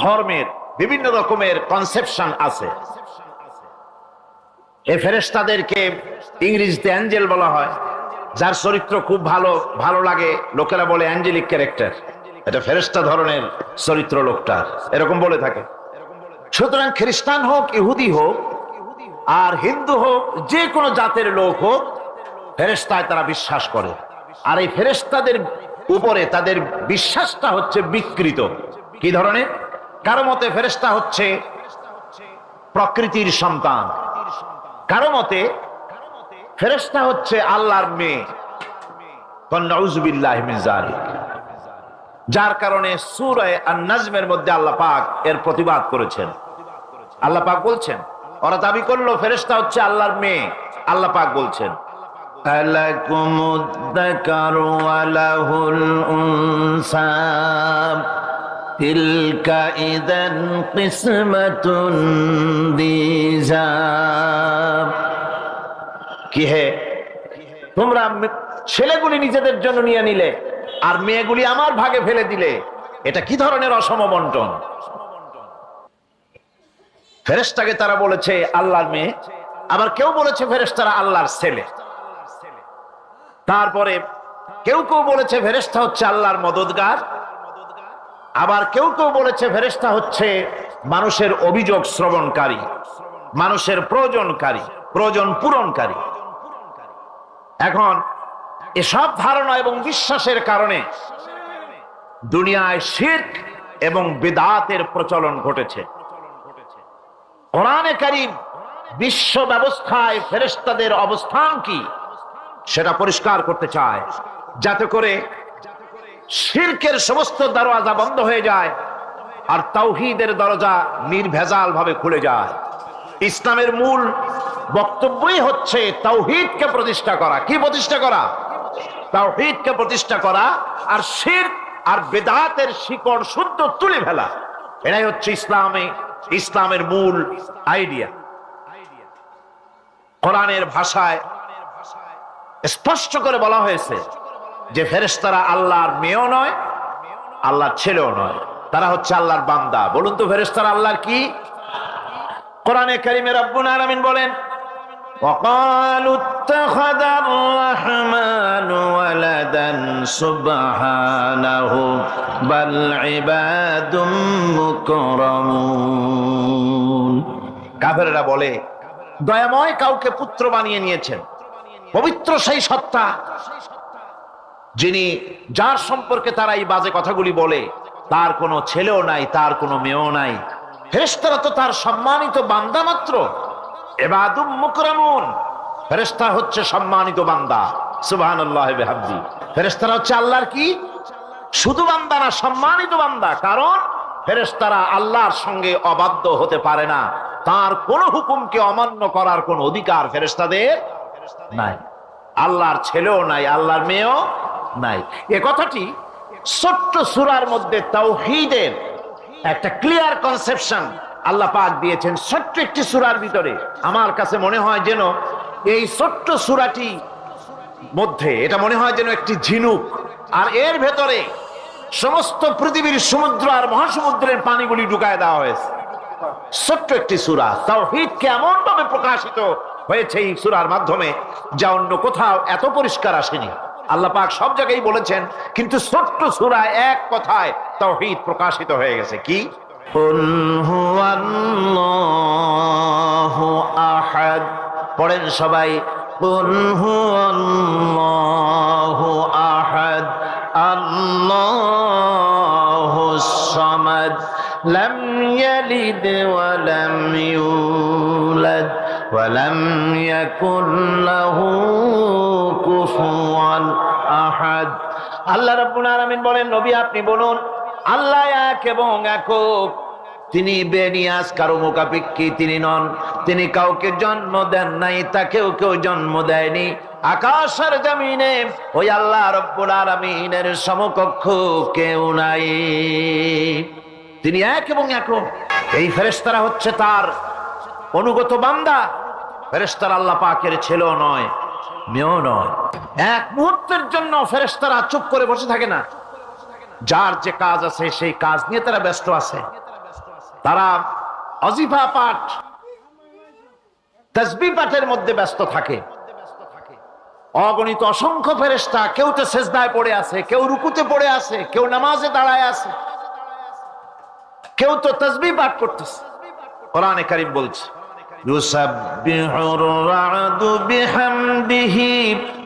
ধর্মের বিভিন্ন রকমের কনসেপশন আছে। এই ফেরেশতাদেরকে ইংরেজিতে অ্যাঞ্জেল বলা হয়, যার চরিত্র খুব ভালো লাগে, লোকেরা বলে অ্যাঞ্জেলিক ক্যারেক্টার, এটা ফেরেশতা ধরনের চরিত্র লোকটা, এরকম বলে থাকে। সুতরাং খ্রিস্টান হোক, ইহুদি হোক, আর হিন্দু হোক, যে কোনো জাতের লোক হোক, ফেরেশতায় তারা বিশ্বাস করে। আর এই ফেরেশতাদের উপরে তাদের বিশ্বাসটা হচ্ছে বিকৃত। কি ধরনের? কারো মতে ফেরেশতা হচ্ছে প্রকৃতির সন্তান, কারো মতে ফেরেশতা হচ্ছে আল্লাহর মেয়ে, নাউযুবিল্লাহি মিন যালিক। যার কারণে সূরা আন-নাজমের মধ্যে আল্লাহ পাক এর প্রতিবাদ করেছেন। আল্লাহ পাক বলছেন, ওরা দাবি করলো ফেরেশতা হচ্ছে আল্লাহর মেয়ে। আল্লাহ পাক বলছেন, আলাকুমুদ যাকারু ওয়া লাহুল উনসা তিলকা ইযান কিসমাতুন দিজা। কি হে, তোমরা ছেলেগুলি নিজেদের জন্য নিয়ে নিলে আর মেয়েগুলি আমার ভাগে ফেলে দিলে, এটা কি ধরনের অসম বন্টন? ফেরেশতাকে তারা বলেছে আল্লাহর মেয়ে, আবার কেউ বলেছে ফেরেশতারা আল্লাহর ছেলে। তারপরে কেউ কেউ বলেছে ফেরেশতা হচ্ছে আল্লাহর মদদগার, আবার কেউ কেউ বলেছে ফেরেশতা হচ্ছে মানুষের অভিযোগ শ্রবণকারী, মানুষের প্রয়োজন পূরণকারী। এখন এসব ধারণা এবং বিশ্বাসের কারণে দুনিয়ায় শিরক এবং বিদআতের প্রচলন ঘটেছে। কোরআনে কারীম বিশ্ব ব্যবস্থায় ফেরেশতাদের অবস্থান কি সেটা পরিষ্কার করতে চায়, যাতে করে শিরকের সমস্ত দরজা বন্ধ হয়ে যায় আর তাওহীদের দরজা নির্ভেজাল ভাবে খুলে যায়। ইসলামের মূল বক্তব্যই হচ্ছে তাওহীদকে প্রতিষ্ঠা করা। কি প্রতিষ্ঠা করা? তাওহীদকে প্রতিষ্ঠা করা, আর শিরক আর বিদআতের শিকড় শুদ্ধ তুলে ফেলা। এটাই হচ্ছে ইসলামের মূল আইডিয়া। কোরআনের ভাষায় স্পষ্ট করে বলা হয়েছে যে ফেরেশতারা আল্লাহর মেয়েও নয়, আল্লাহর ছেলেও নয়, তারা হচ্ছে আল্লাহর বান্দা। বলুন তো ফেরেশতারা আল্লাহর কি? কোরআনে কারীমে রব্বুল আলামিন বলেন, وقالوا اتخذ الرحمن ولدا سبحانه بل عباد مكرمون। কাফেররা বলে দয়াময় কাউকে পুত্র বানিয়ে নিয়েছেন। পবিত্র সেই সত্তা যার সম্পর্কে তারা এই বাজে কথাগুলি বলে, তার কোনো ছেলেও নাই, তার কোনো মেয়েও নাই। ফেরেশতারা তো তার সম্মানিত বান্দা মাত্র। ইবাদুম মুকরামুন, ফেরেশতা হচ্ছে সম্মানিত বান্দা। সুবহানাল্লাহি ওয়া বিহামদি। ফেরেশতারা হচ্ছে আল্লাহর কি? শুধু বান্দা না, সম্মানিত বান্দা। কারণ ফেরেশতারা আল্লাহর সঙ্গে অবাধ্য হতে পারে না, তার কোন হুকুমকে অমান্য করার কোন অধিকার ফেরেশতাদের নাই। আল্লাহর ছেলেও নাই, আল্লাহর মেয়েও নাই। এ কথাটি ছোট্ট সূরার মধ্যে তাওহীদের একটা ক্লিয়ার কনসেপশন আল্লাহ পাক দিয়েছেন ছোট্ট একটি সূরার ভিতরে। আমার কাছে মনে হয় যেন এই ছোট্ট সূরাটি মধ্যে এটা মনে হয় যেন একটি ঝিনুক, আর এর ভেতরে সমস্ত পৃথিবীর সমুদ্র আর মহাসমুদ্রের পানিগুলি ঢুকায় দেওয়া হয়েছে। ছোট্ট একটি সূরা তাওহীদকে এমন ভাবে প্রকাশিত হয়েছে এই সূরার মাধ্যমে, যা অন্য কোথাও এত পরিষ্কার আসেনি। আল্লাহ পাক সব জায়গায় বলেছেন, কিন্তু ছোট্ট সূরায় এক কথায় তাওহীদ প্রকাশিত হয়ে গেছে। কি? কুল হুয়াল্লাহু আহাদ। পড়েন সবাই, কুল হুয়াল্লাহু আহাদ আল্লাহুস সামাদ লাম ইয়ালিদ ওয়া লাম ইউলাদ ওয়া লাম ইয়াকুল লাহু কুফুয়ান আহাদ। আল্লাহ রাব্বুল আলামিন বলেন, নবী আপনি বলুন, আল্লাহ এক এবং একক। তিনি বেনিয়াজ, কারো মুখাপেক্ষী তিনি নন। তিনি কাউকে জন্ম দেন নাই, তাকেও কেউ জন্ম দেয়নি। আকাশের জমিনে ওই আল্লাহ রাব্বুল আলামিনের সমকক্ষ কেউ নাই। তিনি এক এবং একক। এই ফেরেশতারা হচ্ছে তার অনুগত বান্দা। ফেরেশতারা আল্লাহ পাকের ছেলেও নয়, মেয়েও নয়। এক মুহূর্তের জন্য ফেরেশতারা চুপ করে বসে থাকে না। যার যে কাজ আছে সেই কাজ নিয়ে তারা ব্যস্ত আছে। তারা ওয়াজিফা পাঠ, তাসবিহ পাঠের মধ্যে ব্যস্ত থাকে। অগণিত অসংখ্য ফেরেশতা, কেউ তো সেজদায় পড়ে আছে, কেউ রুকুতে পড়ে আছে, কেউ নামাজে দাঁড়ায় আছে, কেউ তো তাসবিহ পাঠ করতেছে। কোরআনে কারীম বলছে, ইউসাব্বিহুর রা'দু বিহামদিহি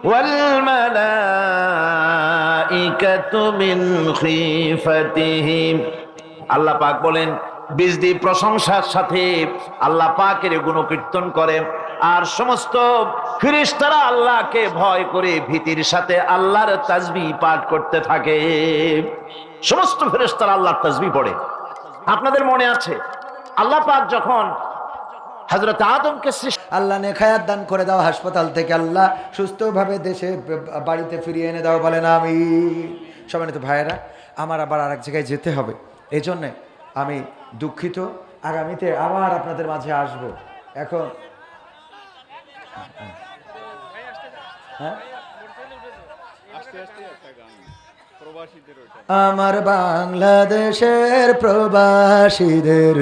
ওয়াল মালাইকাতু মিন খিফাতিহি। আল্লাহ পাক বলেন, বিজদি প্রশংসার সাথে আল্লাহ পাকের গুণকীর্তন করে, আর সমস্ত ফেরেশতারা আল্লাহকে ভয় করে ভীতির সাথে আল্লাহর তাসবিহ পাঠ করতে থাকে। সমস্ত ফেরেশতারা আল্লাহর তাসবিহ পড়ে। আপনাদের মনে আছে আল্লাহ পাক যখন হযরত আদমকে আল্লাহ নেখায়াত দান করে দাও, হাসপাতাল থেকে আল্লাহ সুস্থভাবে দেশে বাড়িতে ফিরিয়ে এনে দাও, বলেন আমিন। সম্মানিত ভাইয়েরা, আমার আবার আরেক জায়গায় যেতে হবে, এই জন্যে আমি দুঃখিত। আগামীতে আবার আপনাদের মাঝে আসব। এখন হ্যাঁ, আমার বাংলাদেশের প্রবাসীদের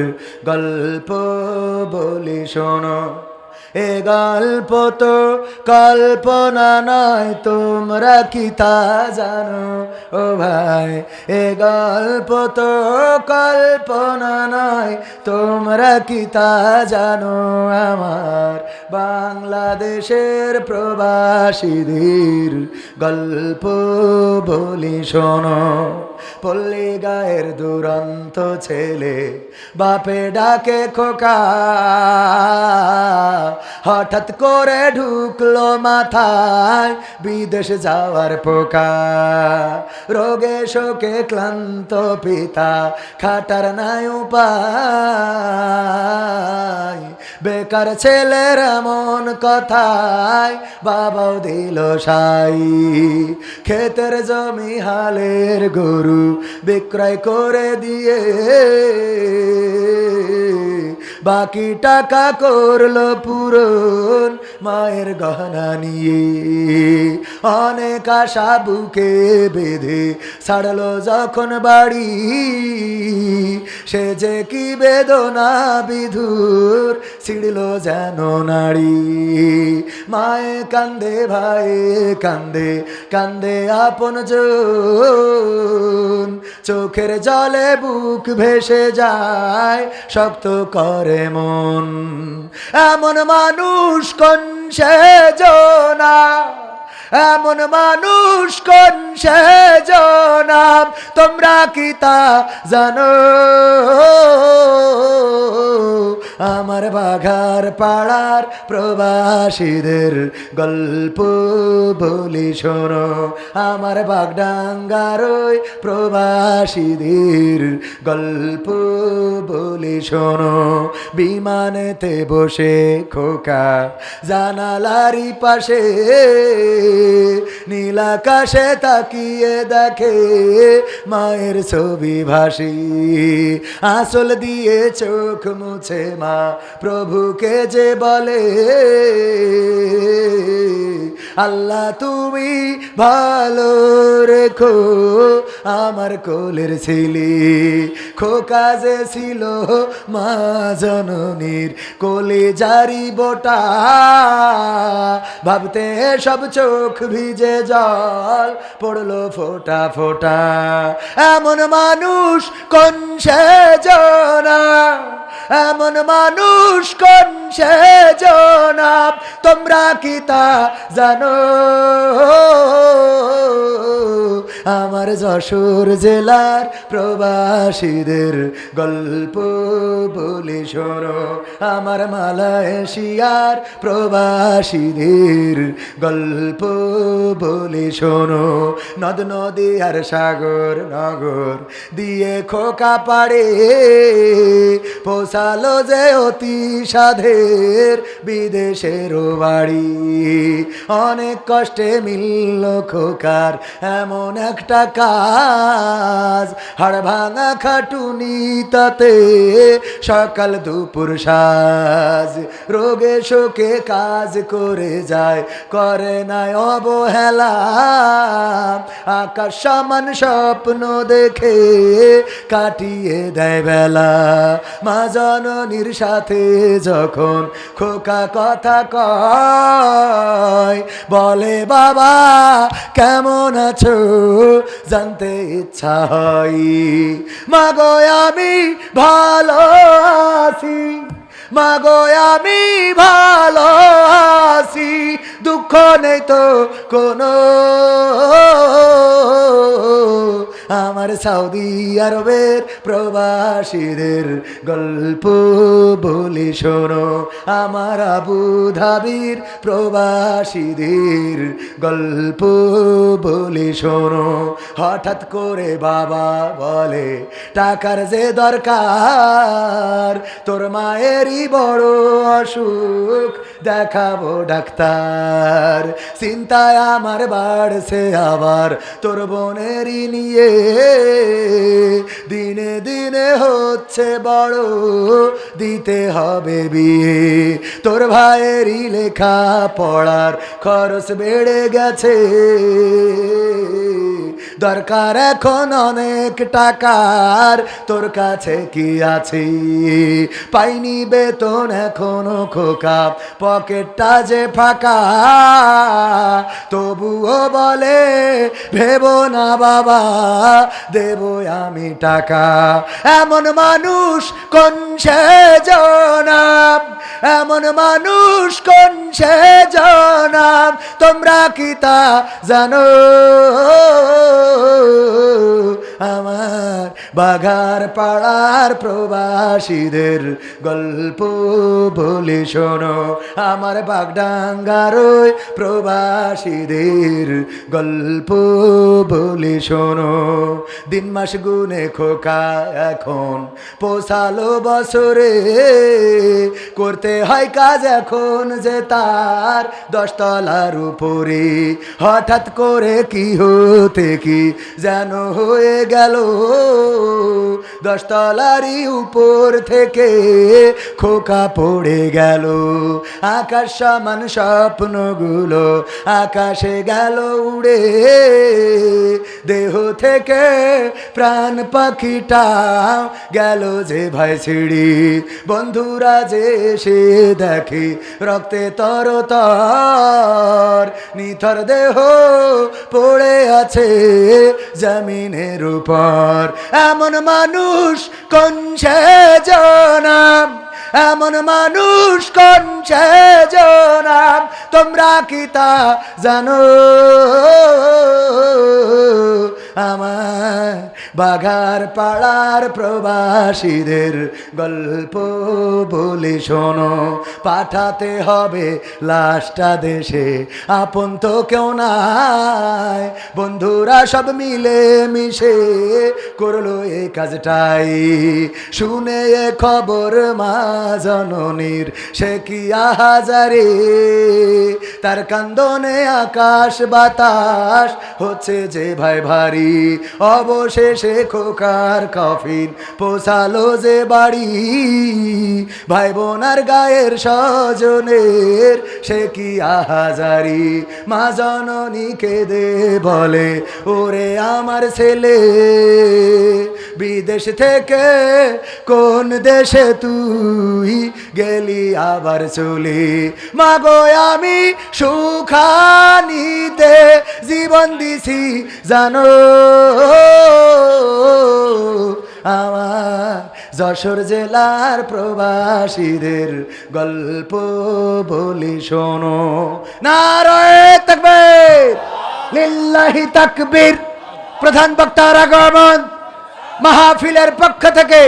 গল্প বলি শোনো। এ গল্প তো কল্পনা নয়, তোমরা কি তা জানো? ও ভাই, এ গল্প তো কল্পনা নয়, তোমরা কি তা জানো? আমার বাংলাদেশের প্রবাসীদের গল্প বলি শোনো। পল্লী গায়ের দুরন্ত ছেলে বাপে ডাকে খোকা, হঠাৎ করে ঢুকলো মাথায় বিদেশ যাওয়ার পোকা। রোগে শোকে ক্লান্ত পিতা, খাটার নাই উপায়, বেকার ছেলের এমন কথায় বাবাও দিল সাই। ক্ষেতের জমি হালের গরু বিক্রয় করে দিয়ে বাকি টাকা করলো পূরণ মায়ের গহনা নিয়ে। অনেক আশা বুকে বেঁধে ছাড়লো যখন বাড়ি, সে যে কি বেদনা বিধুর ছিড়ল যেন নাড়ি। মায়ে কান্দে, ভাইয়ে কান্দে, কান্দে আপন জন, চোখের জলে বুক ভেসে যায়, শক্ত করে মন। এমন মানুষ কোন সে জনা, এমন মানুষ কোন সেজনাম তোমরা কি তা জানো আমার বাঘার পাড়ার প্রবাসীদের গল্প বলি শোনো আমার বাগডাঙ্গার ওই প্রবাসীদের গল্প বলি শোনো বিমানেতে বসে খোকা জানালারি পাশে নীলাকাশে তাকিয়ে দেখে মায়ের ছবি ভাসি আঁচল দিয়ে চোখ মুছে মা প্রভুকে যে বলে আল্লাহ তুমি ভালো রেখো আমার কোলের ছেলে খোকা যে ছিল মা জননীর কোলে জারি বোটা ভাবতে সব চোখ ভিজে জল পড়লো ফোঁটা ফোঁটা এমন মানুষ কোন সেজনা এমন মানুষ কোন সেজনা তোমরা কি তা জানো আমার যশোর জেলার প্রবাসীদের গল্প বলে শোনো আমার মালয়েশিয়ার প্রবাসীদের গল্প বলে শোনো নদ নদী আর সাগর নগর দিয়ে খোকা পাড়ে পোষালো যে অতি সাধের বিদেশের বাড়ি অনেক কষ্টে মিলল খোকার এমন একটা কাজ হাড় ভাঙা খাটুনি তাতে সকাল দুপুর সাজ রোগে শোকে কাজ করে যায় করে নাই অবহেলা আকাশ সমান স্বপ্ন দেখে কাটিয়ে দেয় বেলা মা জননীর সাথে যখন খোকা কথা কয় বলে বাবা কেমন আছো জানতে ইচ্ছা হয় মাগো আমি ভালো আছি মাগো আমি ভালো আছি দুঃখ নেই তো কোনো আমার সৌদি আরবের প্রবাসীদের গল্প বলি শোনো আমার আবু ধাবির প্রবাসীদের গল্প বলি শোনো হঠাৎ করে বাবা বলে টাকার যে দরকার তোর মায়েরই বড় অসুখ দেখাবো ডাক্তার চিন্তায় আমার বাড়ছে আবার তোর বোনেরই নিয়ে দিনে দিনে হচ্ছে বড় দিতে হবে বিয়ে তোর ভাইয়েরই লেখা পড়ার খরচ বেড়ে গেছে দরকার এখন অনেক টাকার তোর কাছে কি আছে পাইনি বেতন এখনো খোকা পকেটটা যে ফাঁকা তবুও বলে ভেবো না বাবা দেব আমি টাকা এমন মানুষ কোন সেজনা এমন মানুষ কোন সেজনা তোমরা কি তা জানো আমার বাঘার পাড়ার প্রবাসীদের গল্প বলে শোনো আমার বাগডাঙ্গার ওই প্রবাসীদের গল্প বলে শোনো দিন মাস গুনে খোকা এখন পোষালো বছরে করতে হয় কাজ এখন যে তার 10 তলার উপরে হঠাৎ করে কি হতে কি যেন হয়ে গেল 10 তলারই উপর থেকে খোকা পড়ে গেল আকাশ সমান স্বপ্নগুলো আকাশে গেল উড়ে দেহ থেকে প্রাণ পাখিটা গেল যে ভাই ছিড়ি বন্ধুরা যে এসে দেখে রক্তে তরতর নিথর দেহ পড়ে আছে জমিনের উপর এমন মানুষ কোন সেজনা এমন মানুষ কোন সেজনা তোমরা কি তা জানো? আমার বাঘার পাড়ার প্রবাসীদের গল্প বলি শোনো, পাঠাতে হবে লাশটা দেশে, আপন তো কেউ নাই, বন্ধুরা সব মিলে মিশে করলো এই কাজটাই। শুনে এ খবর মা জননীর সে কি আহাজারে, তার কান্দনে আকাশ বাতাস হচ্ছে যে ভাই ভারী, অবশেষে খোকার কফিন পোছালো যে বাড়ি, ভাই বোনার গায়ের স্বজনের সে কি আহাজারি। মা জননী কেঁদে বলে ওরে আমার ছেলে, বিদেশ থেকে কোন দেশে তুই গেলি আবার চলে, মাগো আমি সুখানিতে জীবন দিছি জানো, আমার যশোর জেলার প্রবাসীদের গল্প বলি শোনো। নারায়ে তাকবীর, লিল্লাহি তাকবীর। প্রধান বক্তার আগমন, মাহফিলের পক্ষ থেকে